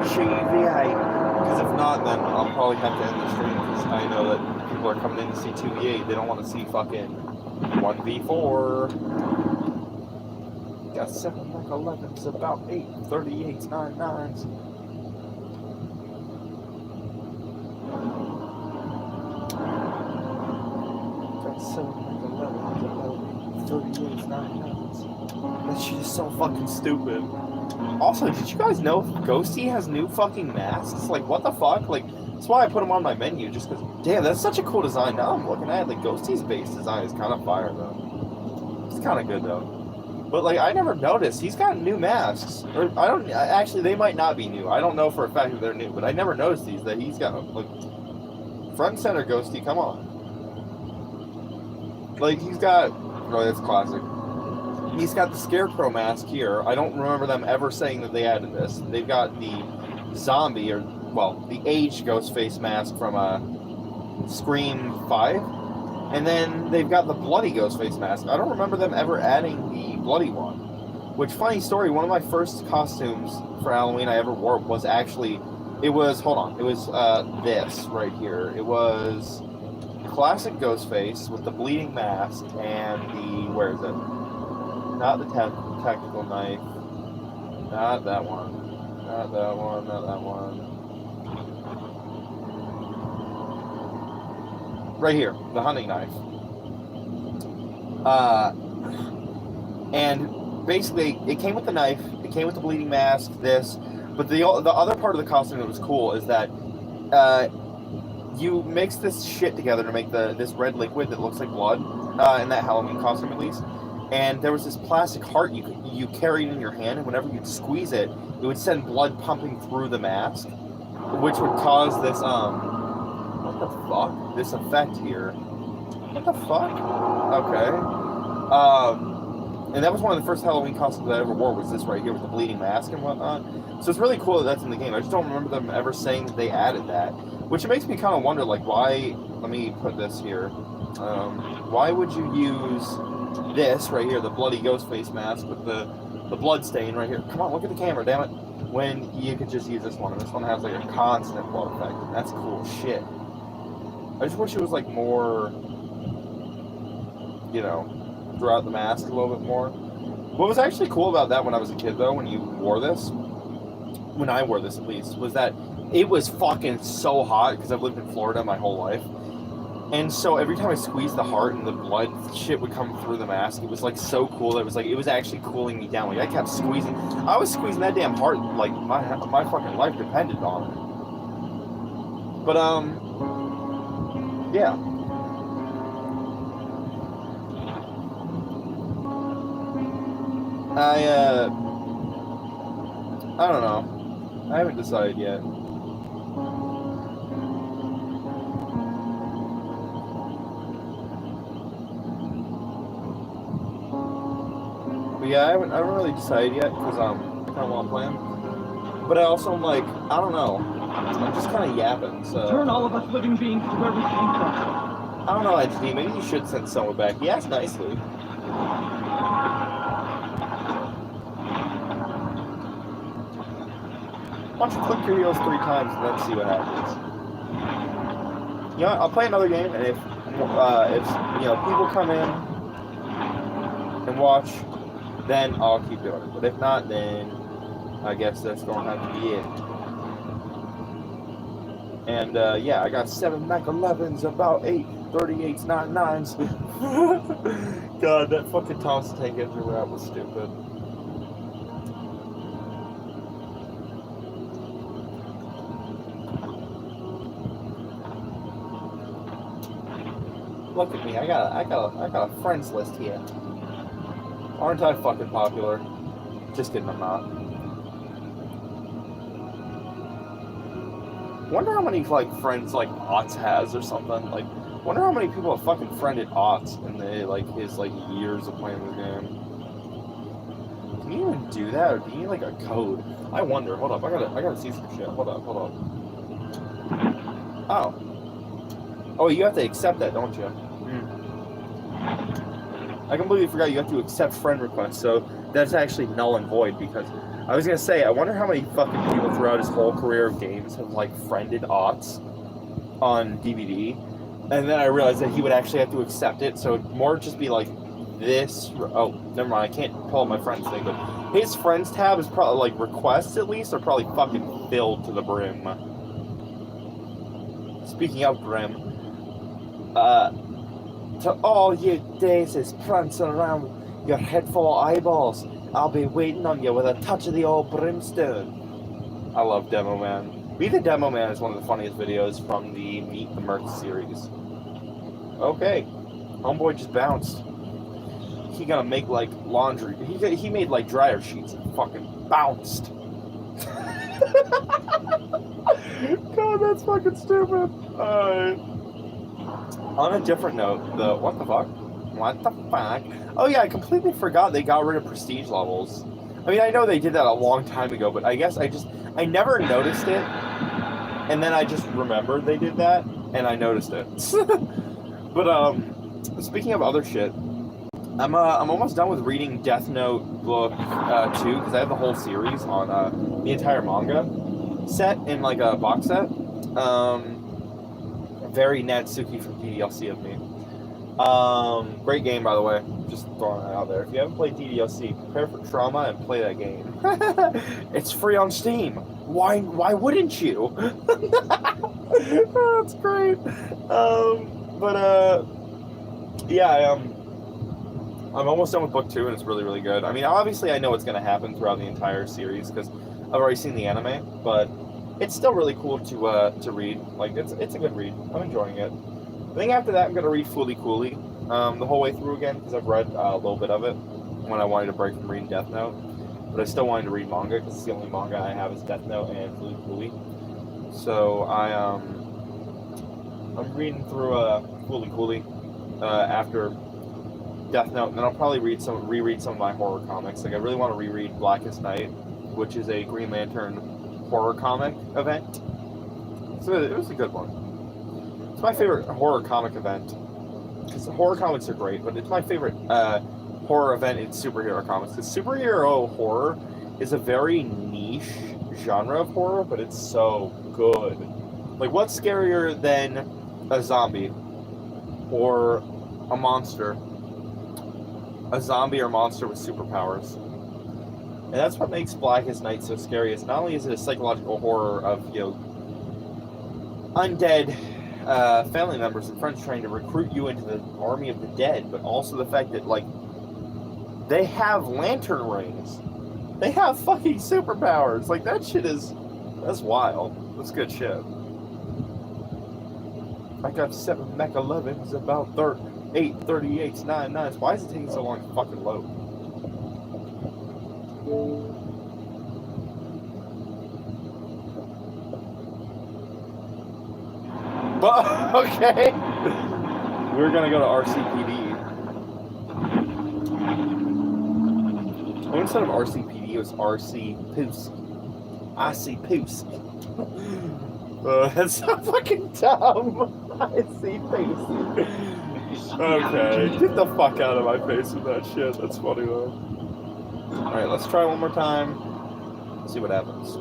GV8. Because if not, then I'll probably have to end the stream. Because I know that people are coming in to see 2v8. They don't want to see fucking 1v4. Got 7 like 11s, about 8, 38s, 9 9s. That shit is so fucking stupid. Also, did you guys know Ghosty has new fucking masks? Like, what the fuck? Like, that's why I put them on my menu, just because, damn, that's such a cool design. Now I'm looking at it, like, Ghosty's base design is kind of fire, though. It's kind of good, though. But, like, I never noticed. He's got new masks. Or, actually, they might not be new. I don't know for a fact that they're new, but I never noticed these, that he's got them. Like, front and center, Ghosty, come on. Like, he's got, oh, that's classic. He's got the Scarecrow mask here. I don't remember them ever saying that they added this. They've got the zombie, or, well, the aged Ghostface mask from Scream 5. And then they've got the bloody Ghostface mask. I don't remember them ever adding the bloody one. Which, funny story, one of my first costumes for Halloween I ever wore was actually, it was this right here. It was classic Ghostface with the bleeding mask and the, where is it? Not the tactical knife. Not that one. Not that one, not that one. Right here, the hunting knife. And basically, it came with the knife, it came with the bleeding mask, this, but the other part of the costume that was cool is that you mix this shit together to make this red liquid that looks like blood, in that Halloween costume at least. And there was this plastic heart you carried in your hand, and whenever you'd squeeze it, it would send blood pumping through the mask, which would cause this, what the fuck? This effect here. What the fuck? Okay. And that was one of the first Halloween costumes I ever wore, was this right here with the bleeding mask and whatnot. So it's really cool that that's in the game. I just don't remember them ever saying that they added that. Which makes me kind of wonder, like, why... Let me put this here. Why would you use this right here, the bloody ghost face mask with the blood stain right here? Come on, look at the camera, damn it. When you could just use this one, and this one has, like, a constant blood effect. And that's cool shit. I just wish it was, like, more... you know, throughout the mask a little bit more. What was actually cool about that when I was a kid, though, when you wore this, when I wore this at least, was that it was fucking so hot, because I've lived in Florida my whole life. And so every time I squeezed the heart and the blood shit would come through the mask, it was like so cool. It was like, it was actually cooling me down. Like I kept squeezing. I was squeezing that damn heart like my fucking life depended on it. But, yeah. I don't know. I haven't decided yet. But yeah, I haven't really decided yet, because I kind of want to play him. But I also am like, I don't know. I'm just kind of yapping, so... Return all of us living beings to where we came from. I don't know, Anthony. Maybe you should send someone back. He asked nicely. Why don't you click your heels 3 times and then see what happens? You know what? I'll play another game, and if you know, people come in and watch, then I'll keep doing it. But if not, then I guess that's going to have to be it. And yeah, I got 7 Mac 11s, about 8 38s, 99s. God, that fucking Thompson tank engine rap was stupid. Look at me, I got a friends list here. Aren't I fucking popular? Just kidding, I'm not. Wonder how many like friends like Otts has or something. Like, wonder how many people have fucking friended Otts in the like his like years of playing the game. Can you even do that, or do you need like a code? I wonder. Hold up, I gotta see some shit. Hold up. Oh. Oh, you have to accept that, don't you? I completely forgot you have to accept friend requests, so that's actually null and void, because I was gonna say, I wonder how many fucking people throughout his whole career of games have like friended Otts on DVD, and then I realized that he would actually have to accept it, so it'd more just be like this. Oh, never mind, I can't pull up my friends thing, but his friends tab is probably like requests at least are probably fucking filled to the brim. Speaking of brim, to all you daisies prancing around with your head full of eyeballs, I'll be waiting on you with a touch of the old brimstone. I love Demo Man. Be the Demo Man is one of the funniest videos from the Meet the Merc series. Okay, homeboy just bounced. He gonna make like laundry. He made like dryer sheets and fucking bounced. God, that's fucking stupid. On a different note, what the fuck? What the fuck? Oh yeah, I completely forgot they got rid of prestige levels. I mean, I know they did that a long time ago, but I guess I never noticed it, and then I just remembered they did that, and I noticed it. But speaking of other shit, I'm almost done with reading Death Note book 2, because I have the whole series on the entire manga set in like a box set. Very Natsuki from DDLC of me. Great game, by the way. Just throwing that out there. If you haven't played DDLC, prepare for trauma and play that game. It's free on Steam. Why wouldn't you? That's great. Yeah, I'm almost done with book 2, and it's really, really good. I mean, obviously, I know what's going to happen throughout the entire series, because I've already seen the anime, but it's still really cool to read. Like, it's a good read. I'm enjoying it. I think after that, I'm going to read Fooly Cooly the whole way through again, because I've read a little bit of it when I wanted to break from reading Death Note. But I still wanted to read manga, because it's the only manga I have is Death Note and Fooly Cooly. So I'm reading through Fooly Cooly. after Death Note, and then I'll probably reread some of my horror comics. Like I really want to reread Blackest Night, which is a Green Lantern horror comic event. So it was a good one. It's my favorite horror comic event because the horror comics are great, but it's my favorite horror event in superhero comics. Because superhero horror is a very niche genre of horror, but it's so good. Like, what's scarier than a zombie or a monster? A zombie or monster with superpowers. And that's what makes Blackest Night so scary. Is not only is it a psychological horror of, undead family members and friends trying to recruit you into the army of the dead, but also the fact that, like, they have lantern rings. They have fucking superpowers. Like, that shit that's wild. That's good shit. I got 7 Mech 11s, about 8 38s, 9 9s. Why is it taking so long to fucking load? But, okay. We're gonna go to RCPD. Oh, instead of RCPD, it was RC Poos. RC Poos. That's so fucking dumb. RC Poos. Okay, get the fuck out of my face with that shit. That's funny though. Alright, let's try one more time. See what happens.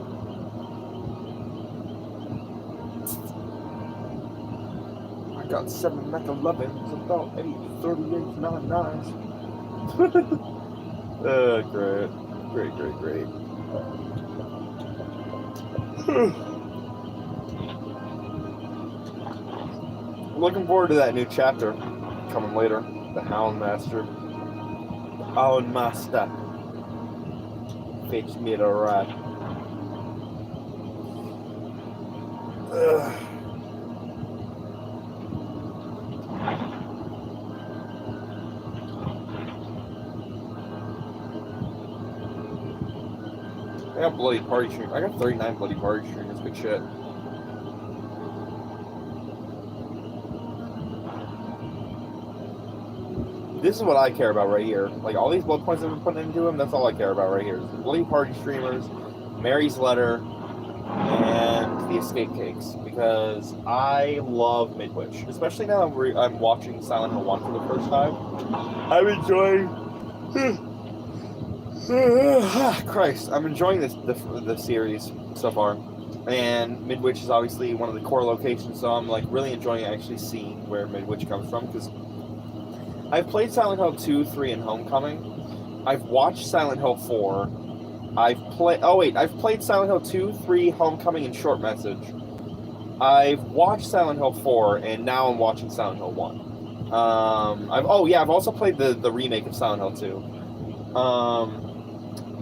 I got 7 Mech 11s, about 8 38s, 9 9s. Great. Looking forward to that new chapter coming later. The Hound Master. Hound Master. Fetch me the rat. I got bloody party streamers. I got 39 bloody party streamers. Good shit. This is what I care about right here. Like, all these blood points I've been putting into him, that's all I care about right here. Bloody party streamers, Mary's letter, and the escape cakes. Because I love Midwich. Especially now that I'm watching Silent Hill 1 for the first time. I'm enjoying... Christ, I'm enjoying the series so far. And Midwich is obviously one of the core locations, so I'm like really enjoying actually seeing where Midwich comes from, because I've played Silent Hill 2, 3, and Homecoming. I've watched Silent Hill 4. I've played Silent Hill 2, 3, Homecoming, and Short Message. I've watched Silent Hill 4, and now I'm watching Silent Hill 1. I've also played the remake of Silent Hill 2.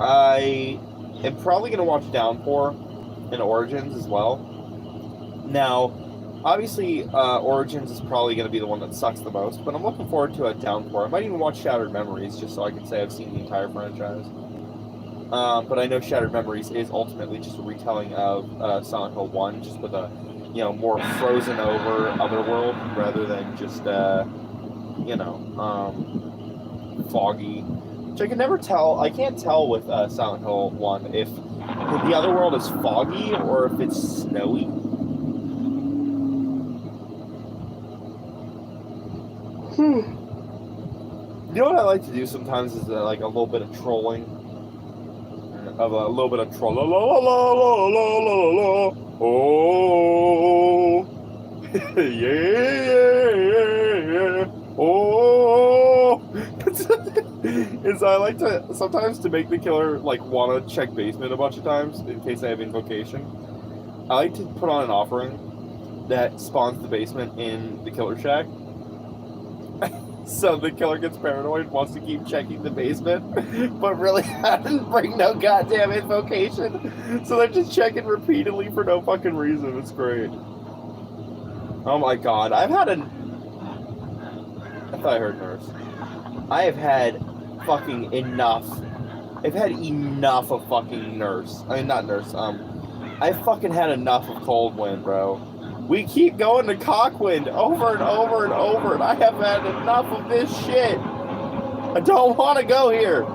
I am probably going to watch Downpour and Origins as well. Now, obviously, Origins is probably going to be the one that sucks the most, but I'm looking forward to a Downpour. I might even watch Shattered Memories, just so I can say I've seen the entire franchise. But I know Shattered Memories is ultimately just a retelling of Silent Hill 1, just with a, more frozen over otherworld, rather than just, foggy. Which I can never tell. I can't tell with Silent Hill 1 if the otherworld is foggy or if it's snowy. You know what I like to do sometimes is like a little bit of trolling. A little bit of troll. Oh, yeah. Oh. Is I like to sometimes to make the killer like want to check basement a bunch of times in case I have invocation. I like to put on an offering that spawns the basement in the killer shack. So the killer gets paranoid, wants to keep checking the basement, but really doesn't bring no goddamn invocation. So they're just checking repeatedly for no fucking reason. It's great. Oh my god, I thought I heard nurse. I have had fucking enough. I've had enough of fucking nurse. I mean, not nurse. I've fucking had enough of Cold Wind, bro. We keep going to Cockwind over and over and over, and I have had enough of this shit. I don't want to go here.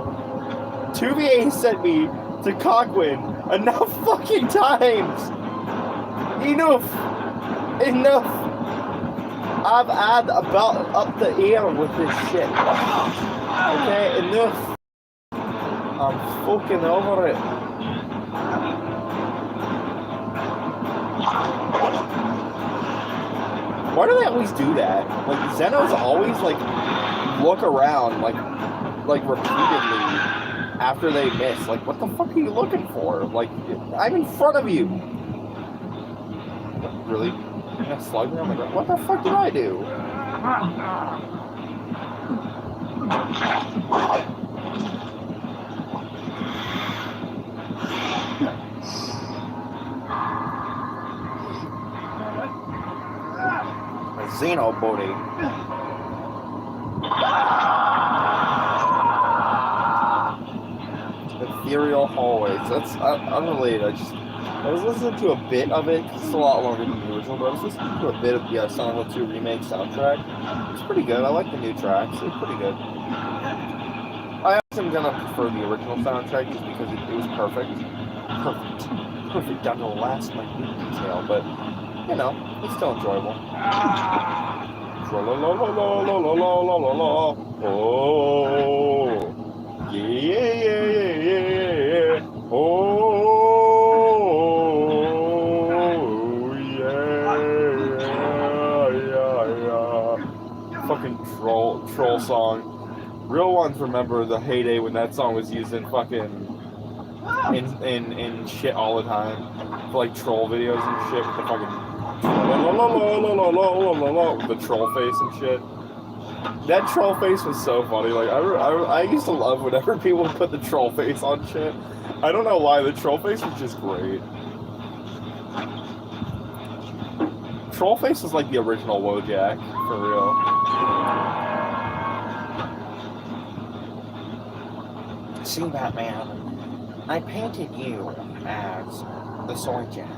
2VA sent me to Cockwind enough fucking times. Enough. I've had about up the air with this shit. Okay, enough. I'm fucking over it. Why do they always do that? Like, Zenos always, like, look around, like repeatedly after they miss. Like, what the fuck are you looking for? Like, I'm in front of you. Really? You're gonna slug me on the ground? What the fuck did I do? Xeno booty. Ethereal Hallways. That's unrelated. I was listening to a bit of it because it's a lot longer than the original, but I was listening to a bit of the Silent Hill 2 remake soundtrack. It's pretty good. I like the new tracks. It's pretty good. I actually am gonna prefer the original soundtrack just because it was perfect. Perfect down to the last minute detail, but you know, it's still enjoyable. Oh, yeah. Oh, yeah. Fucking troll song. Real ones remember the heyday when that song was used in fucking in shit all the time for like troll videos and shit with the fucking the troll face and shit. That troll face was so funny. Like I used to love whenever people put the troll face on shit. I don't know why. The troll face was just great. Troll face was like the original Wojak, for real. See, Batman, I painted you as the Soy Jack,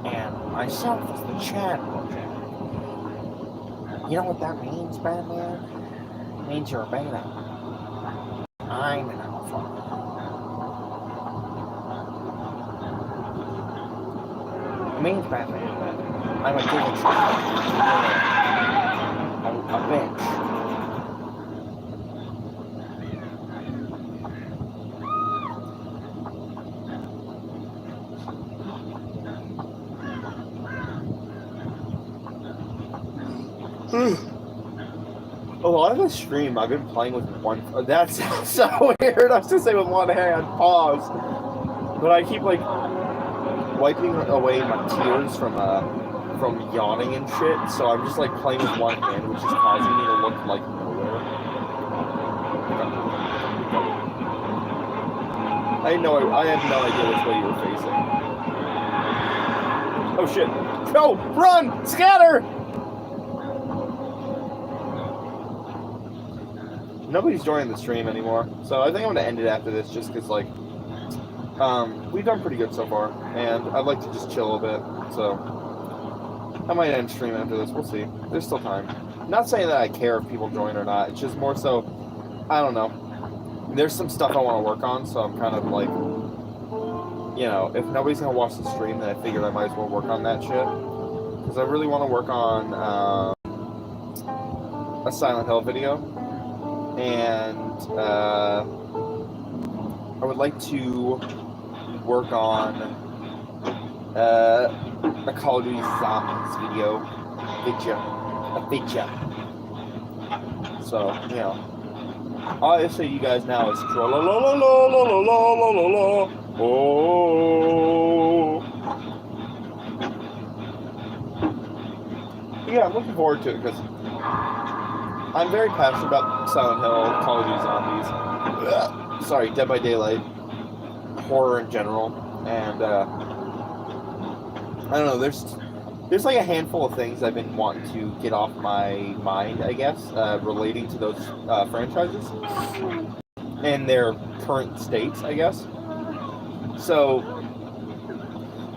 and myself as the Chadwell Jack. You know what that means, Batman? It means you're a beta. I'm an alpha. It means, Batman, that I'm a good a bitch. A lot of the stream, I've been playing with one. That sounds so weird. I was gonna say with one hand, pause. But I keep like wiping away my tears from yawning and shit. So I'm just like playing with one hand, which is causing me to look like nowhere. I have no idea which way you were facing. Oh shit! No! Run! Scatter! Nobody's joining the stream anymore, so I think I'm gonna end it after this, just because like, we've done pretty good so far, and I'd like to just chill a bit. So I might end stream after this. We'll see. There's still time. Not saying that I care if people join or not. It's just more so, I don't know. There's some stuff I want to work on, so I'm kind of like, you know, if nobody's gonna watch the stream, then I figured I might as well work on that shit, because I really want to work on a Silent Hill video. And I would like to work on a Call of Duty Zombies video. So, you know, all I say to you guys now is oh. Yeah, I'm looking forward to it because I'm very passionate about Silent Hill, Call of Duty Zombies, sorry, Dead by Daylight, horror in general, and I don't know, there's like a handful of things I've been wanting to get off my mind, I guess, relating to those franchises and their current states, I guess. So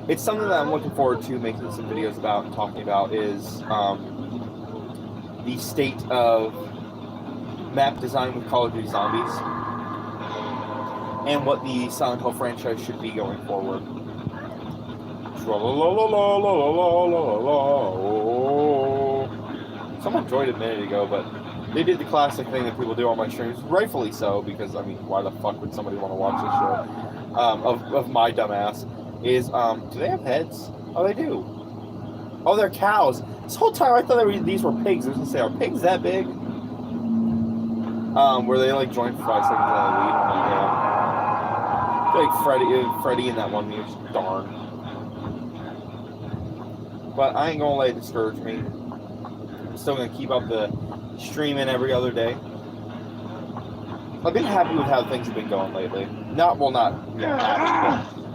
it's something that I'm looking forward to making some videos about and talking about is the state of map design with Call of Duty Zombies and what the Silent Hill franchise should be going forward. Someone joined a minute ago, but they did the classic thing that people do on my streams, rightfully so, because, I mean, why the fuck would somebody want to watch this show? Of my dumbass, is, do they have heads? Oh, they do. Oh, they're cows. This whole time I thought these were pigs. I was going to say, are pigs that big? Where they, like, join for 5 seconds and then leave. I'm like, yeah. Like Freddy in that one meme, darn. But I ain't gonna let it discourage me. I'm still gonna keep up the streaming every other day. I've been happy with how things have been going lately. Not happy, but,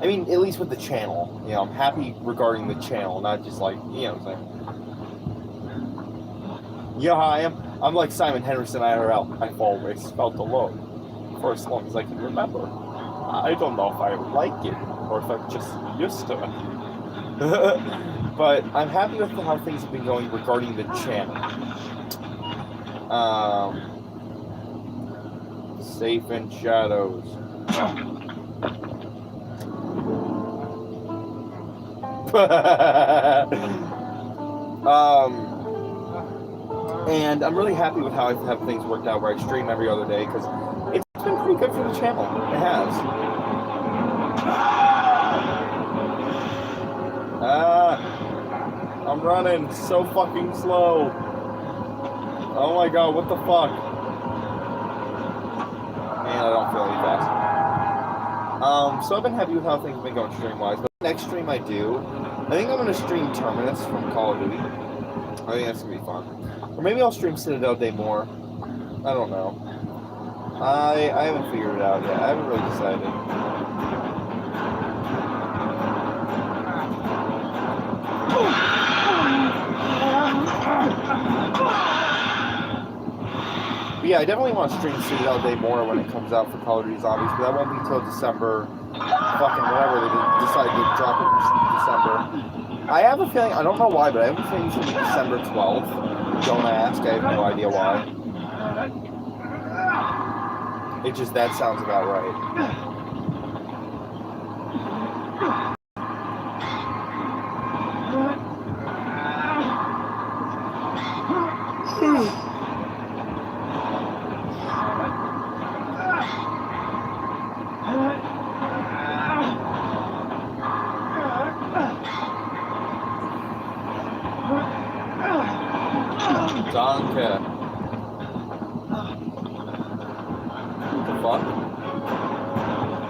I mean, at least with the channel. You know, I'm happy regarding the channel, not just like, you know what I'm saying. You know how I am? I'm like Simon Henderson IRL. I've always felt alone. For as long as I can remember. I don't know if I like it, or if I'm just used to it. But I'm happy with how things have been going regarding the channel. Safe in shadows. And I'm really happy with how I have things worked out where I stream every other day, because it's been pretty good for the channel. It has. I'm running so fucking slow. Oh my god, what the fuck? And I don't feel any faster. So I've been happy with how things have been going stream-wise, but the next stream I do, I think I'm going to stream Terminus from Call of Duty. I think that's going to be fun. Or maybe I'll stream Citadel Day more. I don't know. I haven't figured it out yet. I haven't really decided. But yeah, I definitely want to stream Citadel Day more when it comes out for Call of Duty Zombies, but that won't be until December, fucking whatever they decide to drop it in December. I have a feeling, I don't know why, but I have a feeling it's going to be December 12th. Don't ask, I have no idea why. It just, that sounds about right. Danke. What the fuck?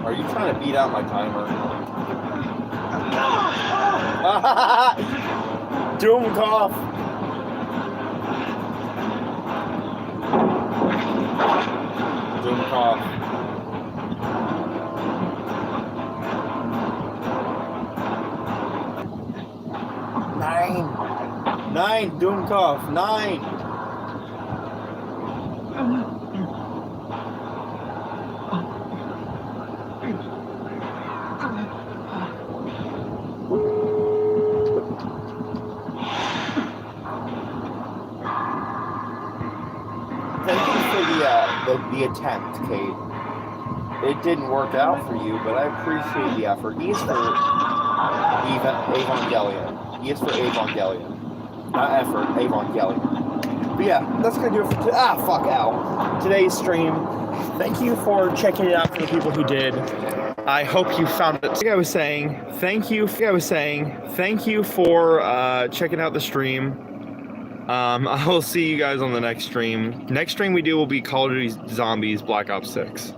Are you trying to beat out my timer? Doom cough. Doom cough. Nine, Doom cough, 9. Thank you for the attempt, Kate. It didn't work out for you, but I appreciate the effort. E is for Evangelion. E is for Evangelion. Not effort, Evangelion. But yeah, that's gonna do it for today's stream. Thank you for checking it out for the people who did. I hope you found it. Like I was saying, thank you for checking out the stream. I will see you guys on the next stream. Next stream we do will be Call of Duty Zombies Black Ops 6.